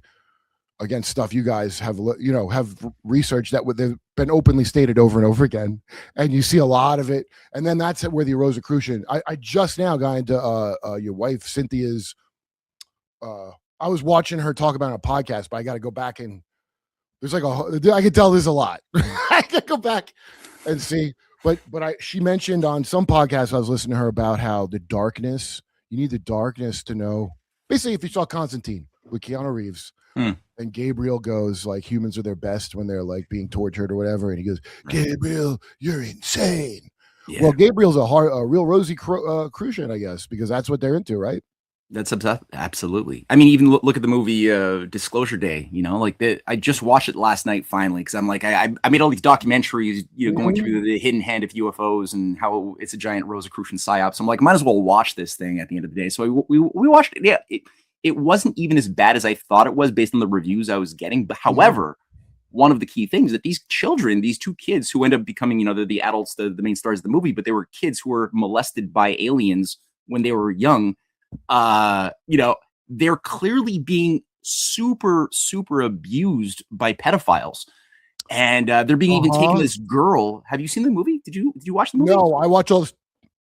against stuff you guys have, you know, have research that they've been openly stated over and over again, and you see a lot of it, and then that's where the Rosicrucian. I just now got into your wife Cynthia's. I was watching her talk about it on a podcast, but I got to go back and there's like I can tell there's a lot. I can go back and see, but she mentioned on some podcast I was listening to her about how the darkness, you need the darkness to know. Basically, if you saw Constantine with Keanu Reeves and Gabriel goes like humans are their best when they're like being tortured or whatever, and he goes, Gabriel, you're insane. Yeah. Well, Gabriel's a real Rosie Crucian, I guess, because that's what they're into, right? That's absolutely. I mean, even look at the movie Disclosure Day. You know, like I just watched it last night finally because I'm like I made all these documentaries, you know, going through the hidden hand of UFOs and how it's a giant Rosicrucian psyop. So I'm like, might as well watch this thing at the end of the day. So we watched it. Yeah, it wasn't even as bad as I thought it was based on the reviews I was getting. But however, one of the key things that these children, these two kids who end up becoming, you know, the adults, the main stars of the movie, but they were kids who were molested by aliens when they were young. You know, they're clearly being super abused by pedophiles, and they're being even taken this girl. Have you seen the movie? Did you watch the movie? No, I watch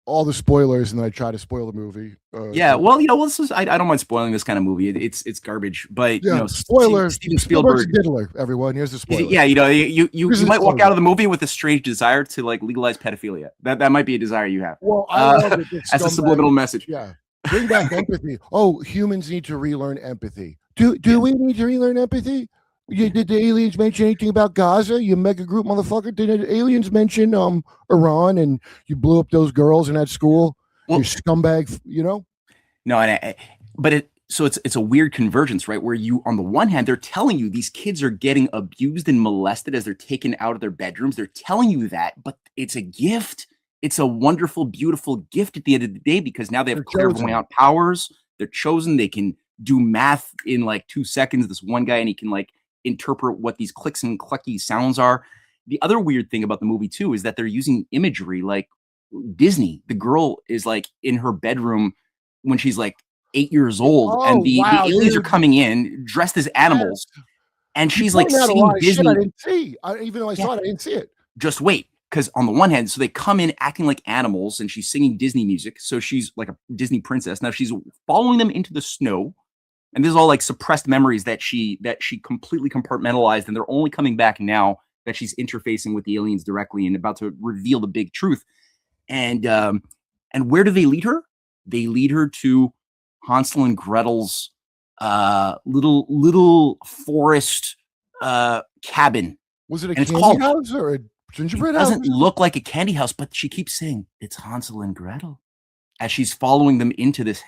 all the spoilers and then I try to spoil the movie. Yeah, well, you know, I don't mind spoiling this kind of movie. It's garbage, but yeah, you know, spoilers. Steven Spielberg, diddler, everyone. Here's the spoiler. Yeah, you know, you might walk out of the movie with a strange desire to like legalize pedophilia. That might be a desire you have. Well, I love it. As a subliminal message. Yeah. Bring back empathy. Oh, humans need to relearn empathy. Do we need to relearn empathy? Did the aliens mention anything about Gaza? You mega group motherfucker. Did the aliens mention Iran and you blew up those girls in that school? Well, you scumbag, you know? No, so it's a weird convergence, right? Where you, on the one hand, they're telling you these kids are getting abused and molested as they're taken out of their bedrooms. They're telling you that, but it's a gift. It's a wonderful, beautiful gift at the end of the day because now they have clairvoyant powers. They're chosen. They can do math in like 2 seconds. This one guy, and he can like interpret what these clicks and clucky sounds are. The other weird thing about the movie too is that they're using imagery like Disney. The girl is like in her bedroom when she's like 8 years old, and the aliens are coming in dressed as animals, and she's like singing Disney. I didn't see. Even though I saw it, I didn't see it. Just wait. Because on the one hand, so they come in acting like animals and she's singing Disney music. So she's like a Disney princess. Now she's following them into the snow. And this is all like suppressed memories that she completely compartmentalized. And they're only coming back now that she's interfacing with the aliens directly and about to reveal the big truth. And where do they lead her? They lead her to Hansel and Gretel's little forest cabin. Was it a And it's candy called- house or a gingerbread It house? doesn't look like a candy house, but she keeps saying it's Hansel and Gretel as she's following them into this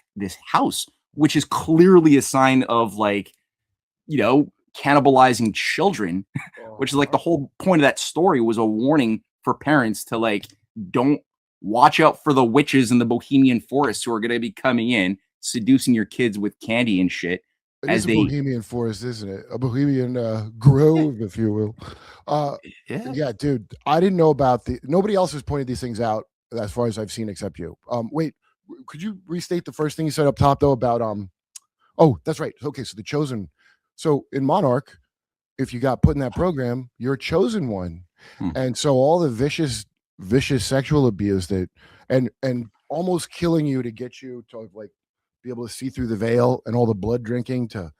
house, which is clearly a sign of like, cannibalizing children, which is like the whole point of that story was a warning for parents to like, don't watch out for the witches in the Bohemian forest who are going to be coming in, seducing your kids with candy and shit. It is a Bohemian forest, isn't it? A Bohemian grove, if you will. Yeah, dude. I didn't know about nobody else has pointed these things out as far as I've seen except you. Wait, could you restate the first thing you said up top though about oh, that's right. Okay, so the chosen. So in Monarch, if you got put in that program, you're a chosen one. And so all the vicious sexual abuse that and almost killing you to get you to like be able to see through the veil and all the blood drinking to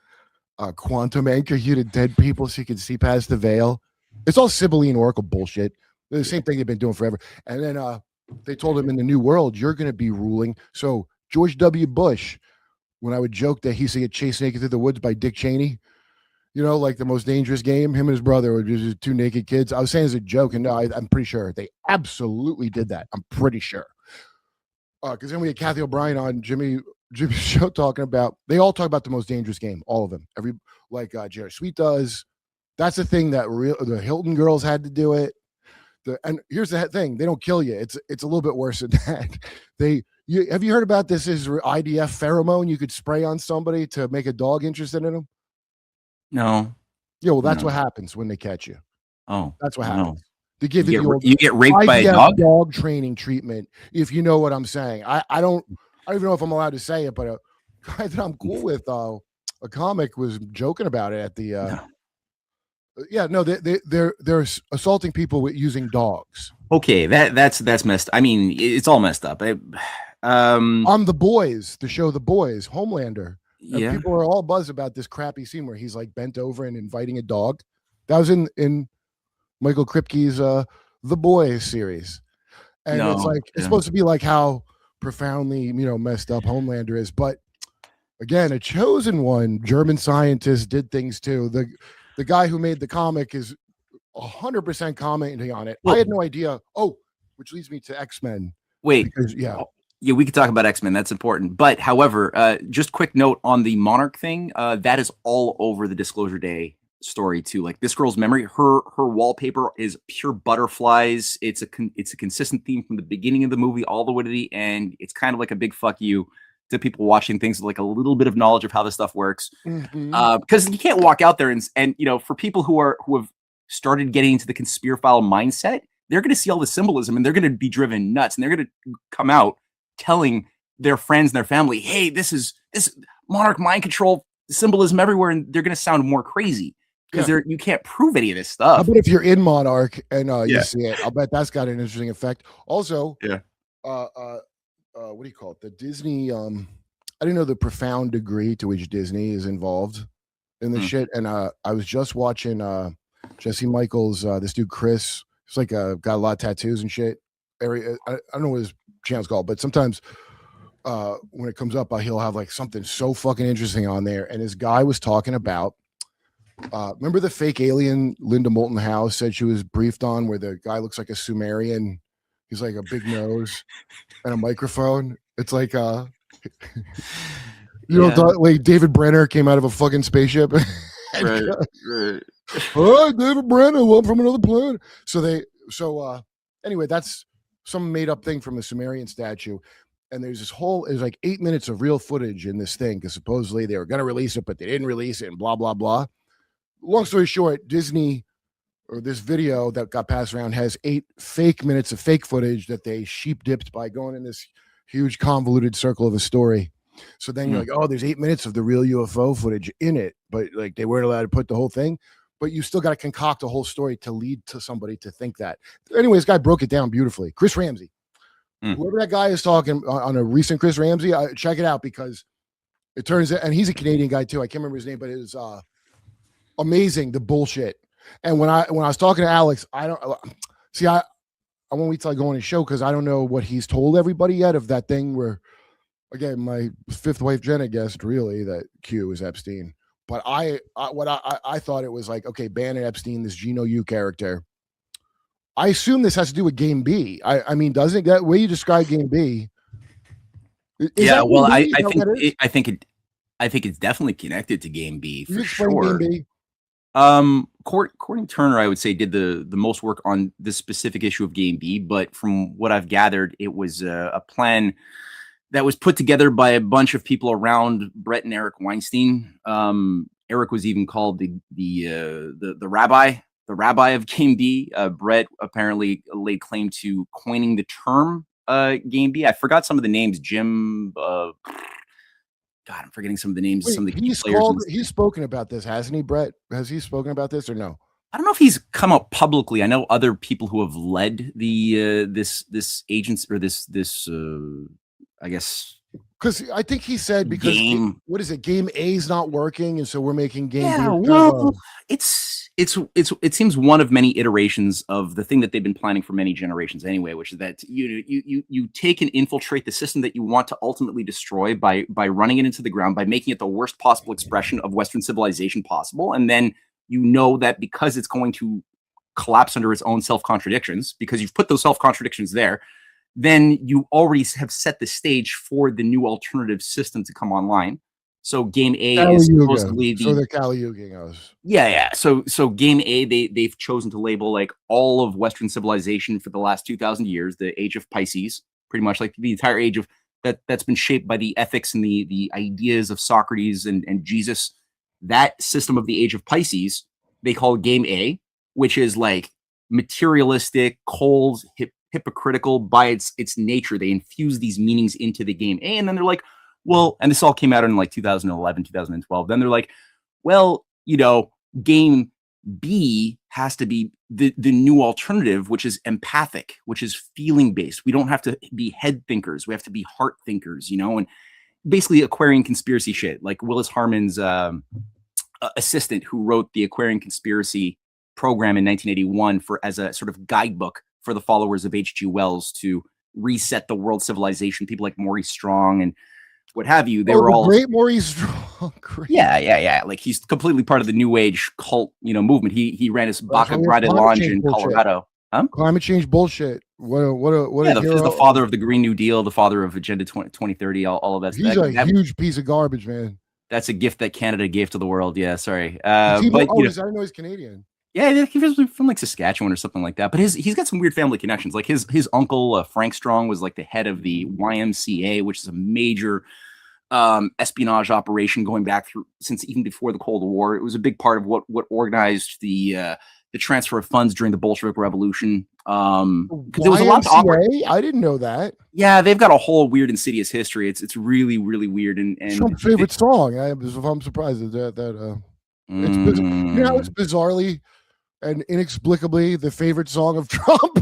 quantum anchor you to dead people so you can see past the veil. It's all Sibylline Oracle bullshit. The same thing they've been doing forever. And then they told him in the new world, you're going to be ruling. So George W. Bush, when I would joke that he used to get chased naked through the woods by Dick Cheney, like the most dangerous game, him and his brother were just two naked kids. I was saying as a joke, and no, I'm pretty sure they absolutely did that. I'm pretty sure. Because then we had Kathy O'Brien on Jimmy's show talking about, they all talk about the most dangerous game, all of them. Jerry Sweet does. That's the thing that the Hilton girls had to do it. And here's the thing: they don't kill you. It's a little bit worse than that. Have you heard about this? Is IDF pheromone you could spray on somebody to make a dog interested in them? No. Yeah, well, that's what happens when they catch you. Oh, that's what no. happens. They give you get raped by a dog. Dog training treatment, if you know what I'm saying. I don't even know if I'm allowed to say it, but a guy that I'm cool with, a comic, was joking about it at the. They're assaulting people with using dogs. Okay, that's messed. I mean, it's all messed up. On The Boys, the show The Boys, Homelander. Yeah. People are all buzzed about this crappy scene where he's like bent over and inviting a dog. That was in Michael Kripke's The Boys series. And it's supposed to be like how profoundly, messed up Homelander is. But again, a chosen one, German scientist, did things too. The guy who made the comic is 100% commenting on it. I had no idea. Oh, which leads me to X-Men. Wait. Because, Yeah, we could talk about X-Men. That's important. But however, just quick note on the Monarch thing. That is all over the Disclosure Day story too. Like this girl's memory, her wallpaper is pure butterflies. It's a consistent theme from the beginning of the movie all the way to the end. It's kind of like a big fuck you to people watching things with like a little bit of knowledge of how this stuff works. Because you can't walk out there and for people who have started getting into the conspiraphile mindset, they're going to see all the symbolism and they're going to be driven nuts and they're going to come out telling their friends and their family, hey, this is Monarch mind control symbolism everywhere, and they're going to sound more crazy because you can't prove any of this stuff. How about if you're in Monarch and you see it? I'll bet that's got an interesting effect. Also, what do you call it? The Disney, I didn't know the profound degree to which Disney is involved in this shit. And I was just watching Jesse Michaels, this dude Chris. He's like got a lot of tattoos and shit. I don't know what his channel's called, but sometimes when it comes up, he'll have like something so fucking interesting on there. And this guy was talking about, remember the fake alien Linda Moulton Howe said she was briefed on, where the guy looks like a Sumerian. He's like a big nose and a microphone. It's like like David Brenner came out of a fucking spaceship. Right. Oh, David Brenner, well, from another planet. Anyway, that's some made up thing from a Sumerian statue. And there's like 8 minutes of real footage in this thing because supposedly they were going to release it, but they didn't release it and blah, blah, blah. Long story short, Disney, or this video that got passed around, has 8 fake minutes of fake footage that they sheep dipped by going in this huge convoluted circle of a story. So then you're like, oh, there's 8 minutes of the real UFO footage in it, but like they weren't allowed to put the whole thing. But you still got to concoct a whole story to lead to somebody to think that. Anyway, this guy broke it down beautifully. Chris Ramsey. Whoever that guy is talking on a recent Chris Ramsey, check it out, because it turns out, and he's a Canadian guy too. I can't remember his name, but it is amazing, the bullshit. And when I was talking to Alex, I won't wait till I go on his show because I don't know what he's told everybody yet of that thing where, again, my fifth wife Jenna guessed really that Q is Epstein. But I thought it was like, okay, Bannon Epstein, this Geno Yu character. I assume this has to do with Game B. I mean, doesn't that way you describe Game B? Yeah, well, I think it's definitely connected to Game B for sure. Game B? Courtney Turner, I would say, did the most work on this specific issue of Game B, but from what I've gathered, it was a plan that was put together by a bunch of people around Brett and Eric Weinstein. Eric was even called the rabbi of Game B. Brett apparently laid claim to coining the term Game B. I forgot some of the names. Jim. God, I'm forgetting some of the names. Wait, some of the key players. He's spoken about this, hasn't he, Brett? Has he spoken about this or no? I don't know if he's come out publicly. I know other people who have led the this agency or this I guess. Because I think he said because what is it? Game A is not working, and so we're making Game B. Well, it seems one of many iterations of the thing that they've been planning for many generations anyway, which is that you take and infiltrate the system that you want to ultimately destroy by running it into the ground, by making it the worst possible expression of Western civilization possible, and then you know that because it's going to collapse under its own self-contradictions, because you've put those self-contradictions there, then you already have set the stage for the new alternative system to come online. So Game A is supposedly so they're Kali-Yuging us. Yeah. So Game A, they've chosen to label like all of Western civilization for the last 2,000 years, the age of Pisces, pretty much like the entire age of that's been shaped by the ethics and the ideas of Socrates and Jesus. That system of the age of Pisces, they call Game A, which is like materialistic, cold, hypocritical by its nature. They infuse these meanings into the Game A, and then they're like, well, and this all came out in like 2011, 2012. Then they're like, well, Game B has to be the new alternative, which is empathic, which is feeling based. We don't have to be head thinkers. We have to be heart thinkers, and basically Aquarian conspiracy shit, like Willis Harmon's assistant who wrote the Aquarian conspiracy program in 1981 as a sort of guidebook for the followers of H.G. Wells to reset the world civilization. People like Maurice Strong and what have you. They were all great Maurice Strong. Great. Yeah. Like he's completely part of the New Age cult, movement. He ran his Baca Grande Lounge in Colorado. Climate change bullshit. What he's the father of the Green New Deal, the father of Agenda 2030, all of that. He's a huge piece of garbage, man. That's a gift that Canada gave to the world. Yeah, sorry. I know he's Canadian. Yeah, he was from like Saskatchewan or something like that. But he's got some weird family connections. Like his uncle Frank Strong was like the head of the YMCA, which is a major espionage operation going back since even before the Cold War. It was a big part of what organized the transfer of funds during the Bolshevik Revolution. There was a lot to operate. I didn't know that. Yeah, they've got a whole weird insidious history. It's really, really weird. And Trump's favorite song. I'm surprised that it's bizarrely and inexplicably the favorite song of Trump.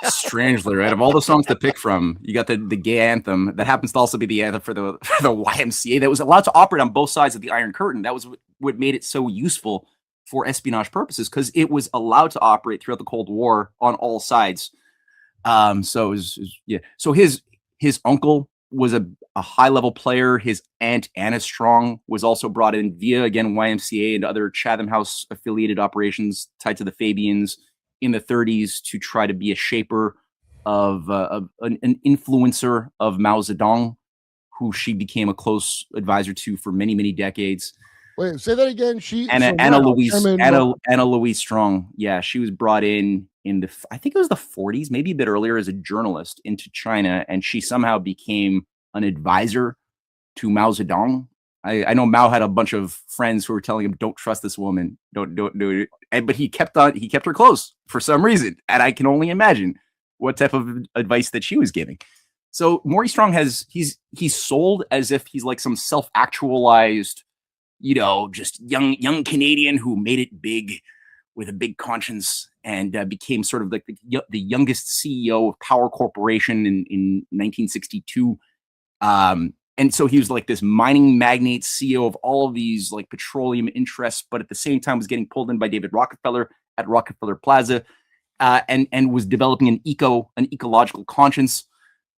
Strangely, right? Of all the songs to pick from, you got the gay anthem that happens to also be the anthem for the YMCA that was allowed to operate on both sides of the Iron Curtain. That was what made it so useful for espionage purposes, because it was allowed to operate throughout the Cold War on all sides. So his uncle was a high-level player. His aunt, Anna Strong, was also brought in via, again, YMCA and other Chatham House-affiliated operations tied to the Fabians in the 30s to try to be a shaper of an influencer of Mao Zedong, who she became a close advisor to for many, many decades. Wait, say that again. Anna Louise Strong. Yeah, she was brought in I think it was the 40s, maybe a bit earlier, as a journalist into China, and she somehow became an advisor to Mao Zedong. I know Mao had a bunch of friends who were telling him, "Don't trust this woman, don't do it." But he kept her close for some reason, and I can only imagine what type of advice that she was giving. So Maurice Strong he's sold as if he's like some self-actualized, just young Canadian who made it big with a big conscience and became sort of like the youngest CEO of Power Corporation in 1962. And so he was like this mining magnate CEO of all of these like petroleum interests, but at the same time was getting pulled in by David Rockefeller at Rockefeller Plaza, and was developing an ecological conscience,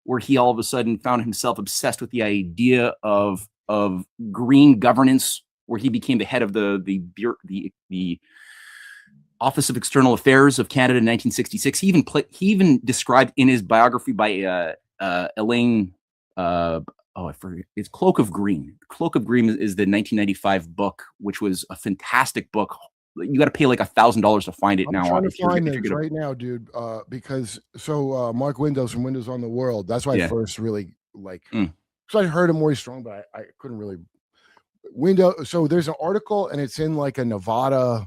where he all of a sudden found himself obsessed with the idea of green governance where he became the head of the Office of External Affairs of Canada in 1966. He even described in his biography by Elaine, I forget, it's Cloak of Green. Cloak of Green is the 1995 book, which was a fantastic book. You got to pay like $1,000 to find it now. I'm trying to find this right now, dude. Because Mark Windows from Windows on the World. That's why I first really because I heard of Maurice Strong, but I couldn't really So there's an article, and it's in like a Nevada,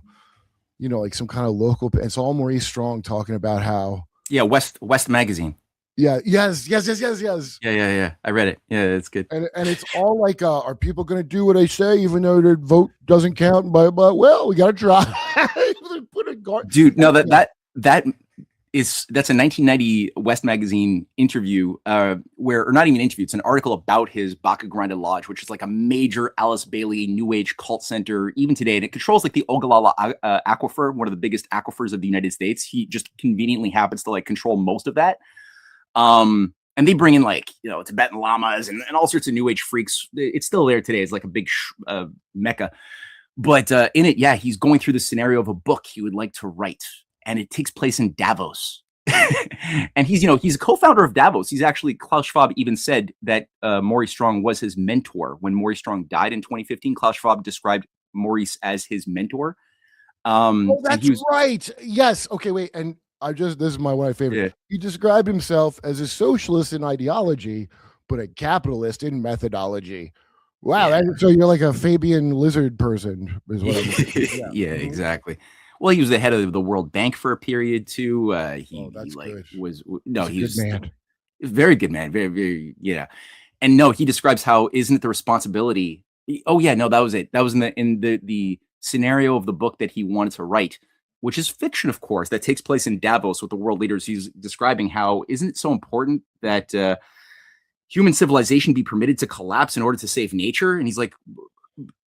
like some kind of local. It's all Maurice Strong talking about how. Yeah, West Magazine. Yeah. Yes. Yeah. I read it. Yeah, it's good. And it's all like, are people going to do what I say, even though their vote doesn't count? But well, we got to try. Dude, no, that's a 1990 West Magazine interview, or not even interview. It's an article about his Baka Grande Lodge, which is like a major Alice Bailey New Age cult center even today, and it controls like the Ogallala aquifer, one of the biggest aquifers of the United States. He just conveniently happens to like control most of that. And they bring in like, Tibetan lamas and all sorts of New Age freaks. It's still there today. It's like a big mecca. But in it, he's going through the scenario of a book he would like to write, and it takes place in Davos. And he's a co-founder of Davos. He's actually, Klaus Schwab even said that Maurice Strong was his mentor. When Maurice Strong died in 2015, Klaus Schwab described Maurice as his mentor. That's right. Yes. Okay, wait. And this is one of my favorite. Yeah. He described himself as a socialist in ideology, but a capitalist in methodology. Wow. Yeah. So you're like a Fabian Lizard person, is what I'm Yeah, exactly. Well, he was the head of the World Bank for a period too. He's man. Very good man. Very, very, yeah. And no, he describes how isn't it the responsibility? Oh yeah, no, that was it. That was in the scenario of the book that he wanted to write, which is fiction, of course, that takes place in Davos with the world leaders. He's describing how isn't it so important that human civilization be permitted to collapse in order to save nature? And he's like,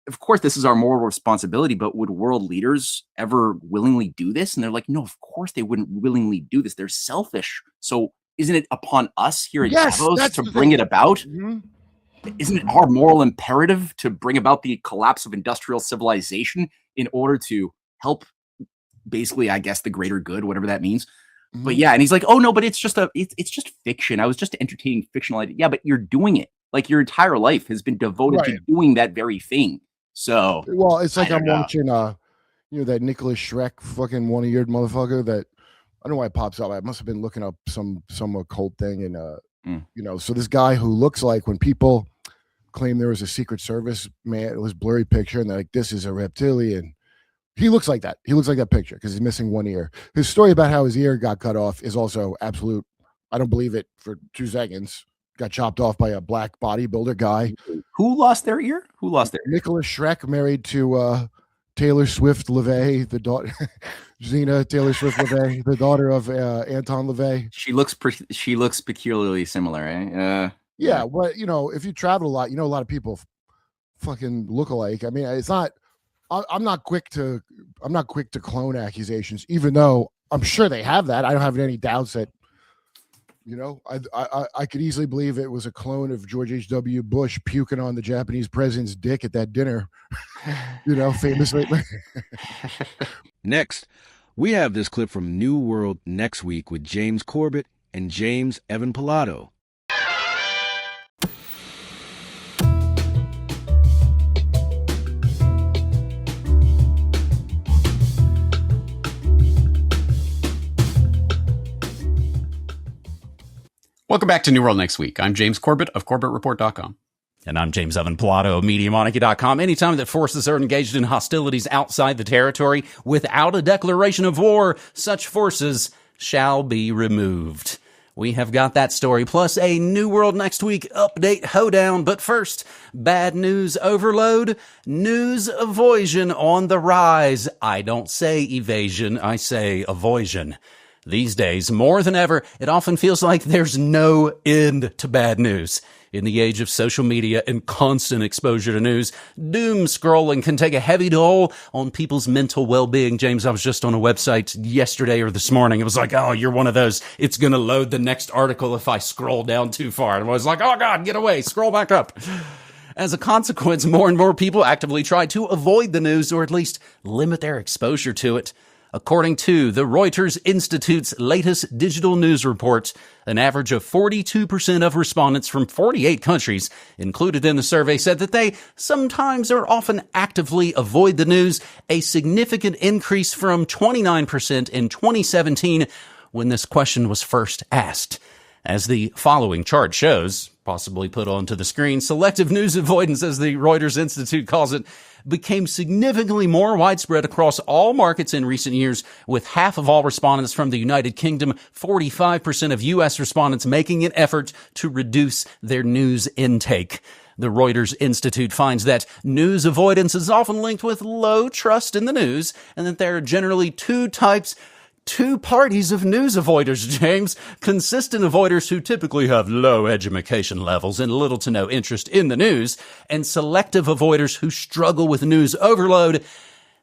of course, this is our moral responsibility, but would world leaders ever willingly do this? And they're like, no, of course they wouldn't willingly do this. They're selfish. So isn't it upon us here at Davos to bring it about? Mm-hmm. Isn't it our moral imperative to bring about the collapse of industrial civilization in order to help basically, I guess, the greater good, whatever that means? Mm-hmm. But yeah, and he's like, oh no, but it's just fiction. I was just entertaining fictional idea. Yeah, but you're doing it. Like your entire life has been devoted to doing that very thing. So, well, it's like I'm watching, that Nicholas Shrek fucking one-eared motherfucker that I don't know why it pops up. I must have been looking up some occult thing, and so this guy who looks like when people claim there was a Secret Service man, it was blurry picture, and they're like, this is a reptilian. He looks like that. He looks like that picture because he's missing one ear. His story about how his ear got cut off is also absolute. I don't believe it for 2 seconds. Got chopped off by a black bodybuilder guy. Who lost their ear? Who lost their ear? Nicholas Shrek, married to Taylor Swift LaVey, the daughter Xena Taylor Swift LaVey, the daughter of Anton LaVey. She looks peculiarly similar, right? Yeah, but if you travel a lot, a lot of people fucking look alike. I mean, it's not. I'm not quick to clone accusations, even though I'm sure they have that. I don't have any doubts that. I could easily believe it was a clone of George H.W. Bush puking on the Japanese president's dick at that dinner, famously. Next, we have this clip from New World Next Week with James Corbett and James Evan Pilato. Welcome back to New World Next Week. I'm James Corbett of CorbettReport.com. And I'm James Evan Pilato of MediaMonarchy.com. Anytime that forces are engaged in hostilities outside the territory without a declaration of war, such forces shall be removed. We have got that story, plus a New World Next Week update hoedown. But first, bad news overload, news avoision on the rise. I don't say evasion, I say avoision. These days, more than ever, it often feels like there's no end to bad news. In the age of social media and constant exposure to news, doom scrolling can take a heavy toll on people's mental well-being. James, I was just on a website yesterday or this morning. It was like, oh, you're one of those. It's going to load the next article if I scroll down too far. And I was like, oh, God, get away. Scroll back up. As a consequence, more and more people actively try to avoid the news or at least limit their exposure to it. According to the Reuters Institute's latest digital news report, an average of 42% of respondents from 48 countries included in the survey said that they sometimes or often actively avoid the news, a significant increase from 29% in 2017 when this question was first asked. As the following chart shows, possibly put onto the screen, selective news avoidance, as the Reuters Institute calls it, became significantly more widespread across all markets in recent years, with half of all respondents from the United Kingdom, 45% of U.S. respondents making an effort to reduce their news intake. The Reuters Institute finds that news avoidance is often linked with low trust in the news, and that there are generally two parties of news avoiders, James. Consistent avoiders who typically have low education levels and little to no interest in the news, and selective avoiders who struggle with news overload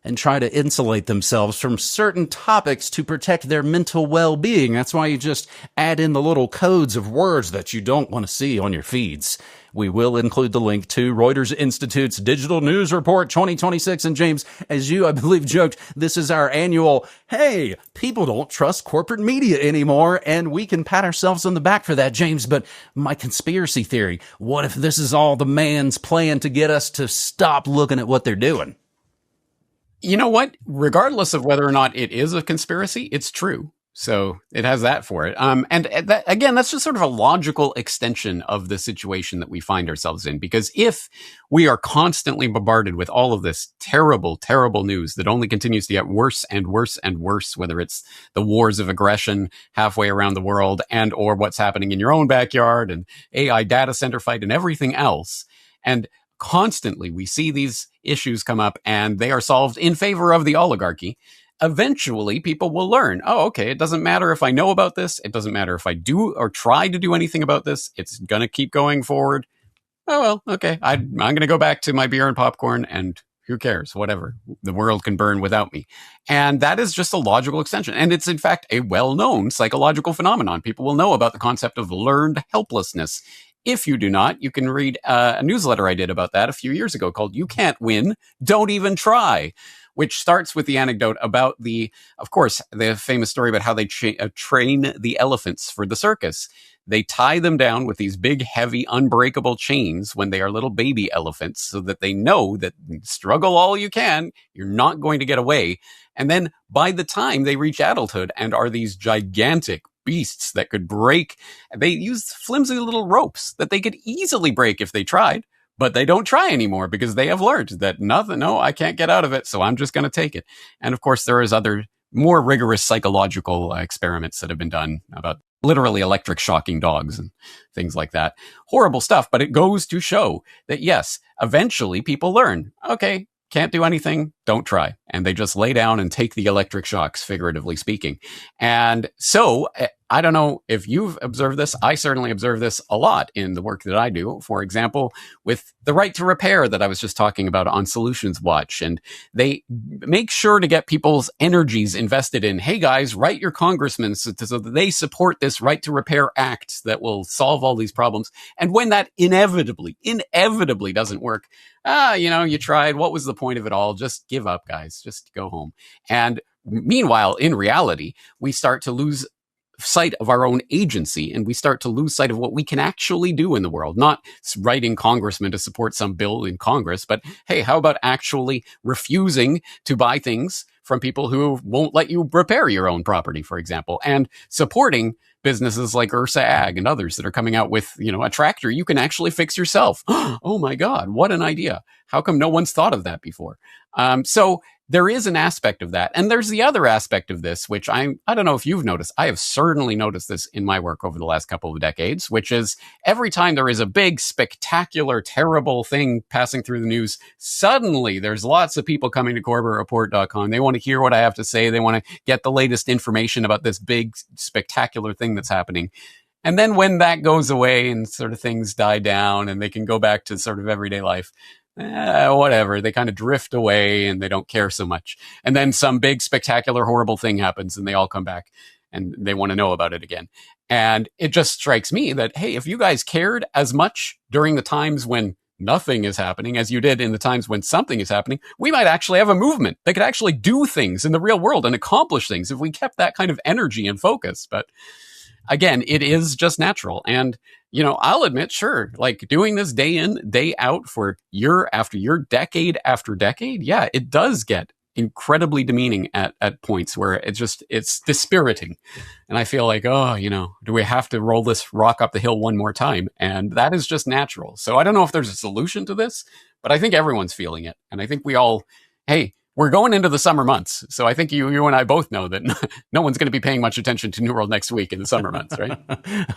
and try to insulate themselves from certain topics to protect their mental well-being. That's why you just add in the little codes of words that you don't want to see on your feeds. We will include the link to Reuters Institute's Digital News Report 2026. And James, as you, I believe, joked, this is our annual, hey, people don't trust corporate media anymore, and we can pat ourselves on the back for that, James. But my conspiracy theory, what if this is all the man's plan to get us to stop looking at what they're doing? You know what? Regardless of whether or not it is a conspiracy, it's true. So it has that for it. And that, again, that's just sort of a logical extension of the situation that we find ourselves in. Because if we are constantly bombarded with all of this terrible, terrible news that only continues to get worse and worse and worse, whether it's the wars of aggression halfway around the world and or what's happening in your own backyard and AI data center fight and everything else, and constantly we see these issues come up and they are solved in favor of the oligarchy, eventually people will learn, oh, okay, it doesn't matter if I know about this. It doesn't matter if I do or try to do anything about this. It's going to keep going forward. Oh, well, okay. I'm going to go back to my beer and popcorn and who cares? Whatever. The world can burn without me. And that is just a logical extension. And it's, in fact, a well-known psychological phenomenon. People will know about the concept of learned helplessness. If you do not, you can read a newsletter I did about that a few years ago called You Can't Win, Don't Even Try, which starts with the anecdote about of course, the famous story about how they train the elephants for the circus. They tie them down with these big, heavy, unbreakable chains when they are little baby elephants so that they know that struggle all you can, you're not going to get away. And then by the time they reach adulthood and are these gigantic beasts that could break, they use flimsy little ropes that they could easily break if they tried. But they don't try anymore because they have learned that I can't get out of it, so I'm just going to take it. And of course, there is other more rigorous psychological experiments that have been done about literally electric shocking dogs and things like that. Horrible stuff, but it goes to show that, yes, eventually people learn, okay, can't do anything, don't try. And they just lay down and take the electric shocks, figuratively speaking. And so I don't know if you've observed this. I certainly observe this a lot in the work that I do. For example, with the right to repair that I was just talking about on Solutions Watch. And they make sure to get people's energies invested in, hey guys, write your congressmen so that they support this right to repair act that will solve all these problems. And when that inevitably doesn't work, you tried. What was the point of it all? Just give up, guys. Just go home. And meanwhile, in reality, we start to lose sight of our own agency, and we start to lose sight of what we can actually do in the world. Not writing congressmen to support some bill in Congress, but hey, how about actually refusing to buy things from people who won't let you repair your own property, for example, and supporting businesses like Ursa Ag and others that are coming out with, a tractor you can actually fix yourself. Oh my God, what an idea. How come no one's thought of that before? So there is an aspect of that. And there's the other aspect of this, which I don't know if you've noticed. I have certainly noticed this in my work over the last couple of decades, which is every time there is a big, spectacular, terrible thing passing through the news, suddenly there's lots of people coming to CorbettReport.com. They want to hear what I have to say. They want to get the latest information about this big, spectacular thing that's happening. And then when that goes away and sort of things die down and they can go back to sort of everyday life, whatever, they kind of drift away and they don't care so much. And then some big, spectacular, horrible thing happens and they all come back and they want to know about it again. And it just strikes me that, hey, if you guys cared as much during the times when nothing is happening, as you did in the times when something is happening, we might actually have a movement that could actually do things in the real world and accomplish things if we kept that kind of energy and focus. But again, it is just natural. And, I'll admit, sure, like doing this day in, day out for year after year, decade after decade. Yeah, it does get incredibly demeaning at points where it's dispiriting. And I feel like, do we have to roll this rock up the hill one more time? And that is just natural. So I don't know if there's a solution to this, but I think everyone's feeling it. And I think we all, hey, we're going into the summer months. So I think you and I both know that no one's going to be paying much attention to New World next week in the summer months, right?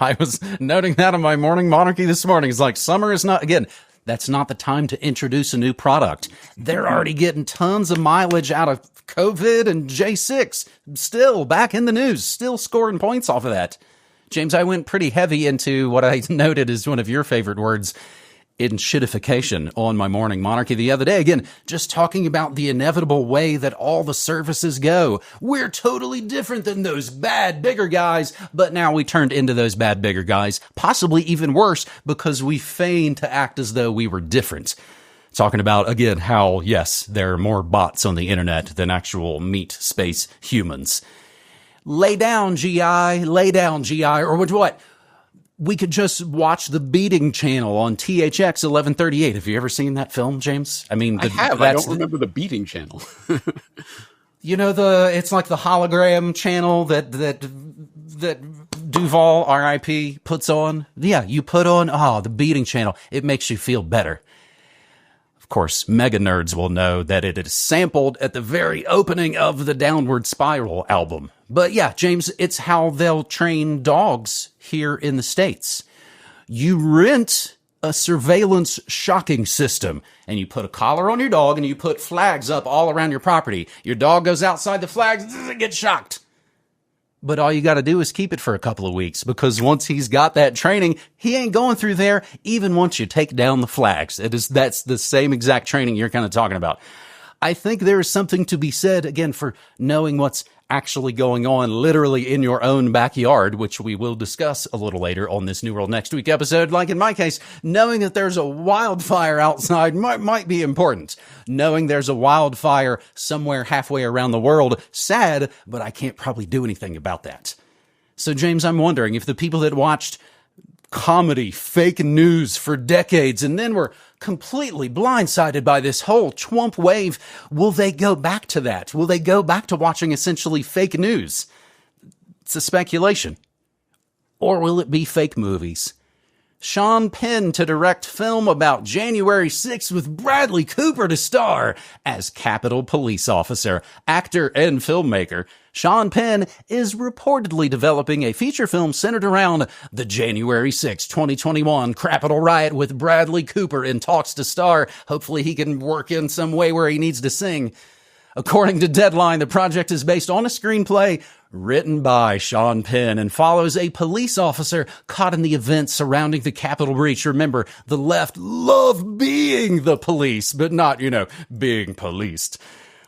I was noting that on my morning monarchy this morning. It's like summer is not, again, that's not the time to introduce a new product. They're already getting tons of mileage out of COVID and J6. Still back in the news, still scoring points off of that. James, I went pretty heavy into what I noted as one of your favorite words, enshittification, on my morning monarchy the other day. Again, just talking about the inevitable way that all the services go. We're totally different than those bad, bigger guys, but now we turned into those bad, bigger guys, possibly even worse because we feigned to act as though we were different. Talking about, again, how, yes, there are more bots on the internet than actual meat space humans. Lay down, GI, or what? We could just watch The Beating Channel on THX 1138. Have you ever seen that film, James? I mean, I have. I don't remember The Beating Channel. It's like the hologram channel that Duval, R.I.P., puts on. Yeah, you put on, The Beating Channel. It makes you feel better. Of course, mega nerds will know that it is sampled at the very opening of the Downward Spiral album. But yeah, James, it's how they'll train dogs here in the States. You rent a surveillance shocking system, and you put a collar on your dog, and you put flags up all around your property. Your dog goes outside the flags, it gets shocked. But all you got to do is keep it for a couple of weeks, because once he's got that training, he ain't going through there even once you take down the flags. That's the same exact training you're kind of talking about. I think there is something to be said, again, for knowing what's actually going on literally in your own backyard, which we will discuss a little later on this New World Next Week episode. Like in my case, knowing that there's a wildfire outside might be important. Knowing there's a wildfire somewhere halfway around the world, sad, but I can't probably do anything about that. So, James, I'm wondering if the people that watched comedy, fake news for decades, and then were completely blindsided by this whole Trump wave, will they go back to that? Will they go back to watching essentially fake news? It's a speculation. Or will it be fake movies? Sean Penn to direct film about January 6th with Bradley Cooper to star as Capitol Police officer, actor, and filmmaker. Sean Penn is reportedly developing a feature film centered around the January 6, 2021 Capitol riot with Bradley Cooper in talks to star. Hopefully he can work in some way where he needs to sing. According to Deadline, the project is based on a screenplay written by Sean Penn and follows a police officer caught in the events surrounding the Capitol breach. Remember, the left love being the police, but not, being policed.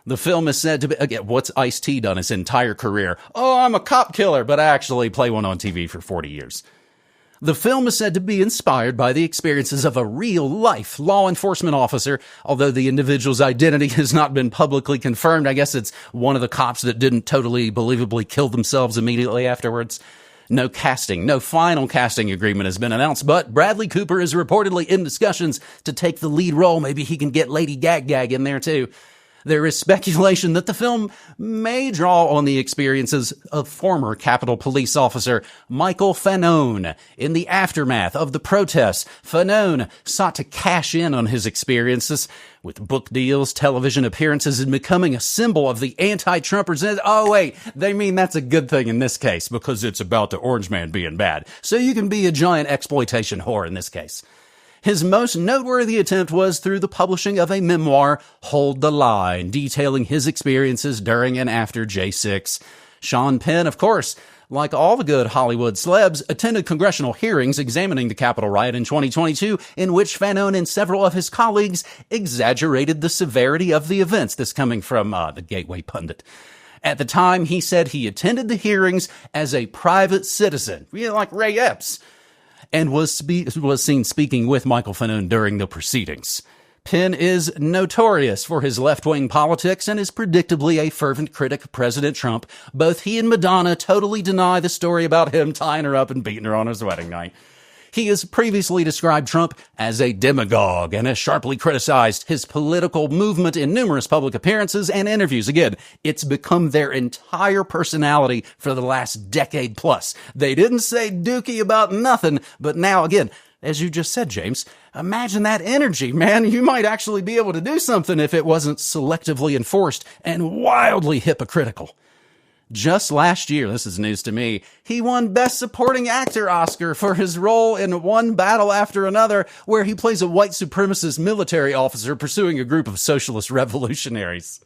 The film is said to be, again, what's Ice-T done his entire career? Oh, I'm a cop killer, but I actually play one on TV for 40 years. The film is said to be inspired by the experiences of a real-life law enforcement officer, although the individual's identity has not been publicly confirmed. I guess it's one of the cops that didn't totally believably kill themselves immediately afterwards. No final casting agreement has been announced, but Bradley Cooper is reportedly in discussions to take the lead role. Maybe he can get Lady Gag in there too. There is speculation that the film may draw on the experiences of former Capitol Police officer Michael Fanone. In the aftermath of the protests, Fanone sought to cash in on his experiences with book deals, television appearances, and becoming a symbol of the anti-Trumpers. Oh, wait, they mean that's a good thing in this case because it's about the orange man being bad. So you can be a giant exploitation whore in this case. His most noteworthy attempt was through the publishing of a memoir, Hold the Line, detailing his experiences during and after J6. Sean Penn, of course, like all the good Hollywood celebs, attended congressional hearings examining the Capitol riot in 2022, in which Fanone and several of his colleagues exaggerated the severity of the events. This coming from the Gateway Pundit. At the time, he said he attended the hearings as a private citizen, like Ray Epps. and was seen speaking with Michael Fanone during the proceedings. Penn is notorious for his left-wing politics and is predictably a fervent critic of President Trump. Both he and Madonna totally deny the story about him tying her up and beating her on his wedding night. He has previously described Trump as a demagogue and has sharply criticized his political movement in numerous public appearances and interviews. Again, it's become their entire personality for the last decade plus. They didn't say dookie about nothing, but now, again, as you just said, James, imagine that energy, man. You might actually be able to do something if it wasn't selectively enforced and wildly hypocritical. Just last year, this is news to me, he won Best Supporting Actor Oscar for his role in One Battle After Another, where he plays a white supremacist military officer pursuing a group of socialist revolutionaries.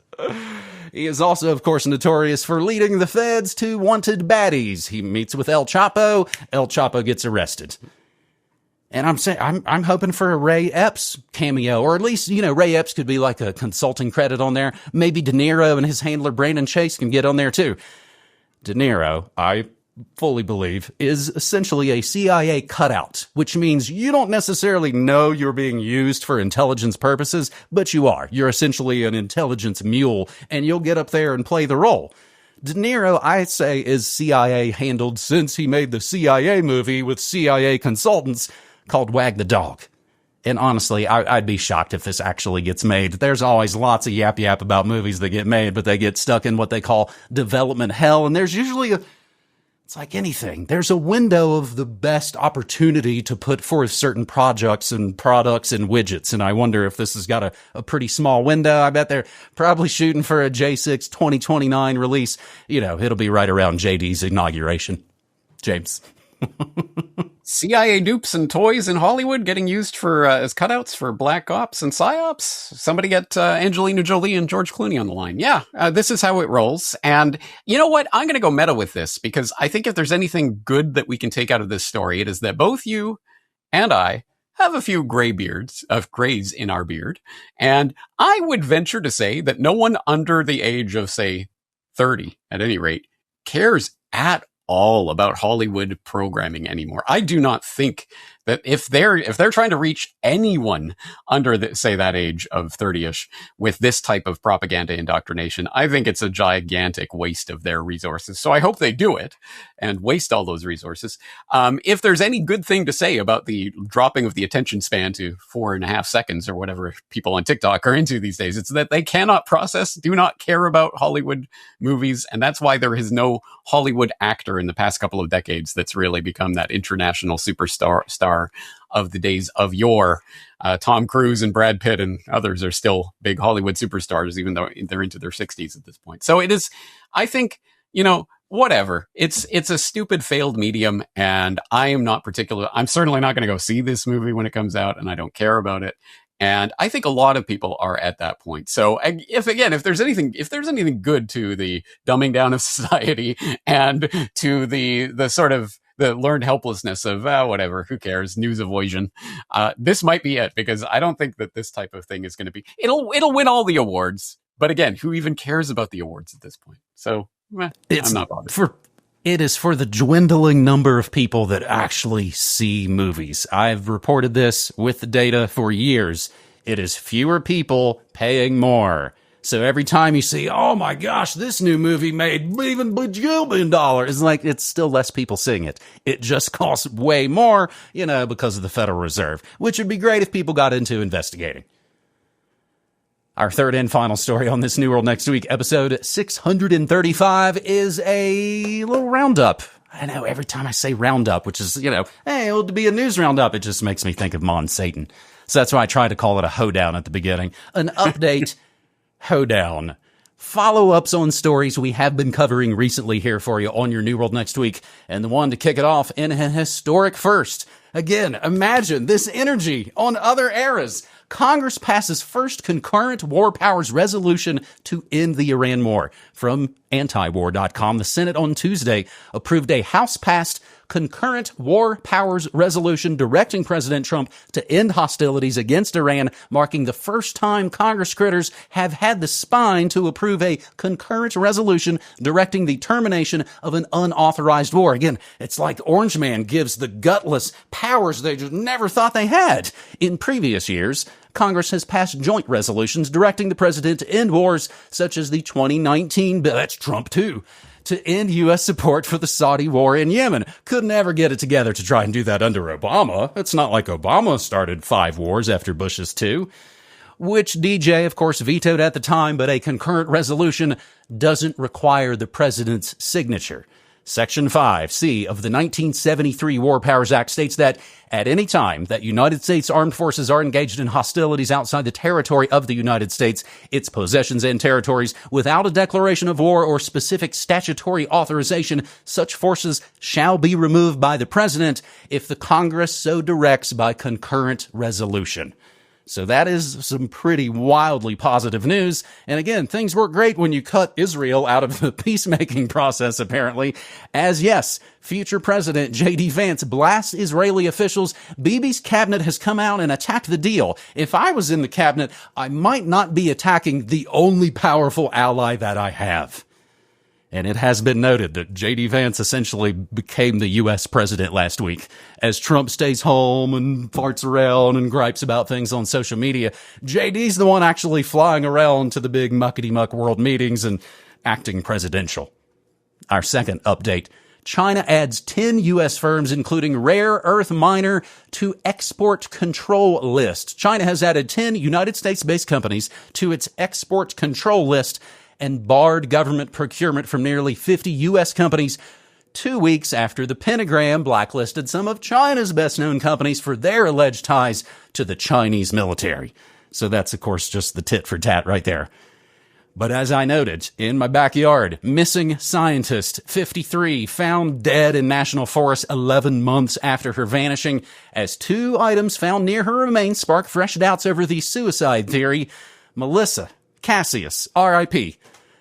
He is also, of course, notorious for leading the feds to wanted baddies. He meets with El Chapo gets arrested. And I'm hoping for a Ray Epps cameo, or at least, Ray Epps could be like a consulting credit on there. Maybe De Niro and his handler Brandon Chase can get on there too. De Niro, I fully believe, is essentially a CIA cutout, which means you don't necessarily know you're being used for intelligence purposes, but you are. You're essentially an intelligence mule, and you'll get up there and play the role. De Niro, I say, is CIA handled since he made the CIA movie with CIA consultants called Wag the Dog. And honestly, I'd be shocked if this actually gets made. There's always lots of yap about movies that get made, but they get stuck in what they call development hell. And there's usually it's like anything. There's a window of the best opportunity to put forth certain projects and products and widgets. And I wonder if this has got a pretty small window. I bet they're probably shooting for a J6 2029 release. It'll be right around JD's inauguration. James. CIA dupes and toys in Hollywood getting used for as cutouts for black ops and psyops. Somebody get Angelina Jolie and George Clooney on the line. Yeah, this is how it rolls. And you know what? I'm going to go meta with this because I think if there's anything good that we can take out of this story, it is that both you and I have a few grays in our beard. And I would venture to say that no one under the age of, say, 30, at any rate, cares at all about Hollywood programming anymore. I do not think that if they're trying to reach anyone under that age of 30ish with this type of propaganda indoctrination, I think it's a gigantic waste of their resources. So I hope they do it and waste all those resources. If there's any good thing to say about the dropping of the attention span to 4.5 seconds or whatever people on TikTok are into these days, it's that they cannot do not care about Hollywood movies. And that's why there is no Hollywood actor in the past couple of decades that's really become that international superstar of the days of yore. Tom Cruise and Brad Pitt and others are still big Hollywood superstars, even though they're into their 60s at this point. So it is, I think, whatever. It's a stupid failed medium, and I'm certainly not going to go see this movie when it comes out, and I don't care about it. And I think a lot of people are at that point. So if there's anything good to the dumbing down of society and to the sort of the learned helplessness of whatever, who cares, news avoision, this might be it, because I don't think that this type of thing is going to be. It'll win all the awards, but again, who even cares about the awards at this point? So I'm not bothered. It is for the dwindling number of people that actually see movies. I've reported this with the data for years. It is fewer people paying more. So every time you see, oh my gosh, this new movie made even bajillion dollars, it's still less people seeing it. It just costs way more, because of the Federal Reserve, which would be great if people got into investigating. Our third and final story on This New World Next Week, episode 635, is a little roundup. I know every time I say roundup, which is, hey, it'll be a news roundup, it just makes me think of Mon Satan. So that's why I try to call it a hoedown at the beginning. An update hoedown. Follow-ups on stories we have been covering recently here for you on your New World Next Week. And the one to kick it off in an historic first. Again, imagine this energy on other eras. Congress passes first concurrent war powers resolution to end the Iran war. From antiwar.com, the Senate on Tuesday approved a House-passed concurrent war powers resolution directing President Trump to end hostilities against Iran, marking the first time Congress critters have had the spine to approve a concurrent resolution directing the termination of an unauthorized war. Again, it's like Orange Man gives the gutless powers they just never thought they had. In previous years, Congress has passed joint resolutions directing the president to end wars, such as the 2019 bill, that's Trump too, to end U.S. support for the Saudi war in Yemen. Couldn't ever get it together to try and do that under Obama. It's not like Obama started 5 wars after Bush's 2, which DJ, of course, vetoed at the time, but a concurrent resolution doesn't require the president's signature. Section 5C of the 1973 War Powers Act states that at any time that United States armed forces are engaged in hostilities outside the territory of the United States, its possessions and territories, without a declaration of war or specific statutory authorization, such forces shall be removed by the president if the Congress so directs by concurrent resolution. So that is some pretty wildly positive news. And again, things work great when you cut Israel out of the peacemaking process, apparently. As yes, future President J.D. Vance blasts Israeli officials. Bibi's cabinet has come out and attacked the deal. If I was in the cabinet, I might not be attacking the only powerful ally that I have. And it has been noted that J.D. Vance essentially became the U.S. president last week. As Trump stays home and farts around and gripes about things on social media, J.D.'s the one actually flying around to the big muckety-muck world meetings and acting presidential. Our second update. China adds 10 U.S. firms, including rare earth miner, to export control list. China has added 10 United States-based companies to its export control list and barred government procurement from nearly 50 U.S. companies 2 weeks after the Pentagram blacklisted some of China's best-known companies for their alleged ties to the Chinese military. So that's, of course, just the tit for tat right there. But as I noted, in my backyard, missing scientist 53 found dead in National Forest 11 months after her vanishing, as 2 items found near her remains spark fresh doubts over the suicide theory. Melissa Cassius, R.I.P.,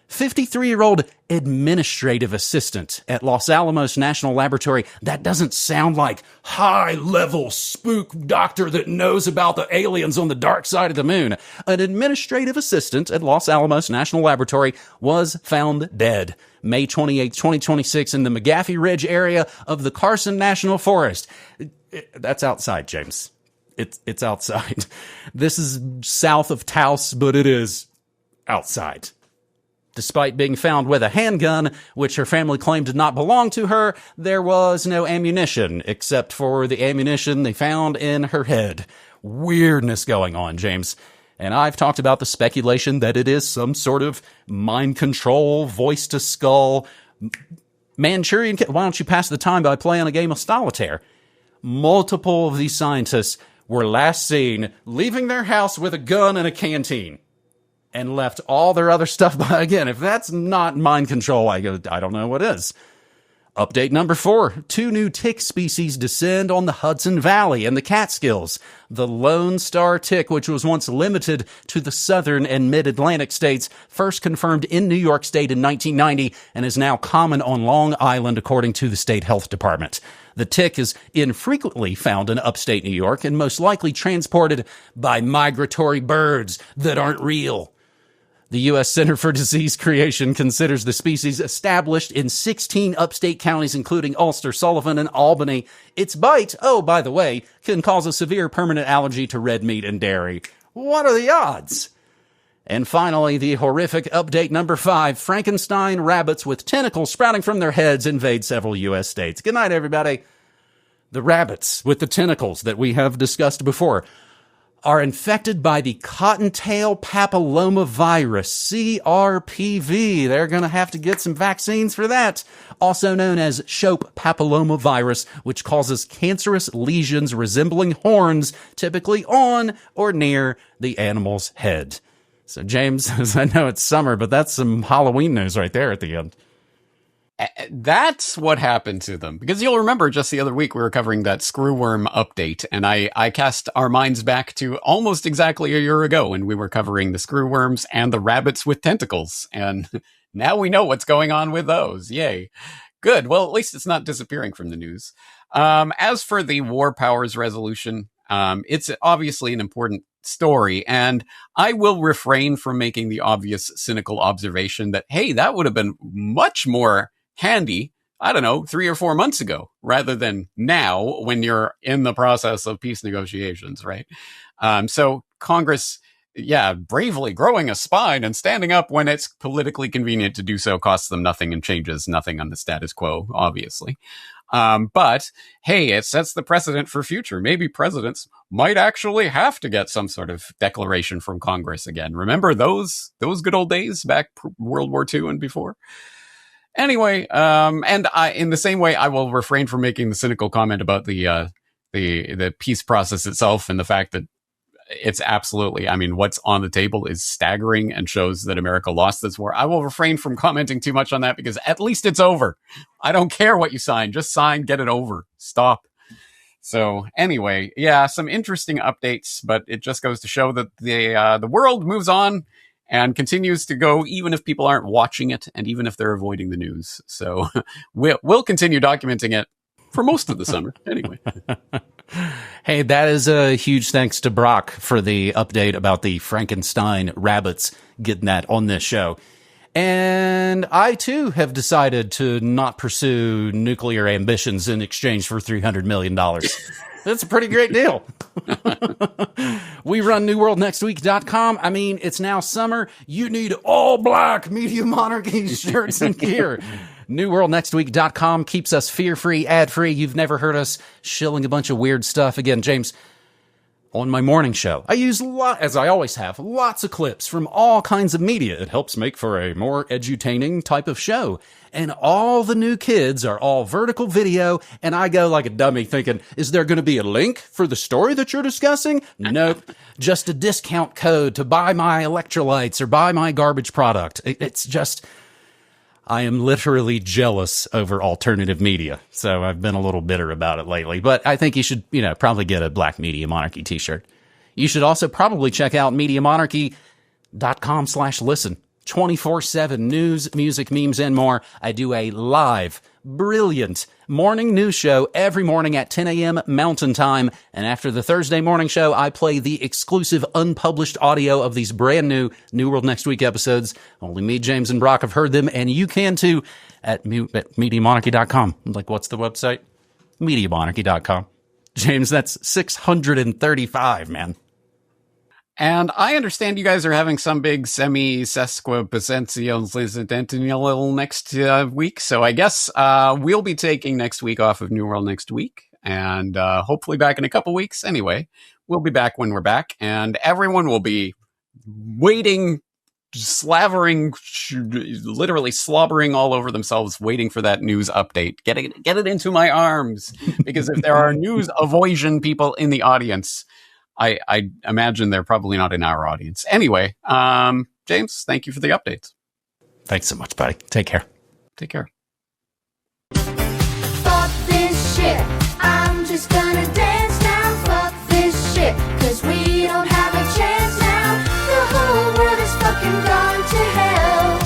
53-year-old administrative assistant at Los Alamos National Laboratory. That doesn't sound like high-level spook doctor that knows about the aliens on the dark side of the moon. An administrative assistant at Los Alamos National Laboratory was found dead May 28, 2026 in the McGaffey Ridge area of the Carson National Forest. That's outside, James. It's outside. This is south of Taos, but it is outside. Despite being found with a handgun, which her family claimed did not belong to her, there was no ammunition, except for the ammunition they found in her head. Weirdness going on, James. And I've talked about the speculation that it is some sort of mind control, voice to skull, Manchurian. Why don't you pass the time by playing a game of solitaire? Multiple of these scientists were last seen leaving their house with a gun and a canteen, and left all their other stuff by. Again, if that's not mind control, I don't know what is. Update number 4. 2 new tick species descend on the Hudson Valley and the Catskills. The Lone Star tick, which was once limited to the southern and mid-Atlantic states, first confirmed in New York State in 1990 and is now common on Long Island, according to the state health department. The tick is infrequently found in upstate New York and most likely transported by migratory birds that aren't real. The U.S. Center for Disease Creation considers the species established in 16 upstate counties, including Ulster, Sullivan, and Albany. Its bite, oh, by the way, can cause a severe permanent allergy to red meat and dairy. What are the odds? And finally, the horrific update number 5. Frankenstein rabbits with tentacles sprouting from their heads invade several U.S. states. Good night, everybody. The rabbits with the tentacles that we have discussed before are infected by the cottontail papilloma virus, CRPV. They're going to have to get some vaccines for that. Also known as Shope papilloma virus, which causes cancerous lesions resembling horns, typically on or near the animal's head. So, James, I know it's summer, but that's some Halloween news right there at the end. That's what happened to them. Because you'll remember just the other week we were covering that screwworm update, and I cast our minds back to almost exactly a year ago when we were covering the screwworms and the rabbits with tentacles. And now we know what's going on with those. Yay. Good. Well, at least it's not disappearing from the news. As for the War Powers resolution, it's obviously an important story, and I will refrain from making the obvious cynical observation that, hey, that would have been much more handy, I don't know, 3 or 4 months ago, rather than now when you're in the process of peace negotiations, right? So Congress, bravely growing a spine and standing up when it's politically convenient to do so costs them nothing and changes nothing on the status quo, obviously. But hey, it sets the precedent for future. Maybe presidents might actually have to get some sort of declaration from Congress again. Remember those good old days back World War II and before? Anyway, and in the same way, I will refrain from making the cynical comment about the peace process itself and the fact that it's absolutely, I mean, what's on the table is staggering and shows that America lost this war. I will refrain from commenting too much on that because at least it's over. I don't care what you sign. Just sign, get it over. Stop. So anyway, some interesting updates, but it just goes to show that the world moves on and continues to go, even if people aren't watching it and even if they're avoiding the news. So we'll continue documenting it for most of the summer anyway. Hey, that is a huge thanks to Brock for the update about the Frankenstein rabbits, getting that on this show. And I, too, have decided to not pursue nuclear ambitions in exchange for $300 million. That's a pretty great deal. We run NewWorldNextWeek.com. I mean, it's now summer. You need all black Media Monarchy shirts and gear. NewWorldNextWeek.com keeps us fear-free, ad-free. You've never heard us shilling a bunch of weird stuff. Again, James, on my morning show, I use, as I always have, lots of clips from all kinds of media. It helps make for a more edutaining type of show. And all the new kids are all vertical video, and I go like a dummy thinking, is there going to be a link for the story that you're discussing? Nope. Just a discount code to buy my electrolytes or buy my garbage product. It's just... I am literally jealous over alternative media, so I've been a little bitter about it lately. But I think you should, probably get a Black Media Monarchy t-shirt. You should also probably check out MediaMonarchy.com/listen. 24/7 news, music, memes, and more. I do a live, brilliant morning news show every morning at 10 a.m. Mountain Time. And after the Thursday morning show, I play the exclusive unpublished audio of these brand new New World Next Week episodes. Only me, James, and Brock have heard them, and you can too at MediaMonarchy.com. Like, what's the website? MediaMonarchy.com. James, that's 635, man. And I understand you guys are having some big semi-sesquicentennial next week. So I guess we'll be taking next week off of New World Next Week and hopefully back in a couple weeks. Anyway, we'll be back when we're back and everyone will be waiting, slavering, literally slobbering all over themselves, waiting for that news update. Get it into my arms, because if there are news avoision people in the audience, I imagine they're probably not in our audience. Anyway, James, thank you for the updates. Thanks so much, buddy. Take care. Take care. Fuck this shit. I'm just gonna dance now. Fuck this shit. 'Cause we don't have a chance now. The whole world is fucking gone to hell.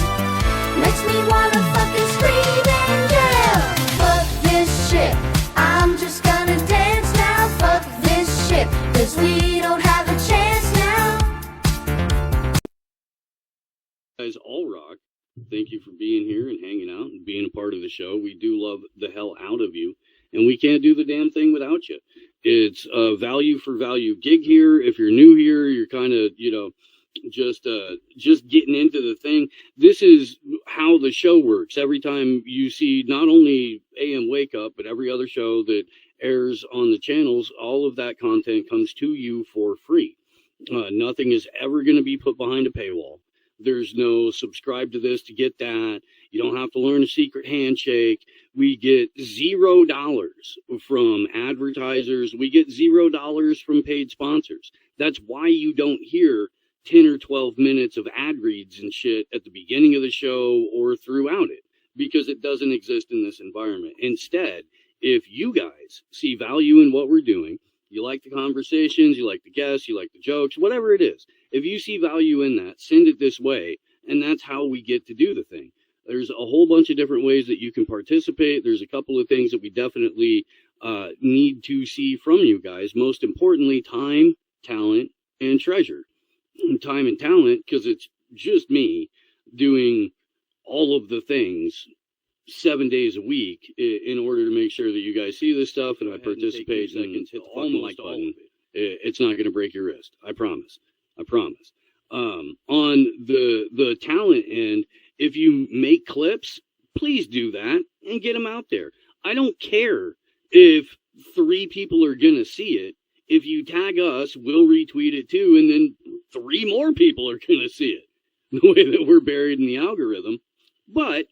Makes me wanna fucking scream and yell. Fuck this shit. I'm just gonna dance now. Fuck this shit. 'Cause we don't have a chance now. Guys, all rock. Thank you for being here and hanging out and being a part of the show. We do love the hell out of you, and we can't do the damn thing without you. It's a value for value gig here. If you're new here, you're kind of, just getting into the thing. This is how the show works. Every time you see not only AM Wake Up, but every other show that airs on the channels, all of that content comes to you for free. Nothing is ever going to be put behind a paywall. There's no subscribe to this to get that. You don't have to learn a secret handshake. We get $0 from advertisers. We get $0 from paid sponsors. That's why you don't hear 10 or 12 minutes of ad reads and shit at the beginning of the show or throughout it, because it doesn't exist in this environment. Instead, if you guys see value in what we're doing, you like the conversations, you like the guests, you like the jokes, whatever it is, if you see value in that, send it this way, and that's how we get to do the thing. There's a whole bunch of different ways that you can participate. There's a couple of things that we definitely need to see from you guys. Most importantly, time, talent, and treasure. Time and talent, because it's just me doing all of the things 7 days a week in order to make sure that you guys see this stuff and I participate in almost all of it. It's not going to break your wrist. I promise. On the talent end, if you make clips, please do that and get them out there. I don't care if 3 people are going to see it. If you tag us, we'll retweet it too, and then 3 more people are going to see it. The way that we're buried in the algorithm. But,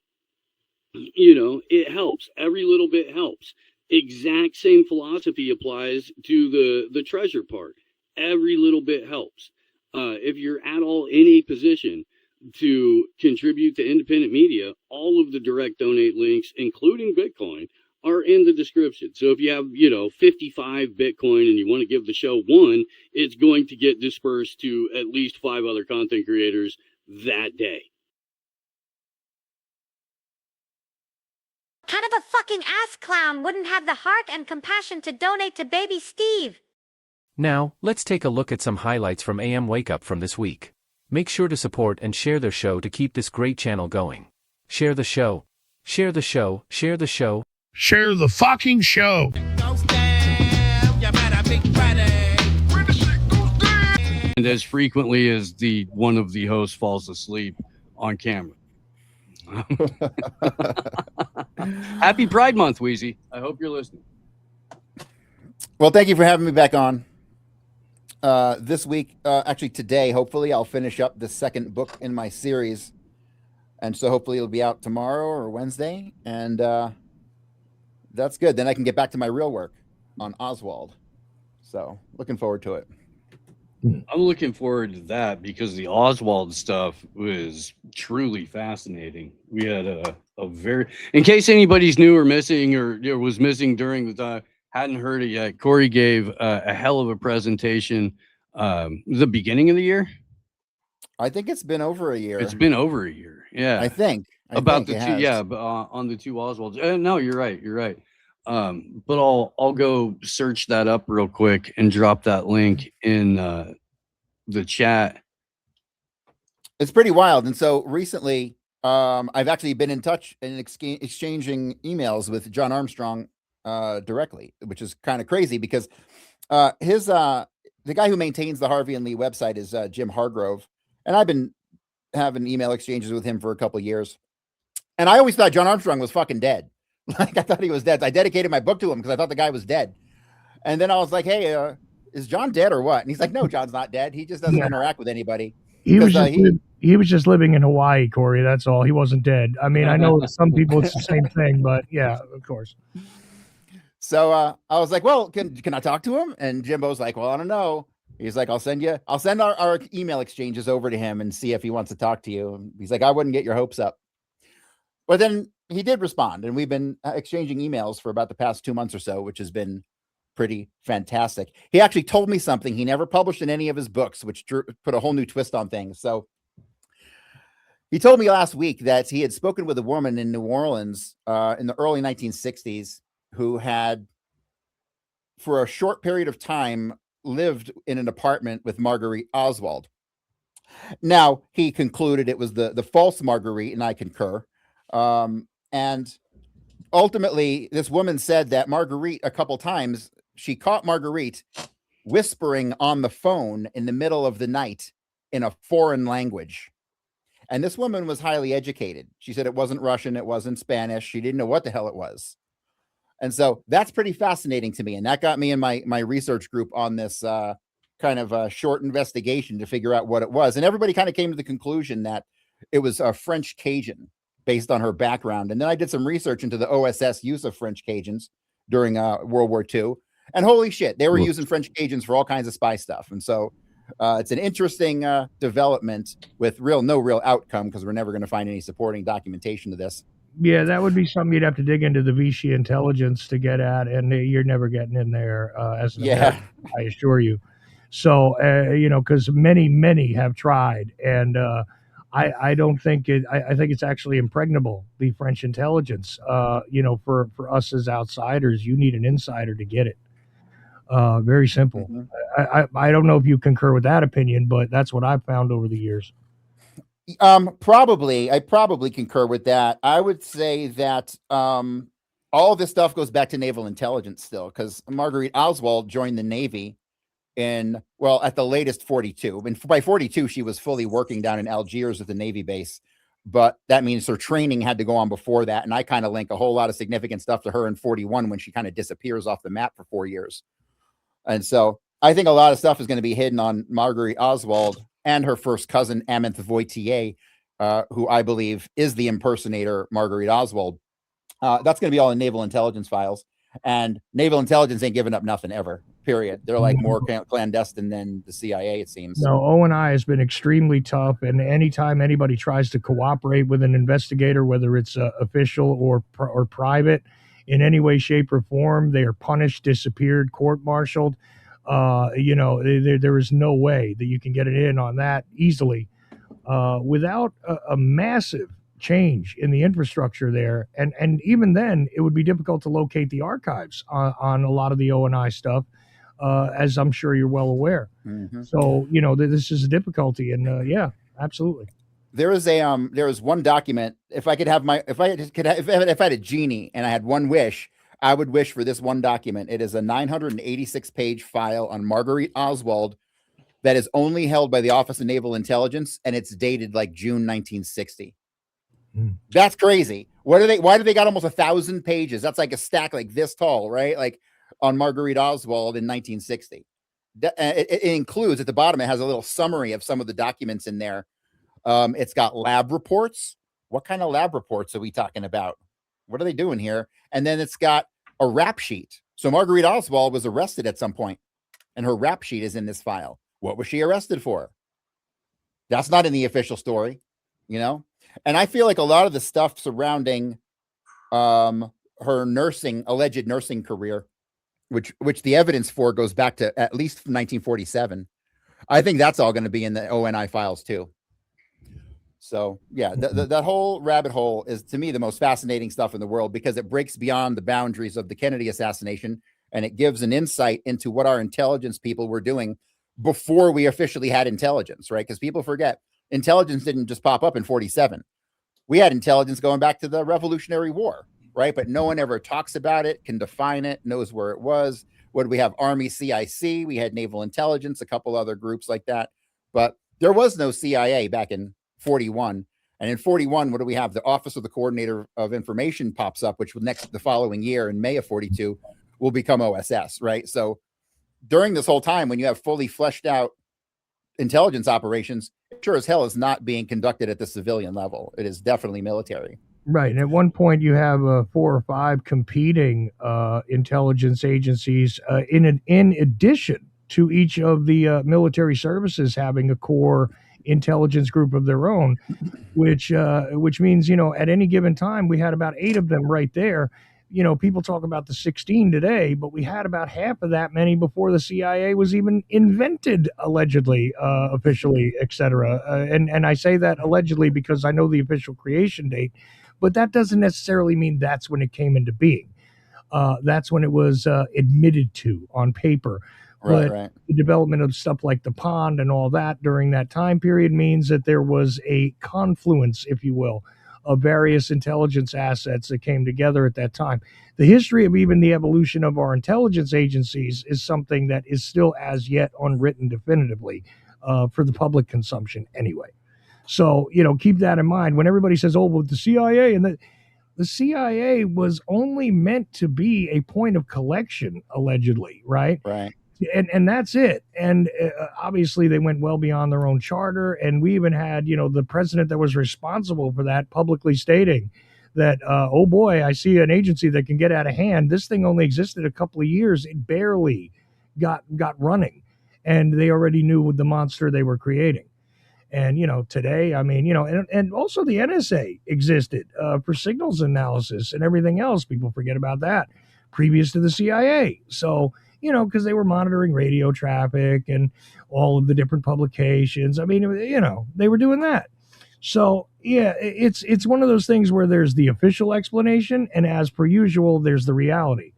you know, it helps. Every little bit helps. Exact same philosophy applies to the treasure part. Every little bit helps. If you're at all in a position to contribute to independent media, all of the direct donate links, including Bitcoin, are in the description. So if you have, 55 Bitcoin and you want to give the show 1, it's going to get dispersed to at least 5 other content creators that day. Kind of a fucking ass clown wouldn't have the heart and compassion to donate to baby Steve. Now, let's take a look at some highlights from AM Wake Up from this week. Make sure to support and share their show to keep this great channel going. Share the show. Share the show. Share the show. Share the fucking show. And as frequently as one of the hosts falls asleep on camera. Happy Pride Month, Wheezy. I hope you're listening. Well, thank you for having me back on. This week, actually today, hopefully I'll finish up the second book in my series. And so hopefully it'll be out tomorrow or Wednesday. And that's good. Then I can get back to my real work on Oswald. So looking forward to it. I'm looking forward to that because the Oswald stuff was truly fascinating. We had a very, in case anybody's new or missing or was missing during the time, hadn't heard it yet, Corey gave a hell of a presentation the beginning of the year. I think it's been over a year. It's been over a year. Yeah. I think. About the two, yeah, on the 2 Oswalds. No, you're right. But I'll go search that up real quick and drop that link in the chat. It's pretty wild. And so recently, I've actually been in touch and exchanging emails with John Armstrong directly, which is kind of crazy because the guy who maintains the Harvey and Lee website is Jim Hargrove, and I've been having email exchanges with him for a couple of years. And I always thought John Armstrong was fucking dead. Like I thought he was dead. I dedicated my book to him because I thought the guy was dead. And then I was like, hey, is John dead or what? And he's like, no, John's not dead. He just doesn't interact with anybody. He was just living in Hawaii, Corey. That's all. He wasn't dead. I mean, I know some people it's the same thing, but yeah, of course. So I was like, well, can I talk to him? And Jimbo's like, well, I don't know. He's like, I'll send our email exchanges over to him and see if he wants to talk to you. And he's like, I wouldn't get your hopes up. But then he did respond, and we've been exchanging emails for about the past 2 months or so, which has been pretty fantastic. He actually told me something he never published in any of his books, which put a whole new twist on things. So he told me last week that he had spoken with a woman in New Orleans in the early 1960s who had, for a short period of time, lived in an apartment with Marguerite Oswald. Now, he concluded it was the false Marguerite, and I concur. And ultimately, this woman said that Marguerite, a couple times, she caught Marguerite whispering on the phone in the middle of the night in a foreign language. And this woman was highly educated. She said it wasn't Russian, it wasn't Spanish. She didn't know what the hell it was. And so that's pretty fascinating to me. And that got me in my research group on this kind of a short investigation to figure out what it was. And everybody kind of came to the conclusion that it was a French Cajun based on her background. And then I did some research into the OSS use of French Cajuns during World War II. And holy shit, they were using French Cajuns for all kinds of spy stuff. And so it's an interesting development with no real outcome because we're never going to find any supporting documentation to this. Yeah, that would be something you'd have to dig into the Vichy intelligence to get at, and you're never getting in there as an American, I assure you. So, because many have tried, and I don't think it. I think it's actually impregnable, the French intelligence. For us as outsiders, you need an insider to get it. Very simple. I don't know if you concur with that opinion, but that's what I've found over the years. I probably concur with that. I would say that all this stuff goes back to naval intelligence still, because Marguerite Oswald joined the Navy at the latest 42. And by 42, she was fully working down in Algiers at the Navy base. But that means her training had to go on before that. And I kind of link a whole lot of significant stuff to her in 41 when she kind of disappears off the map for 4 years. And so I think a lot of stuff is going to be hidden on Marguerite Oswald and her first cousin, Amanthe Voitier, who I believe is the impersonator Marguerite Oswald. That's going to be all in naval intelligence files. And naval intelligence ain't giving up nothing ever, period. They're like more clandestine than the CIA, it seems. No, O&I has been extremely tough. And anytime anybody tries to cooperate with an investigator, whether it's official or private, in any way, shape, or form, they are punished, disappeared, court-martialed. There is no way that you can get it in on that easily without a massive change in the infrastructure there. And even then, it would be difficult to locate the archives on a lot of the O&I stuff, as I'm sure you're well aware. Mm-hmm. So, this is a difficulty. And yeah, absolutely. There is one document. If I had a genie and I had one wish, I would wish for this one document. It is a 986-page file on Marguerite Oswald that is only held by the Office of Naval Intelligence, and it's dated like June 1960. That's crazy. Why do they got almost 1,000 pages? That's like a stack like this tall, right? Like on Marguerite Oswald in 1960. It includes at the bottom, it has a little summary of some of the documents in there. It's got lab reports. What kind of lab reports are we talking about? What are they doing here? And then it's got a rap sheet. So Marguerite Oswald was arrested at some point, and her rap sheet is in this file. What was she arrested for? That's not in the official story, And I feel like a lot of the stuff surrounding her alleged nursing career, which the evidence for goes back to at least 1947. I think that's all going to be in the ONI files too. So yeah, that whole rabbit hole is to me the most fascinating stuff in the world, because it breaks beyond the boundaries of the Kennedy assassination, and it gives an insight into what our intelligence people were doing before we officially had intelligence, right? Because people forget intelligence didn't just pop up in 47. We had intelligence going back to the Revolutionary War, right? But no one ever talks about it, can define it, knows where it was. What did we have? Army CIC, we had naval intelligence, a couple other groups like that. But there was no CIA back in 41. And in 41, what do we have? The Office of the Coordinator of Information pops up, which the following year in May of 42 will become OSS, right? So during this whole time, when you have fully fleshed out intelligence operations, it sure as hell is not being conducted at the civilian level. It is definitely military. Right. And at one point you have 4 or 5 competing intelligence agencies in addition to each of the military services having a core intelligence group of their own, which means, at any given time, we had about 8 of them right there. People talk about the 16 today, but we had about half of that many before the CIA was even invented, allegedly, officially, et cetera. And I say that allegedly because I know the official creation date, but that doesn't necessarily mean that's when it came into being. That's when it was admitted to on paper. But the development of stuff like the pond and all that during that time period means that there was a confluence, if you will, of various intelligence assets that came together at that time. The history of even the evolution of our intelligence agencies is something that is still as yet unwritten definitively for the public consumption anyway. So, keep that in mind when everybody says, oh, well, the CIA and the CIA was only meant to be a point of collection, allegedly, right? Right. And that's it. And obviously they went well beyond their own charter. And we even had, the president that was responsible for that publicly stating that, oh boy, I see an agency that can get out of hand. This thing only existed a couple of years. It barely got running. And they already knew the monster they were creating. And, today, and also the NSA existed for signals analysis and everything else. People forget about that previous to the CIA. So, because they were monitoring radio traffic and all of the different publications. They were doing that. So yeah, it's one of those things where there's the official explanation, and as per usual, there's the reality.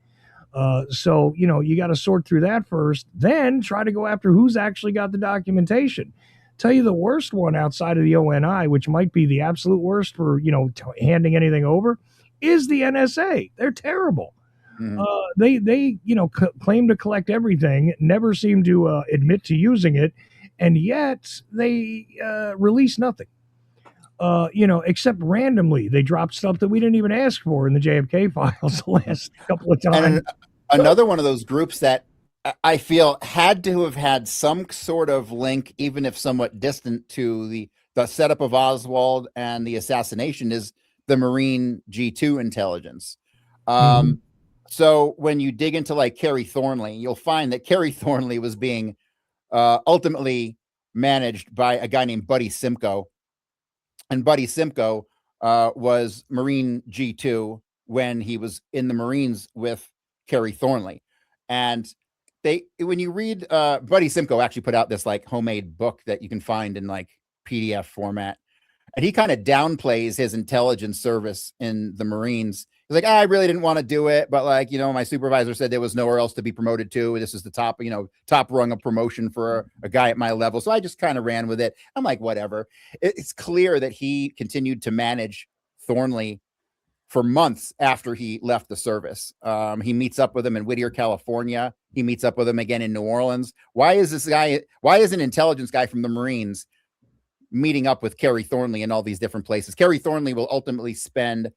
So you got to sort through that first, then try to go after who's actually got the documentation. Tell you the worst one outside of the ONI, which might be the absolute worst for handing anything over, is the NSA. They're terrible. They claim to collect everything, never seem to admit to using it, and yet they release nothing. Except randomly, they dropped stuff that we didn't even ask for in the JFK files the last couple of times. And another one of those groups that I feel had to have had some sort of link, even if somewhat distant, to the setup of Oswald and the assassination is the Marine G2 intelligence. So when you dig into like Kerry Thornley, you'll find that Kerry Thornley was being ultimately managed by a guy named Buddy Simcoe. And Buddy Simcoe was Marine G2 when he was in the Marines with Kerry Thornley. And when you read, Buddy Simcoe actually put out this like homemade book that you can find in like PDF format. And he kind of downplays his intelligence service in the Marines. He's like, I really didn't want to do it, but like, my supervisor said there was nowhere else to be promoted to. This is the top rung of promotion for a guy at my level. So I just kind of ran with it. I'm like, whatever. It's clear that he continued to manage Thornley for months after he left the service. He meets up with him in Whittier, California. He meets up with him again in New Orleans. Why is an intelligence guy from the Marines meeting up with Kerry Thornley in all these different places? Kerry Thornley will ultimately spend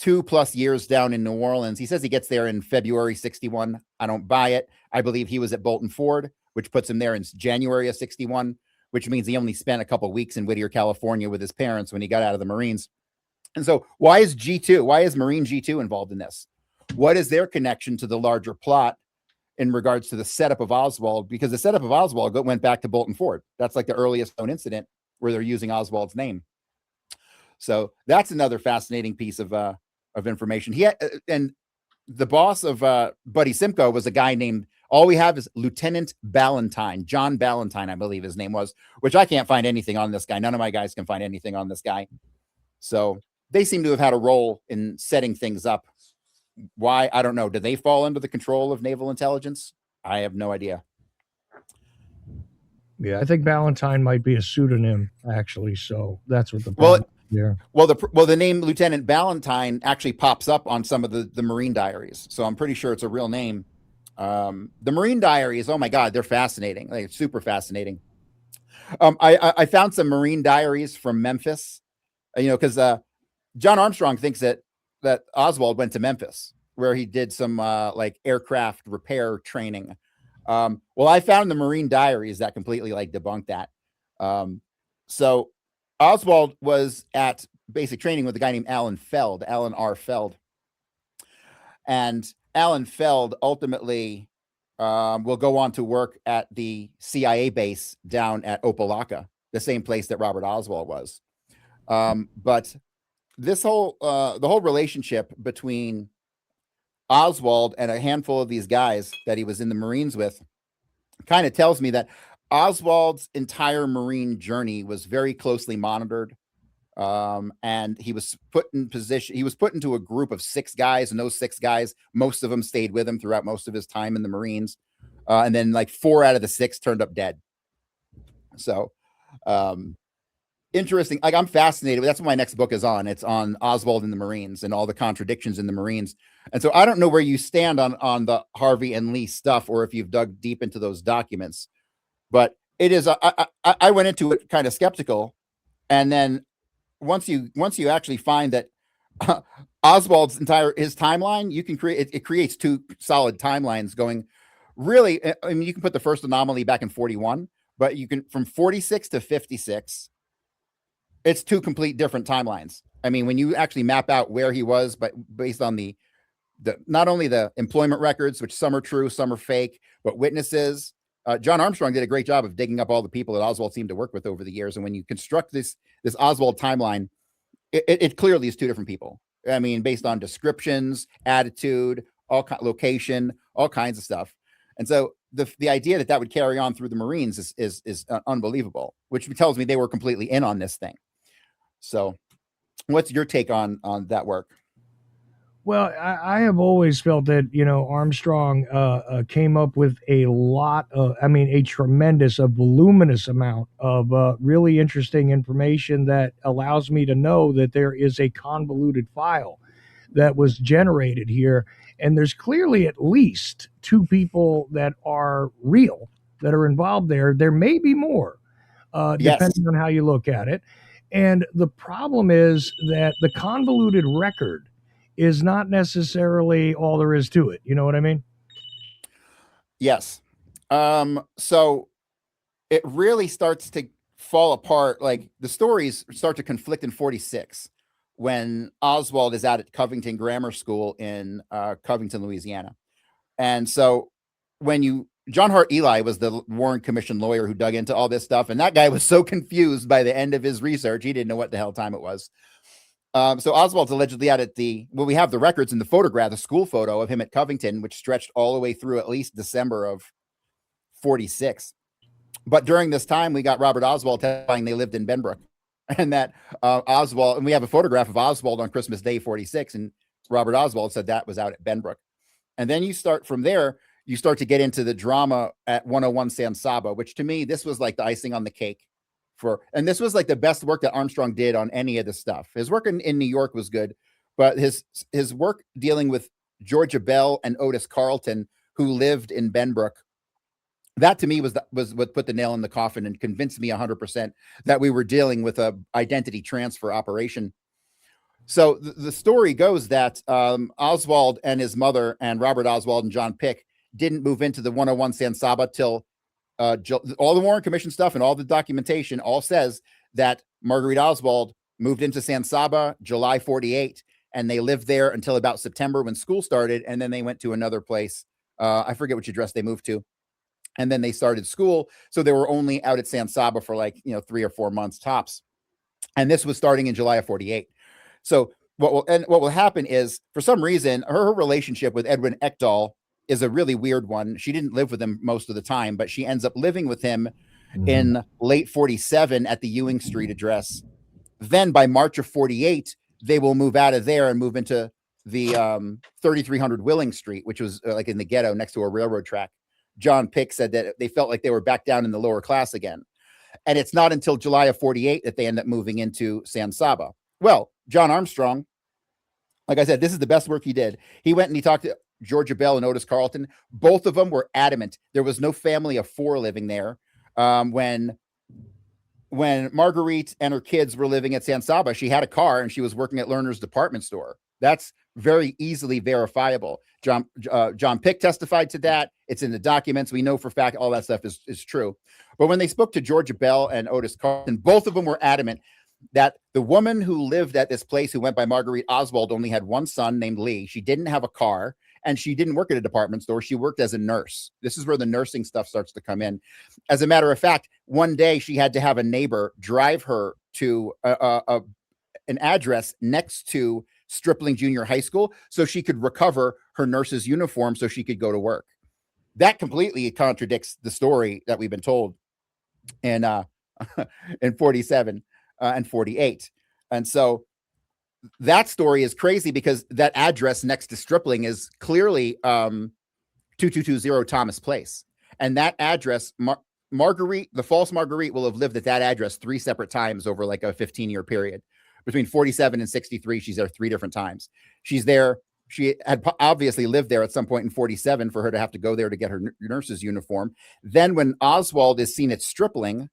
2+ years down in New Orleans. He says he gets there in February 61. I don't buy it. I believe he was at Bolton Ford, which puts him there in January of 61, which means he only spent a couple of weeks in Whittier, California with his parents when he got out of the Marines. And so why is Marine G2 involved in this? What is their connection to the larger plot in regards to the setup of Oswald? Because the setup of Oswald went back to Bolton Ford. That's like the earliest known incident where they're using Oswald's name. So that's another fascinating piece of information. And the boss of Buddy Simcoe was a guy named, all we have is Lieutenant Ballantyne, John Ballantyne, I believe his name was, which I can't find anything on this guy. None of my guys can find anything on this guy. So they seem to have had a role in setting things up. Why? I don't know. Do they fall under the control of naval intelligence? I have no idea. Yeah, I think Ballantyne might be a pseudonym, actually. So that's what the problem is. Well, the name Lieutenant Ballantyne actually pops up on some of the Marine diaries. So I'm pretty sure it's a real name. The Marine diaries, oh my God, they're fascinating. Like, super fascinating. I found some Marine diaries from Memphis, because John Armstrong thinks that Oswald went to Memphis where he did some like aircraft repair training. Well, I found the Marine diaries that completely like debunked that. So Oswald was at basic training with a guy named Alan R. Feld. And Alan Feld ultimately will go on to work at the CIA base down at Opelika, the same place that Robert Oswald was. But this the whole relationship between Oswald and a handful of these guys that he was in the Marines with kind of tells me that Oswald's entire Marine journey was very closely monitored. And he was put in position. He was put into a group of 6 guys, and those 6 guys, most of them stayed with him throughout most of his time in the Marines. And then like 4 out of the 6 turned up dead. So, interesting. Like, I'm fascinated. That's what my next book is on. It's on Oswald and the Marines and all the contradictions in the Marines. And so I don't know where you stand on the Harvey and Lee stuff, or if you've dug deep into those documents, but it is, I went into it kind of skeptical. And then once you actually find that Oswald's his timeline, you can it creates 2 solid timelines going. Really, I mean, you can put the first anomaly back in 41, but you can from 46 to 56. It's 2 complete different timelines. I mean, when you actually map out where he was, but based on the not only the employment records, which some are true, some are fake, but witnesses. John Armstrong did a great job of digging up all the people that Oswald seemed to work with over the years. And when you construct this Oswald timeline, it clearly is 2 different people. I mean, based on descriptions, attitude, location, all kinds of stuff. And so the idea that would carry on through the Marines is unbelievable, which tells me they were completely in on this thing. So what's your take on that work? Well, I have always felt that, Armstrong came up with a lot of, a tremendous, a voluminous amount of really interesting information that allows me to know that there is a convoluted file that was generated here. And there's clearly at least two people that are real, that are involved there. There may be more, depending on how you look at it. And the problem is that the convoluted record is not necessarily all there is to it. You know what I mean? Yes. So it really starts to fall apart. Like the stories start to conflict in 46 when Oswald is out at Covington Grammar School in Covington, Louisiana. And so John Hart Ely was the Warren Commission lawyer who dug into all this stuff. And that guy was so confused by the end of his research. He didn't know what the hell time it was. So Oswald's allegedly out at we have the records and the photograph, the school photo of him at Covington, which stretched all the way through at least December of 46. But during this time, we got Robert Oswald testifying they lived in Benbrook, and that Oswald, and we have a photograph of Oswald on Christmas Day 46, and Robert Oswald said that was out at Benbrook. And then you start from there, you start to get into the drama at 101 San Saba, which to me, this was like the icing on the cake. And this was like the best work that Armstrong did on any of the stuff. His work in New York was good, but his work dealing with Georgia Bell and Otis Carleton, who lived in Benbrook, that to me was what put the nail in the coffin and convinced me 100% that we were dealing with a identity transfer operation. So the story goes that Oswald and his mother and Robert Oswald and John Pick didn't move into the 101 San Saba till all the Warren Commission stuff and all the documentation all says that Marguerite Oswald moved into San Saba July 48, and they lived there until about September when school started, and then they went to another place. I forget which address they moved to, and then they started school. So they were only out at San Saba for 3 or 4 months tops, and this was starting in July of 48. So what will happen is, for some reason, her relationship with Edwin Ekdahl is a really weird one. She didn't live with him most of the time, but she ends up living with him in late 47 at the Ewing Street address. Then by March of 48, they will move out of there and move into the 3300 Willing Street, which was like in the ghetto next to a railroad track. John Pick said that they felt like they were back down in the lower class again. And it's not until July of 48 that they end up moving into San Saba. Well, John Armstrong, like I said, this is the best work he did. He went and he talked to Georgia Bell and Otis Carleton. Both of them were adamant there was no family of 4 living there. When Marguerite and her kids were living at San Saba, she had a car and she was working at Lerner's department store. That's very easily verifiable. John Pick testified to that. It's in the documents. We know for a fact all that stuff is true. But when they spoke to Georgia Bell and Otis Carleton, both of them were adamant that the woman who lived at this place, who went by Marguerite Oswald, only had one son named Lee. She didn't have a car. And she didn't work at a department store. She worked as a nurse. This is where the nursing stuff starts to come in. As a matter of fact, one day she had to have a neighbor drive her to an address next to Stripling Junior High School so she could recover her nurse's uniform so she could go to work. That completely contradicts the story that we've been told in 47 and 48. And so that story is crazy because that address next to Stripling is clearly 2220 Thomas Place. And that address, Marguerite, the false Marguerite, will have lived at that address 3 separate times over like a 15-year period. Between 47 and 63, she's there 3 different times. She's there. She had obviously lived there at some point in 47 for her to have to go there to get her nurse's uniform. Then when Oswald is seen at Stripling,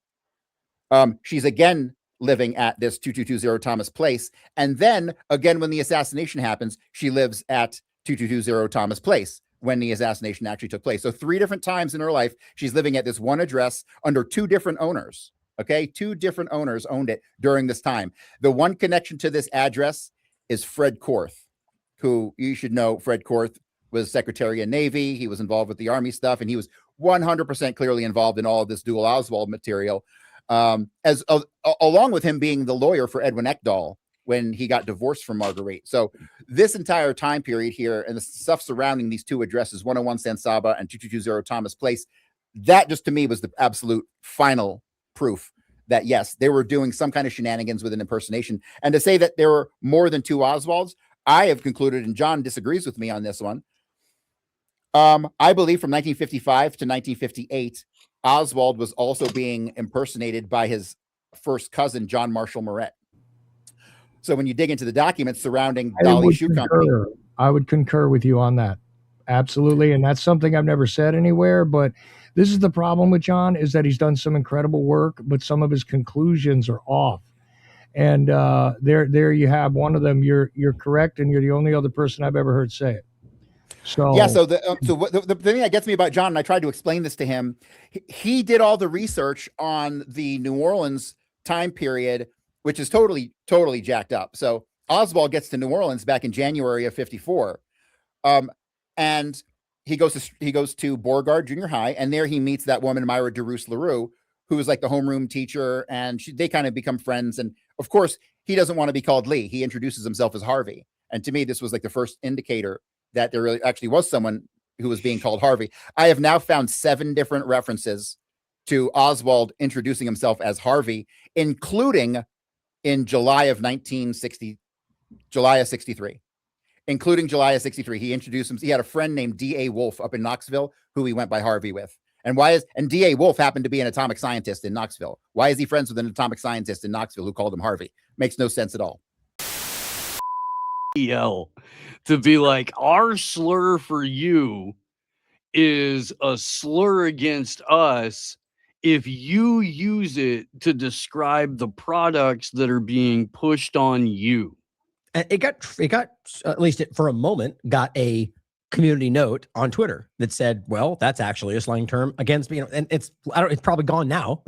she's again living at this 2220 Thomas Place. And then again, when the assassination happens, she lives at 2220 Thomas Place when the assassination actually took place. So 3 different times in her life, she's living at this one address under 2 different owners. Okay. 2 different owners owned it during this time. The one connection to this address is Fred Korth, who you should know. Fred Korth was Secretary of Navy. He was involved with the Army stuff, and he was 100% clearly involved in all of this dual Oswald material. Along with him being the lawyer for Edwin Ekdahl when he got divorced from Marguerite. So this entire time period here and the stuff surrounding these two addresses, 101 San Saba and 2220 Thomas Place, that just to me was the absolute final proof that yes, they were doing some kind of shenanigans with an impersonation. And to say that there were more than two Oswalds, I have concluded, and John disagrees with me on this one. I believe from 1955 to 1958, Oswald was also being impersonated by his first cousin, John Marshall Moret. So when you dig into the documents surrounding Dolly Shoe Company, I would concur with you on that. Absolutely. And that's something I've never said anywhere, but this is the problem with John, is that he's done some incredible work, but some of his conclusions are off. And there you have one of them. You're correct, and you're the only other person I've ever heard say it. So yeah. So the thing that gets me about John, and I tried to explain this to him, he did all the research on the New Orleans time period, which is totally jacked up. So Oswald gets to New Orleans back in January of 54, and he goes to Beauregard Junior High, and there he meets that woman Myra DeRusse LaRue, who is like the homeroom teacher, and they kind of become friends. And of course, he doesn't want to be called Lee. He introduces himself as Harvey. And to me, this was like the first indicator that there really actually was someone who was being called Harvey. I have now found 7 different references to Oswald introducing himself as Harvey, including in July of 63. Including July of 63. He introduced him. He had a friend named D.A. Wolf up in Knoxville who he went by Harvey with. And D.A. Wolf happened to be an atomic scientist in Knoxville. Why is he friends with an atomic scientist in Knoxville who called him Harvey? Makes no sense at all. To be like, our slur for you is a slur against us if you use it to describe the products that are being pushed on you. It got at least for a moment got a community note on Twitter that said, well, that's actually a slang term against, and it's probably gone now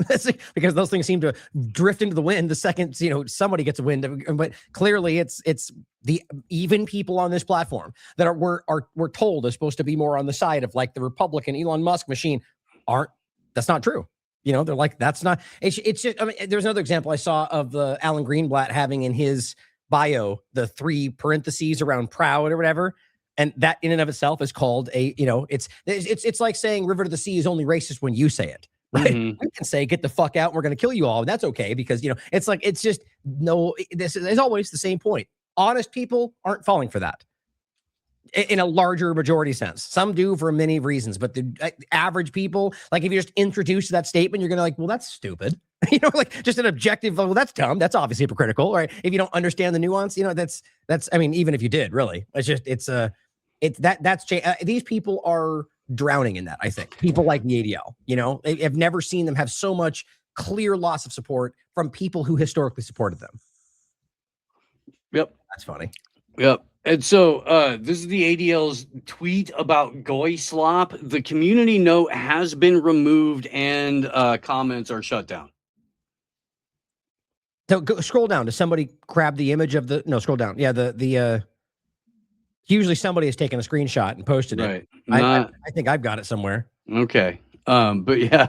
because those things seem to drift into the wind the second, somebody gets a wind. But clearly it's the even people on this platform that we're told is supposed to be more on the side of like the Republican Elon Musk machine that's not true. They're like, that's not, it's just, there's another example I saw of the Alan Greenblatt having in his bio the 3 parentheses around proud or whatever, and that in and of itself is called it's like saying river to the sea is only racist when you say it, right? We can say get the fuck out, we're going to kill you all, and that's okay because it's like, it's just this is always the same point. Honest people aren't falling for that in a larger majority sense. Some do for many reasons, but the average people, like if you're just introduced to that statement, you're gonna like, well, that's stupid. Like just an objective, well, that's dumb. That's obviously hypocritical, right? If you don't understand the nuance, that's, I mean, even if you did, really, these people are drowning in that. I think people like the ADL, I've never seen them have so much clear loss of support from people who historically supported them. Yep. That's funny. Yep. And so this is the ADL's tweet about Goy slop. The community note has been removed and comments are shut down. So scroll down. Does somebody grab the image of scroll down. Yeah, usually somebody has taken a screenshot and posted it. Right. I think I've got it somewhere. Okay. But yeah.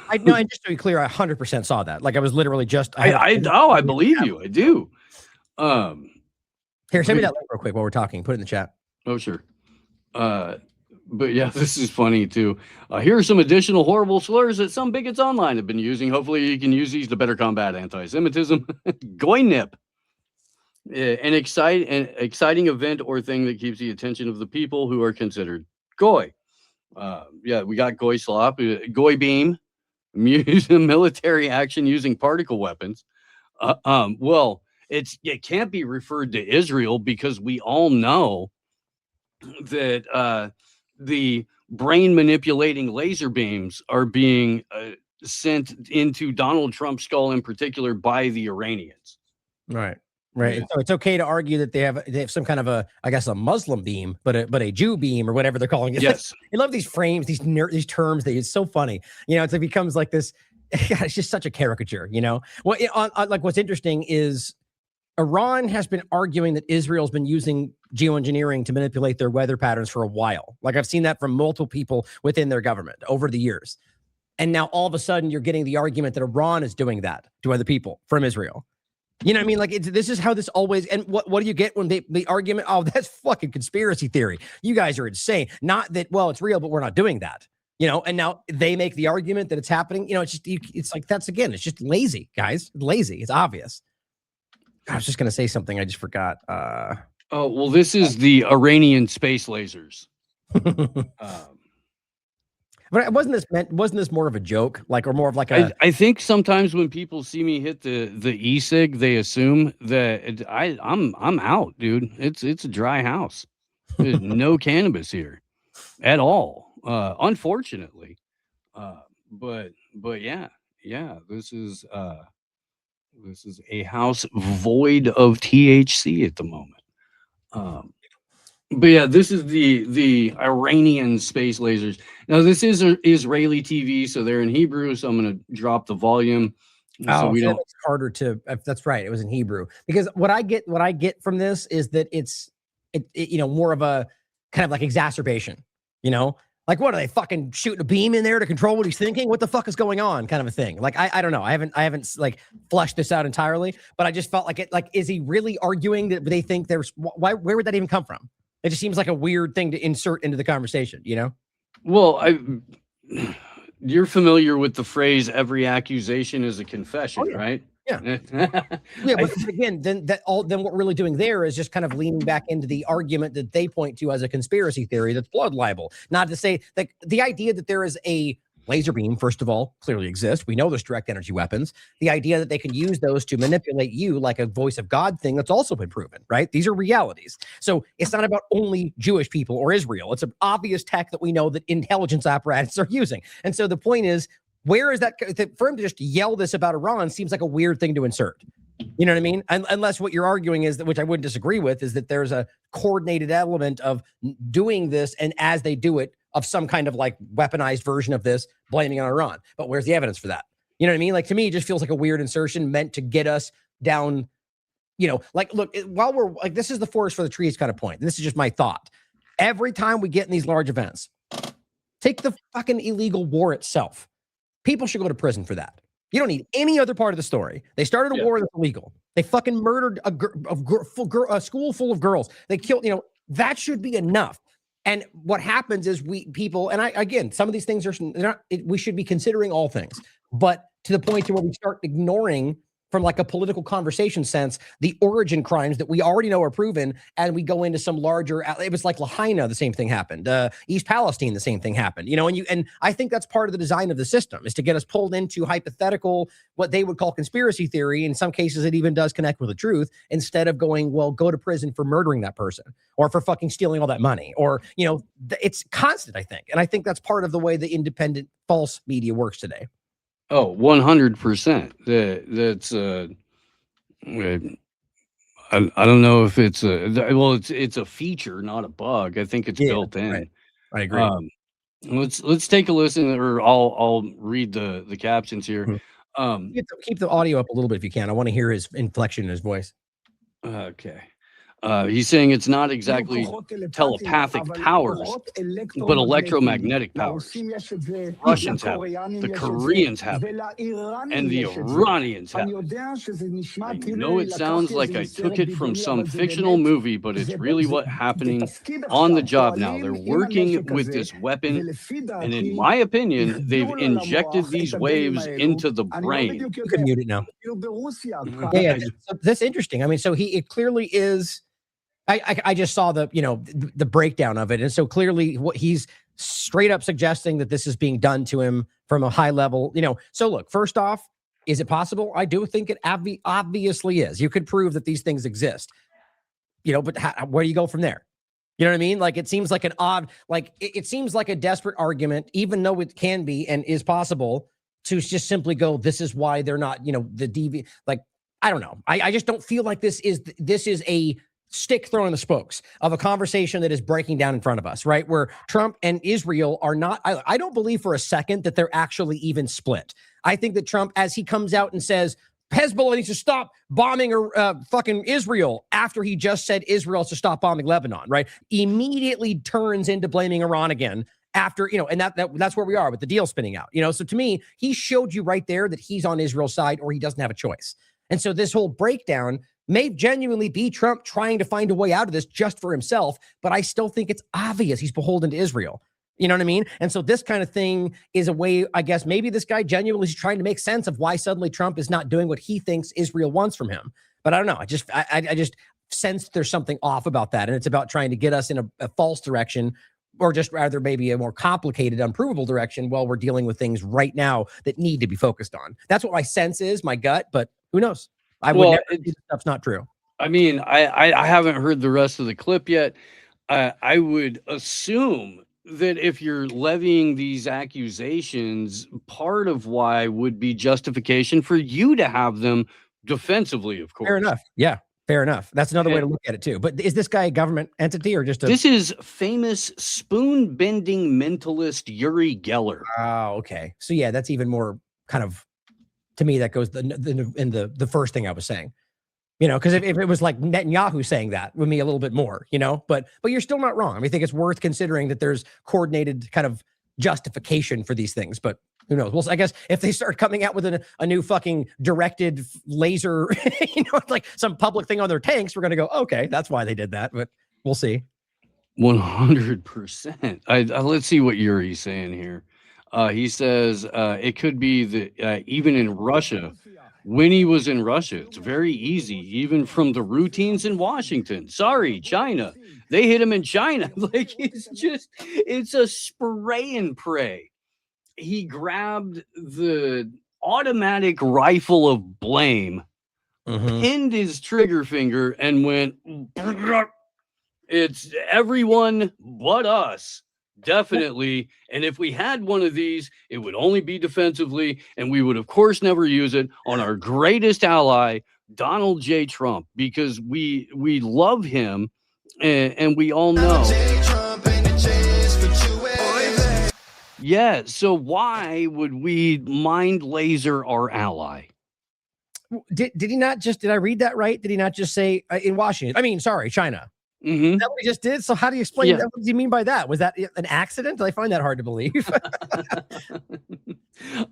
I just to be clear, I 100% saw that. Like I was literally just I believe you. I do. Here, send me that link real quick while we're talking. Put it in the chat. Oh, sure. But yeah, this is funny too. Here are some additional horrible slurs that some bigots online have been using. Hopefully you can use these to better combat anti-Semitism. Goy nip. An exciting event or thing that keeps the attention of the people who are considered goy. We got goy slop, goy beam, military action using particle weapons. Well, it can't be referred to Israel because we all know that the brain manipulating laser beams are being sent into Donald Trump's skull in particular by the Iranians. Right. Right. So it's okay to argue that they have some kind of a Muslim beam, but a Jew beam or whatever they're calling it. Yes. I love these frames, these terms that it's so funny. It becomes like this. It's just such a caricature, Well, like what's interesting is Iran has been arguing that Israel's been using geoengineering to manipulate their weather patterns for a while. Like I've seen that from multiple people within their government over the years. And now all of a sudden you're getting the argument that Iran is doing that to other people from Israel. You know what I mean? Like this is how this always. And what do you get when the argument? Oh, that's fucking conspiracy theory. You guys are insane. Not that it's real, but we're not doing that. And now they make the argument that it's happening. It's just it's like it's just lazy, guys. Lazy. It's obvious. I was just gonna say something. I just forgot. Oh well, this is the Iranian space lasers. But wasn't this more of a joke, or more of like I think sometimes when people see me hit the e-cig, they assume that I'm out, dude. It's a dry house. There's no cannabis here at all, unfortunately. But yeah, this is a house void of THC at the moment. But yeah, this is the Iranian space lasers. Now this is Israeli TV, so they're in Hebrew. So I'm going to drop the volume. So we don't. It's harder to. That's right. It was in Hebrew because what I get from this is that it's more of a kind of like exacerbation. Like what are they fucking shooting a beam in there to control what he's thinking? What the fuck is going on? Kind of a thing. Like I don't know. I haven't like fleshed this out entirely, but I just felt like it. Like is he really arguing that they think there's where would that even come from? It just seems like a weird thing to insert into the conversation, Well, you're familiar with the phrase "every accusation is a confession," right? Yeah. But again, then what we're really doing there is just kind of leaning back into the argument that they point to as a conspiracy theory that's blood libel. Not to say that the idea that there is a laser beam, first of all, clearly exists. We know there's direct energy weapons. The idea that they can use those to manipulate you like a voice of God thing, that's also been proven, right? These are realities. So it's not about only Jewish people or Israel. It's an obvious tech that we know that intelligence apparatus are using. And so the point is, where is that? For him to just yell this about Iran seems like a weird thing to insert. You know what I mean? Unless what you're arguing is that, which I wouldn't disagree with, is that there's a coordinated element of doing this, and as they do it, of some kind of like weaponized version of this, blaming on Iran. But where's the evidence for that? You know what I mean? Like to me, it just feels like a weird insertion meant to get us down. Like look, while we're like, this is the forest for the trees kind of point. This is just my thought. Every time we get in these large events, take the fucking illegal war itself. People should go to prison for that. You don't need any other part of the story. They started a war that's illegal. They fucking murdered a school full of girls. They killed, that should be enough. And what happens is again, some of these things we should be considering all things, but to the point to where we start ignoring from like a political conversation sense, the origin crimes that we already know are proven, and we go into some larger, it was like Lahaina, the same thing happened. East Palestine, the same thing happened, and I think that's part of the design of the system, is to get us pulled into hypothetical, what they would call conspiracy theory. In some cases, it even does connect with the truth, instead of going, well, go to prison for murdering that person or for fucking stealing all that money, or, it's constant, I think. And I think that's part of the way the independent false media works today. Oh, 100%. That's I don't know if it's it's a feature, not a bug. I think it's built in. Right. I agree. Let's take a listen, or I'll read the captions here. Keep the audio up a little bit if you can. I want to hear his inflection in his voice. Okay. He's saying it's not exactly telepathic powers, but electromagnetic powers. Russians have it, the Koreans have it, and the Iranians have it. I know it sounds like I took it from some fictional movie, but it's really what's happening on the job now. They're working with this weapon, and in my opinion, they've injected these waves into the brain. You can mute it now. Yeah, that's interesting. I mean, so it clearly is. I just saw the breakdown of it, and so clearly what he's straight up suggesting that this is being done to him from a high level. So look, first off, is it possible? I do think it obviously is. You could prove that these things exist, but where do you go from there? You know what I mean? Like it seems like an odd, it seems like a desperate argument, even though it can be and is possible, to just simply go, this is why they're not, the DV. Like I don't know. I just don't feel like this is a stick thrown in the spokes of a conversation that is breaking down in front of us, right? Where Trump and Israel are not, I don't believe for a second that they're actually even split. I think that Trump, as he comes out and says, Hezbollah needs to stop bombing fucking Israel, after he just said Israel has to stop bombing Lebanon, right? Immediately turns into blaming Iran again after, and that's where we are with the deal spinning out, so to me, he showed you right there that he's on Israel's side, or he doesn't have a choice. And so this whole breakdown may genuinely be Trump trying to find a way out of this just for himself, but I still think it's obvious he's beholden to Israel. You know what I mean? And so this kind of thing is a way, I guess, maybe this guy genuinely is trying to make sense of why suddenly Trump is not doing what he thinks Israel wants from him. But I don't know. I just sense there's something off about that. And it's about trying to get us in a false direction, or just rather maybe a more complicated, unprovable direction while we're dealing with things right now that need to be focused on. That's what my sense is, my gut, but who knows? I would never say this stuff's not true. I mean, I haven't heard the rest of the clip yet. I would assume that if you're levying these accusations, part of why would be justification for you to have them defensively, of course. Fair enough. Yeah, fair enough. That's another way to look at it too. But is this guy a government entity or just a... This is famous spoon-bending mentalist Uri Geller. Oh, okay. So yeah, that's even more kind of, to me, that goes in the first thing I was saying. You know, because if it was like Netanyahu saying that, would be a little bit more, you know, but you're still not wrong. I mean, I think it's worth considering that there's coordinated kind of justification for these things, but who knows? Well, I guess if they start coming out with a new fucking directed laser, you know, like some public thing on their tanks, we're going to go, okay, that's why they did that, but we'll see. 100%. Let's see what Yuri's saying here. He says it could be that even in Russia, when he was in Russia, it's very easy, even from the routines in Washington. Sorry, China. They hit him in China. Like, it's a spray and pray. He grabbed the automatic rifle of blame, pinned his trigger finger, and went, it's everyone but us. Definitely. And if we had one of these, it would only be defensively, and we would, of course, never use it on our greatest ally, Donald J. Trump, because we love him, and we all know. Yeah, so why would we mind laser our ally? Did he not just, did I read that right? Did he not just say in Washington? I mean, sorry, China. Is that what he just did? So how do you explain that? What do you mean by that? Was that an accident? I find that hard to believe.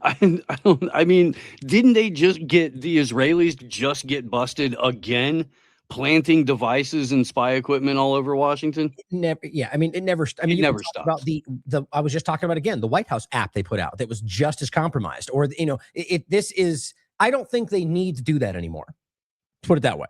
I mean, didn't they just get, the Israelis just get busted again planting devices and spy equipment all over Washington? Never. Yeah. I mean, it never, I mean, it never stopped. About I was just talking about, again, the White House app they put out that was just as compromised, or, you know, this is, I don't think they need to do that anymore. Let's put it that way.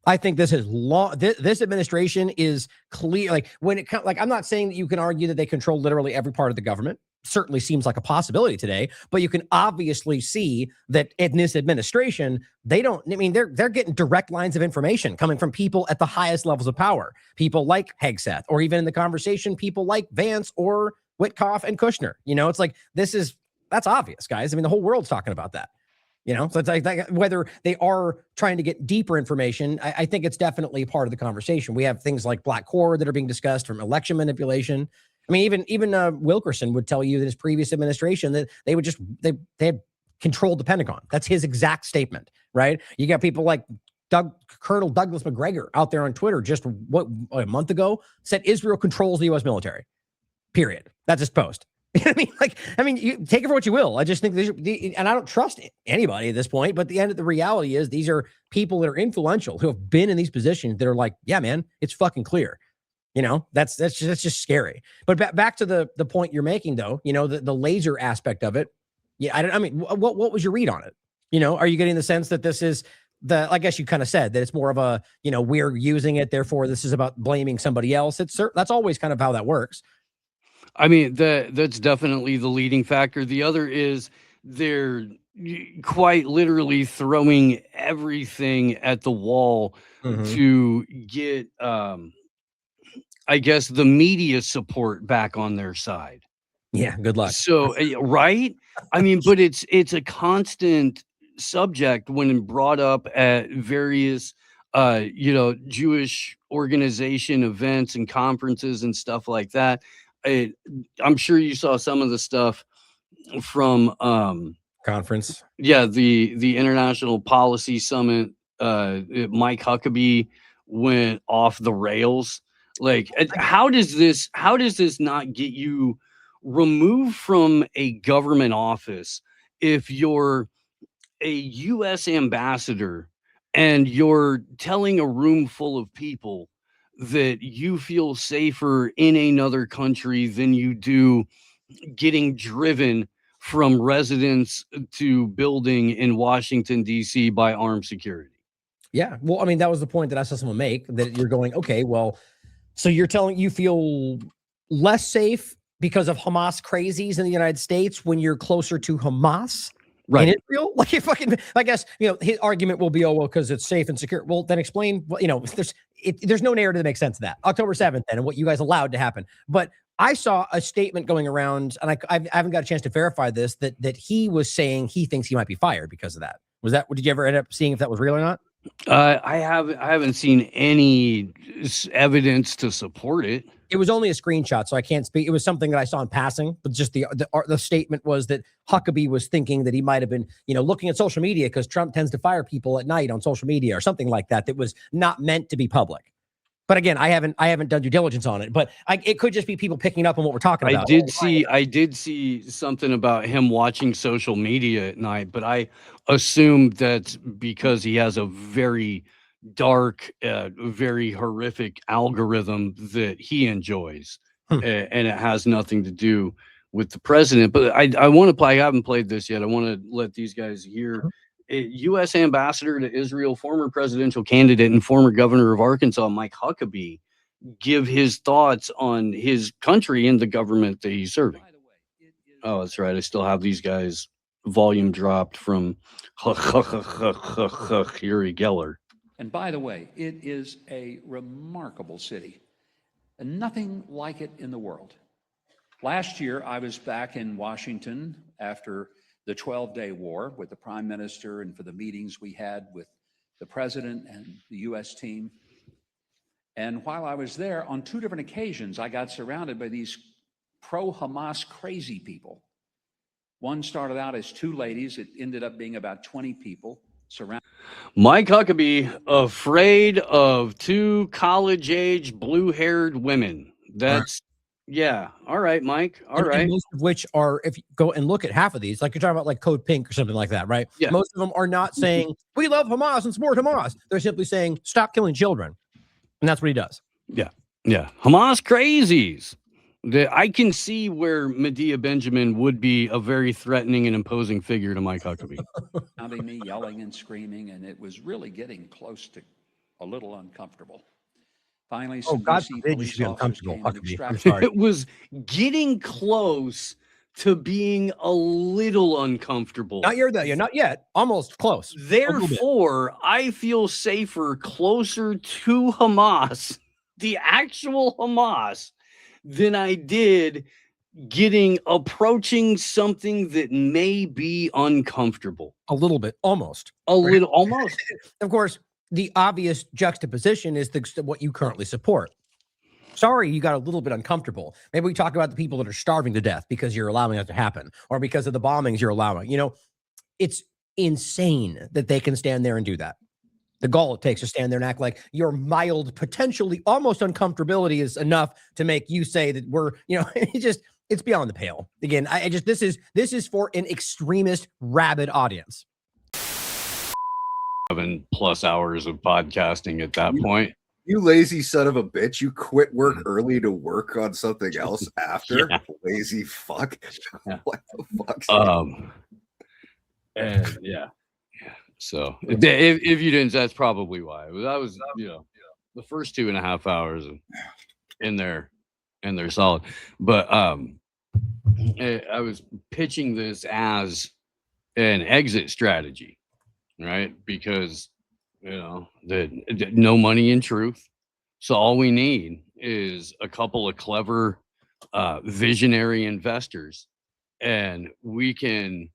I think this is long. This administration is clear. Like when it comes, like, I'm not saying that you can argue that they control literally every part of the government. Certainly seems like a possibility today, but you can obviously see that in this administration, they don't. I mean, they're getting direct lines of information coming from people at the highest levels of power. People like Hegseth, or even in the conversation, people like Vance or Witkoff and Kushner. You know, it's like that's obvious, guys. I mean, the whole world's talking about that. You know, so it's like that, whether they are trying to get deeper information, I think it's definitely part of the conversation. We have things like Black Core that are being discussed, from election manipulation. I mean, even Wilkerson would tell you that his previous administration, that they would they had controlled the Pentagon. That's his exact statement, right? You got people like Colonel Douglas McGregor out there on Twitter just a month ago said Israel controls the U.S. military. Period. That's his post. I mean, you take it for what you will. I just think and I don't trust anybody at this point, but the reality is these are people that are influential who have been in these positions that are like, yeah, man, it's fucking clear. You know, that's just scary. But back to the point you're making, though, you know, the laser aspect of it. Yeah. I mean, what was your read on it? You know, are you getting the sense that this is I guess you kind of said that it's more of a, you know, we're using it, therefore this is about blaming somebody else. That's always kind of how that works. I mean, that's definitely the leading factor. The other is they're quite literally throwing everything at the wall to get, I guess, the media support back on their side. Yeah, good luck. So, right? I mean, but it's a constant subject when brought up at various, you know, Jewish organization events and conferences and stuff like that. I'm sure you saw some of the stuff from conference. Yeah, the International Policy Summit. Mike Huckabee went off the rails. Like, how does this not get you removed from a government office if you're a U.S. ambassador and you're telling a room full of people that you feel safer in another country than you do getting driven from residence to building in Washington, D.C. by armed security. Yeah. Well, I mean, that was the point that I saw someone make, that you're going, okay, well, so you're telling you feel less safe because of Hamas crazies in the United States when you're closer to Hamas in Israel? Like, if fucking, I guess, his argument will be, oh, well, because it's safe and secure. Well, then explain, there's no narrative that makes sense of that. October 7th, then, and what you guys allowed to happen. But I saw a statement going around, and I haven't got a chance to verify this, that he was saying he thinks he might be fired because of that. Did you ever end up seeing if that was real or not? I haven't seen any evidence to support it. It was only a screenshot, so I can't speak. It was something that I saw in passing, but just the statement was that Huckabee was thinking that he might have been, looking at social media, because Trump tends to fire people at night on social media or something like that. That was not meant to be public. But again, I haven't done due diligence on it. But it could just be people picking up on what we're talking about. I did see something about him watching social media at night, but I assumed that's because he has a very dark, very horrific algorithm that he enjoys, and it has nothing to do with the president. But I want to play. I haven't played this yet. I want to let these guys hear. U.S. ambassador to Israel, former presidential candidate and former governor of Arkansas, Mike Huckabee, give his thoughts on his country and the government that he's serving. Oh, that's right. I still have these guys' volume dropped from Uri Geller. And by the way, it is a remarkable city, and nothing like it in the world. Last year, I was back in Washington after the 12-day war with the prime minister, and for the meetings we had with the president and the U.S. team. And while I was there, on 2 different occasions, I got surrounded by these pro-Hamas crazy people. One started out as 2 ladies. It ended up being about 20 people surrounded. Mike Huckabee, afraid of 2 college-age blue-haired women. That's Yeah. All right, Mike. All right. And most of which are, if you go and look at half of these, like you're talking about like Code Pink or something like that, right? Yeah. Most of them are not saying, we love Hamas and support Hamas. They're simply saying, stop killing children. And that's what he does. Yeah. Yeah. Hamas crazies. I can see where Medea Benjamin would be a very threatening and imposing figure to Mike Huckabee. Surrounding me, yelling and screaming, and it was really getting close to a little uncomfortable. Finally, some God DC forbid you should be police uncomfortable, officers came and Huckabee. I'm extracted- sorry. It was getting close to being a little uncomfortable. Not yet. Almost close. Therefore, I feel safer closer to Hamas, the actual Hamas, than I did approaching something that may be uncomfortable. A little bit, almost. Almost. Of course, the obvious juxtaposition is what you currently support. Sorry, you got a little bit uncomfortable. Maybe we talk about the people that are starving to death because you're allowing that to happen, or because of the bombings you're allowing. It's insane that they can stand there and do that. The gall it takes to stand there and act like your mild, potentially almost uncomfortability is enough to make you say that we're, it's beyond the pale. Again, this is for an extremist, rabid audience. 7+ hours of podcasting at that point. You lazy son of a bitch. You quit work early to work on something else after. Yeah. Lazy fuck. What the fuck? And yeah. So if you didn't, that's probably why. That was, the first 2.5 hours in there solid. But I was pitching this as an exit strategy, right? Because no money in truth. So all we need is a couple of clever, visionary investors, and we can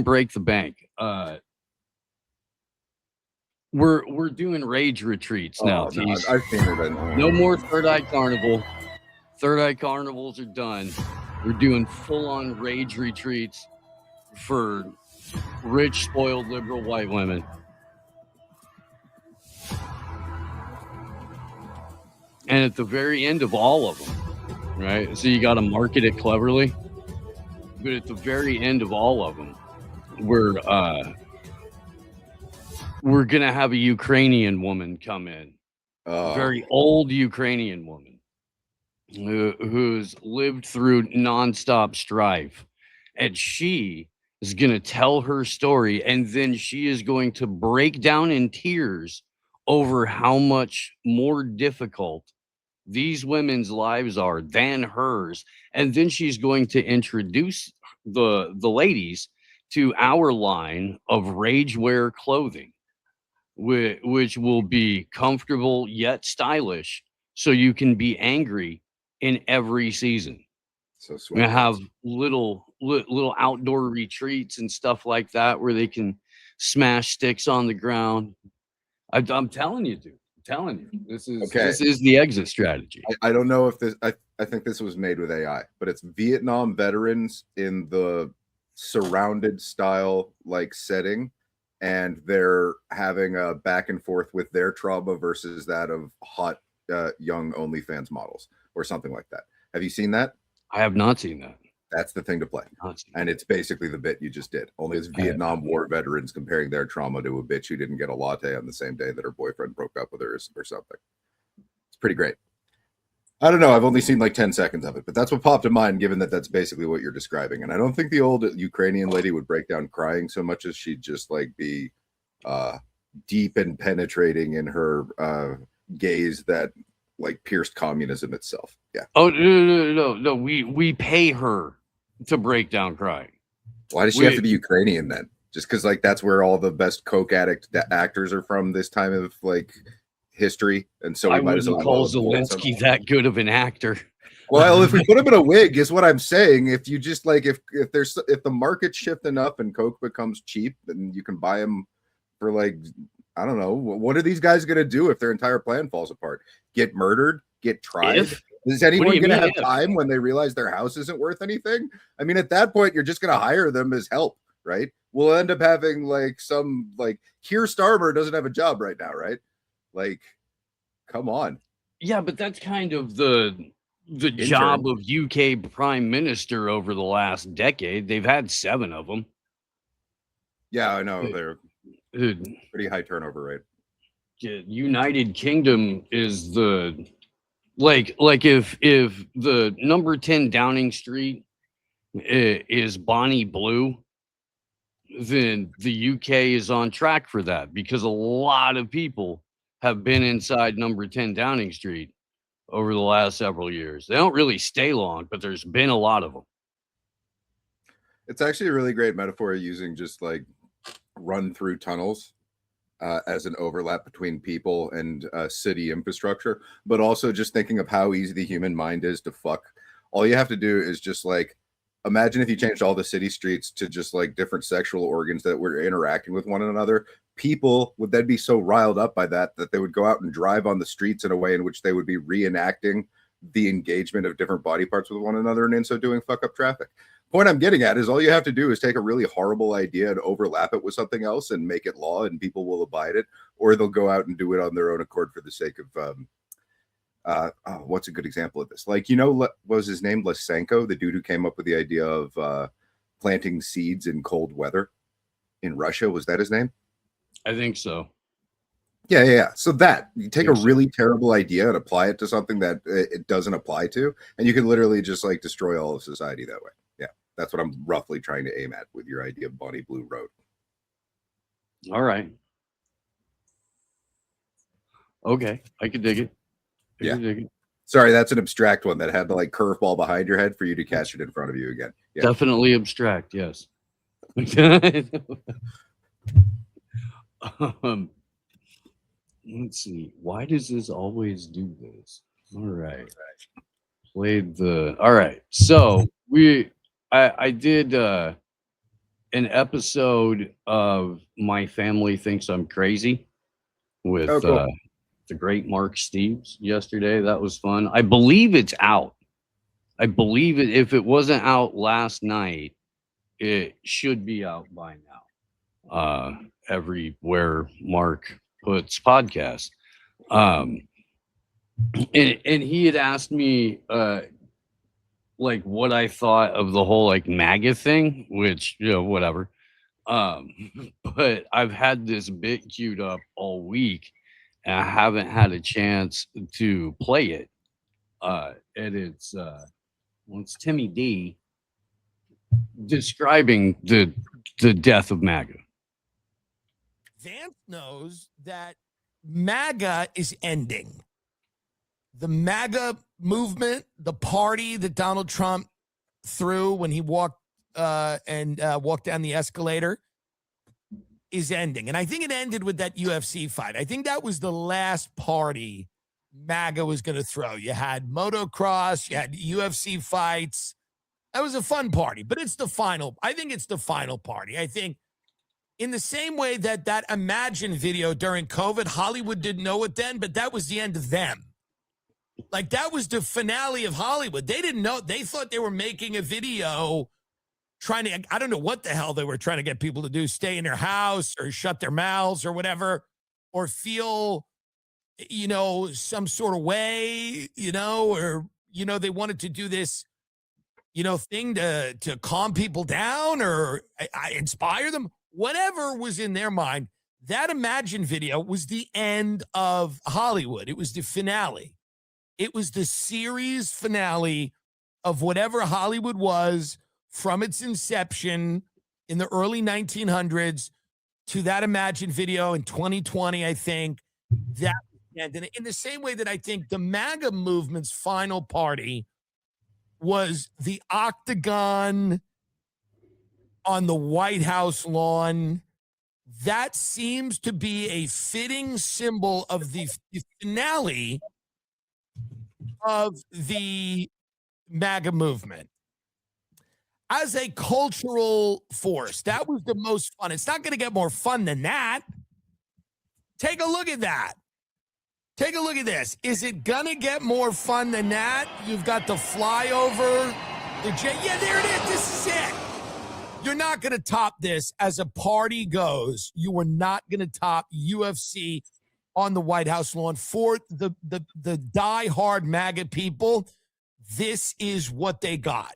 break the bank. We're doing rage retreats now. No, I've seen it. No more Third Eye Carnival. Third Eye Carnivals are done. We're doing full-on rage retreats for rich, spoiled, liberal white women. And at the very end of all of them, right? So you got to market it cleverly. But at the very end of all of them, we're gonna have a Ukrainian woman come in, very old Ukrainian woman who's lived through nonstop strife, and she is gonna tell her story, and then she is going to break down in tears over how much more difficult these women's lives are than hers, and then she's going to introduce the ladies to our line of rage wear clothing, which will be comfortable yet stylish, so you can be angry in every season. So We're gonna have little outdoor retreats and stuff like that where they can smash sticks on the ground. I'm telling you, dude. I'm telling you, this is the exit strategy. I don't know if this. I think this was made with AI, but it's Vietnam veterans in the surrounded style like setting, and they're having a back and forth with their trauma versus that of hot young OnlyFans models or something like that. Have you seen that? I have not seen that. That's the thing to play. And it's basically the bit you just did. Only it's Vietnam War veterans comparing their trauma to a bitch who didn't get a latte on the same day that her boyfriend broke up with her or something. It's pretty great. I don't know. I've only seen like 10 seconds of it, but that's what popped in mind, given that that's basically what you're describing. And I don't think the old Ukrainian lady would break down crying so much as she'd just like be deep and penetrating in her gaze that like pierced communism itself. Yeah. Oh no. We pay her to break down crying. Why does she have to be Ukrainian then? Just because like that's where all the best coke addict actors are from this time of like history, and so we might as well call Zelensky that good of an actor. Well, if we put him in a wig, is what I'm saying. If you just like if the market shift enough and coke becomes cheap, then you can buy him for like, I don't know, what are these guys going to do if their entire plan falls apart? Get murdered? Get tried? Is anyone going to have time when they realize their house isn't worth anything? I mean, at that point, you're just going to hire them as help, right? We'll end up having like some like Keir Starmer doesn't have a job right now, right? Like, come on. Yeah, but that's kind of the job of UK Prime Minister over the last decade. They've had 7 of them. Yeah, I know. They're pretty high turnover rate. United Kingdom is the like if the number 10 Downing Street is Bonnie Blue, then the UK is on track for that, because a lot of people have been inside number 10 Downing Street over the last several years. They don't really stay long, but there's been a lot of them. It's actually a really great metaphor using just like run through tunnels as an overlap between people and city infrastructure, but also just thinking of how easy the human mind is to fuck. All you have to do is just like, imagine if you changed all the city streets to just like different sexual organs that were interacting with one another. People would then be so riled up by that they would go out and drive on the streets in a way in which they would be reenacting the engagement of different body parts with one another, and in so doing fuck up traffic. Point I'm getting at is all you have to do is take a really horrible idea and overlap it with something else and make it law, and people will abide it, or they'll go out and do it on their own accord for the sake of what's a good example of this? Like, you know, what was his name? Lysenko, the dude who came up with the idea of planting seeds in cold weather in Russia. Was that his name? I think so. Yeah. So that you take a really terrible idea and apply it to something that it doesn't apply to, and you can literally just like destroy all of society that way. Yeah, that's what I'm roughly trying to aim at with your idea of Bonnie Blue Road. All right. Okay, I can dig it. I can dig it. Sorry, that's an abstract one that had the like curveball behind your head for you to catch it in front of you again. Yeah. Definitely abstract, yes. Let's see. Why does this always do this? All right. All right. So I did an episode of My Family Thinks I'm Crazy with the great Mark Steves yesterday. That was fun. I believe it's out. I believe it. If it wasn't out last night, it should be out by now. Everywhere Mark puts podcasts. And he had asked me like what I thought of the whole like MAGA thing, which, you know, whatever. But I've had this bit queued up all week, and I haven't had a chance to play it. And it's Timmy D describing the death of MAGA. Vance knows that MAGA is ending. The MAGA movement, the party that Donald Trump threw when he walked down the escalator, is ending. And I think it ended with that UFC fight. I think that was the last party MAGA was going to throw. You had motocross, you had UFC fights. That was a fun party, but it's the final. I think it's the final party. I think in the same way that Imagine video during COVID, Hollywood didn't know it then, but that was the end of them. Like, that was the finale of Hollywood. They didn't know. They thought they were making a video trying to, I don't know what the hell they were trying to get people to do, stay in their house or shut their mouths or whatever, or feel, some sort of way, or, they wanted to do this, thing to calm people down or inspire them. Whatever was in their mind, that Imagine video was the end of Hollywood. It was the finale. It was the series finale of whatever Hollywood was from its inception in the early 1900s to that Imagine video in 2020, I think. That and in the same way that I think the MAGA movement's final party was the octagon on the White House lawn. That seems to be a fitting symbol of the finale of the MAGA movement. As a cultural force, that was the most fun. It's not going to get more fun than that. Take a look at that. Take a look at this. Is it going to get more fun than that? You've got the flyover, the jet. Yeah, there it is. This is it. You're not going to top this as a party goes. You are not going to top UFC on the White House lawn. For the diehard MAGA people, this is what they got.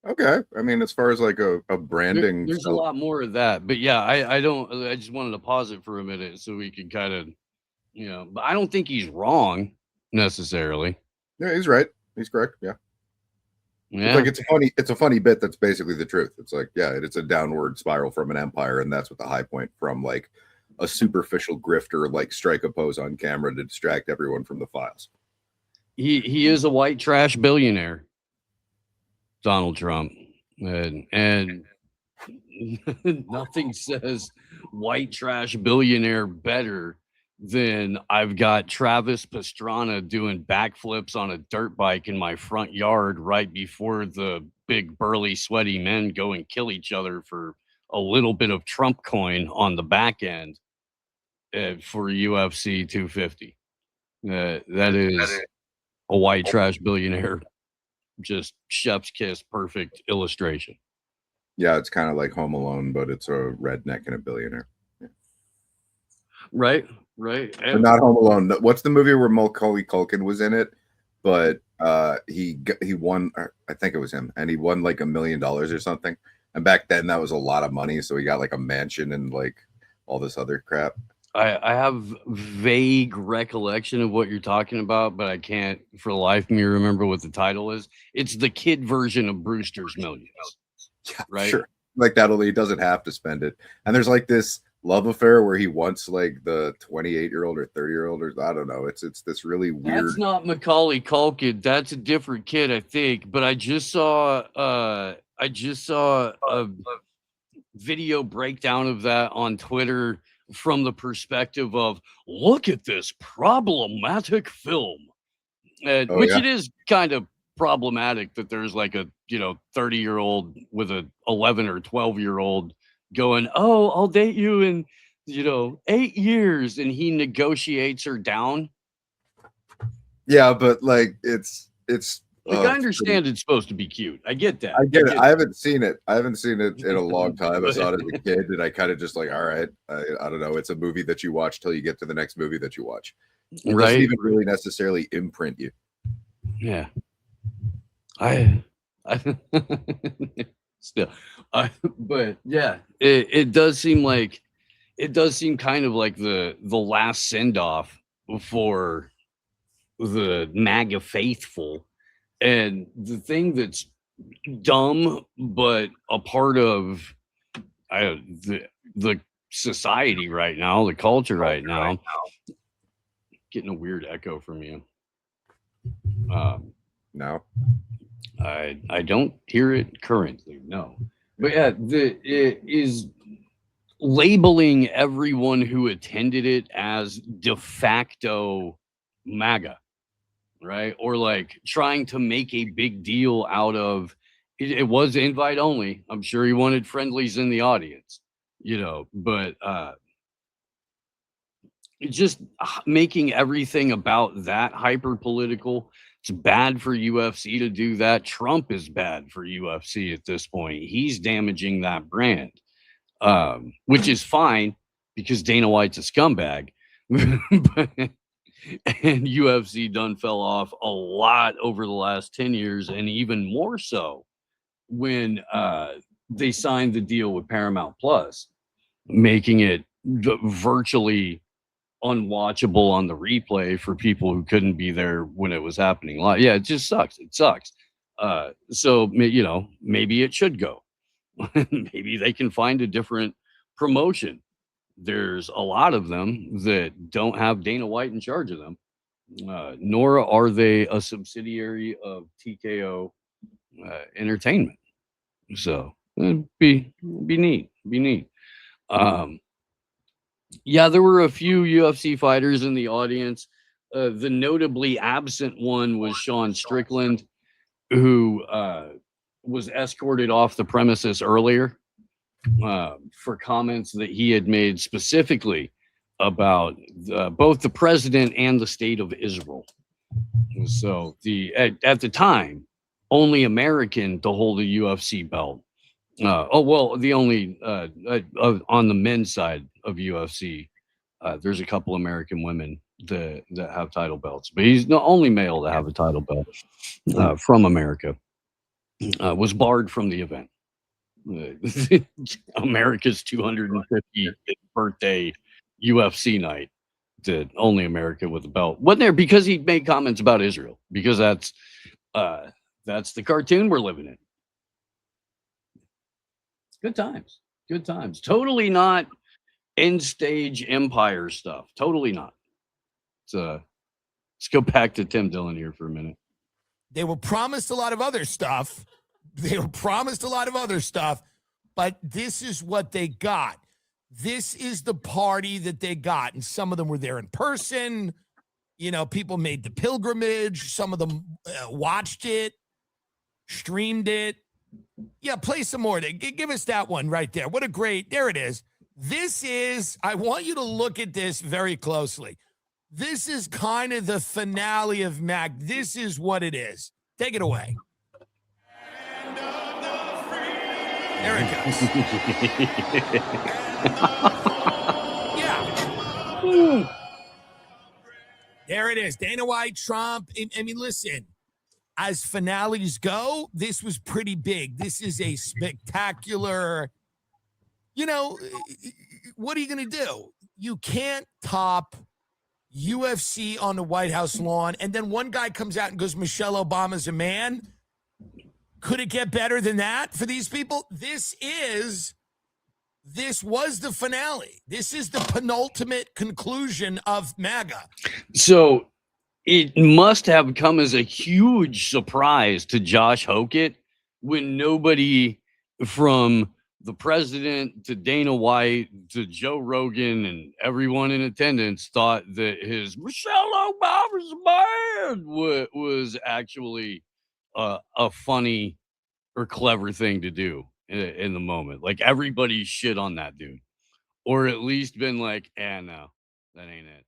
Okay. I mean, as far as like a branding, there's a lot more of that. But yeah, I just wanted to pause it for a minute so we could kind of, but I don't think he's wrong necessarily. Yeah, he's right. He's correct. Yeah. Yeah. It's a funny bit that's basically the truth. It's like, yeah, it's a downward spiral from an empire, and that's what the high point from like a superficial grifter like strike a pose on camera to distract everyone from the files. He is a white trash billionaire, Donald Trump, and nothing says white trash billionaire better than I've got Travis Pastrana doing backflips on a dirt bike in my front yard right before the big burly sweaty men go and kill each other for a little bit of Trump coin on the back end for UFC 250. That is a white trash billionaire, just chef's kiss, perfect illustration. Yeah, it's kind of like Home Alone, but it's a redneck and a billionaire. Yeah. Right. But not Home Alone. What's the movie where Macaulay Culkin was in it? But he won, I think it was him, and he won like $1 million or something. And back then, that was a lot of money, so he got like a mansion and like all this other crap. I have vague recollection of what you're talking about, but I can't for the life of me remember what the title is. It's the kid version of Brewster's Millions. Yeah, right. Sure. Like that, he doesn't have to spend it. And there's like this love affair where he wants like the 28-year-old or 30-year-old, or I don't know. It's this really weird. That's not Macaulay Culkin. That's a different kid, I think. But I just saw a video breakdown of that on Twitter from the perspective of, look at this problematic film, which it is kind of problematic that there's like a 30-year-old with a 11 or 12-year-old going, oh, I'll date you in 8 years, and he negotiates her down. Yeah, but like it's like, I understand it's supposed to be cute. I get that. I get it. I haven't seen it in a long time. I saw it as a kid, and I kind of just like, all right, I don't know. It's a movie that you watch till you get to the next movie that you watch. It doesn't even really necessarily imprint you. Yeah. I Still, but yeah, it does seem kind of like the last send off for the MAGA faithful, and the thing that's dumb but a part of the society right now, the culture right now. Getting a weird echo from you. No, I don't hear it currently. No, but yeah, it is labeling everyone who attended it as de facto MAGA, right? Or like trying to make a big deal out of it. It was invite only. I'm sure he wanted friendlies in the audience, but just making everything about that hyper political. It's bad for UFC to do that. Trump is bad for UFC at this point. He's damaging that brand, which is fine because Dana White's a scumbag. And UFC done fell off a lot over the last 10 years, and even more so when they signed the deal with Paramount Plus, making it virtually unwatchable on the replay for people who couldn't be there when it was happening live. Yeah, it just sucks. It sucks. So maybe it should go. Maybe they can find a different promotion. There's a lot of them that don't have Dana White in charge of them, nor are they a subsidiary of TKO Entertainment. So it'd be neat. Yeah, there were a few UFC fighters in the audience. The notably absent one was Sean Strickland, who was escorted off the premises earlier for comments that he had made specifically about both the president and the state of Israel. So at the time, only American to hold a UFC belt. The only on the men's side of UFC, there's a couple American women that have title belts, but he's the only male to have a title belt from America. Was barred from the event. America's 250th birthday UFC night, that only America with a belt wasn't there because he made comments about Israel, because that's the cartoon we're living in. Good times. Totally not end stage empire stuff. Totally not. So let's go back to Tim Dillon here for a minute. They were promised a lot of other stuff. But this is what they got. This is the party that they got. And some of them were there in person. People made the pilgrimage. Some of them watched it, streamed it. Yeah, play some more. Give us that one right there. There it is. I want you to look at this very closely. This is kind of the finale of MAG. This is what it is. Take it away. There it goes. Yeah. There it is. Dana White, Trump. I mean, listen, as finales go, this was pretty big. This is a spectacular, what are you going to do? You can't top UFC on the White House lawn. And then one guy comes out and goes, Michelle Obama's a man. Could it get better than that for these people? This was the finale. This is the penultimate conclusion of MAGA. So it must have come as a huge surprise to Josh Hokett when nobody from the president to Dana White to Joe Rogan and everyone in attendance thought that his Michelle Obama's man was actually a funny or clever thing to do in the moment. Like, everybody shit on that dude, or at least been like, no, that ain't it.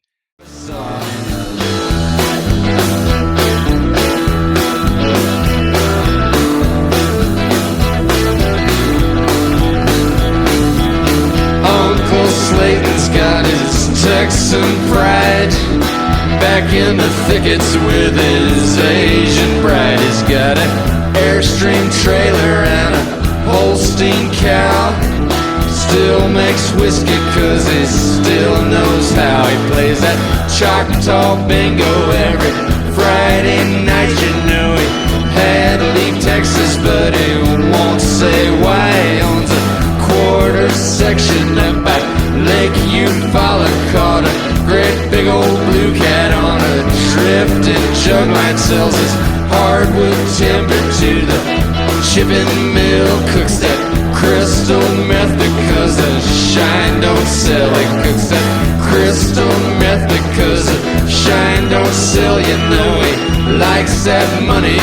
Uncle Slayton's got his Texan pride, back in the thickets with his Asian bride. He's got a Airstream trailer and a Holstein cow. Still makes whiskey cause he still knows how. He plays that Choctaw bingo every Friday night. You know he had to leave Texas but he won't say why. He owns a quarter section up at Lake Eufaula. Caught a great big old blue cat on a drifting jug line. Sells his hardwood timber to the shipping mill. Cooks that crystal meth because the shine don't sell. He cooks that crystal meth because the shine don't sell. You know he likes that money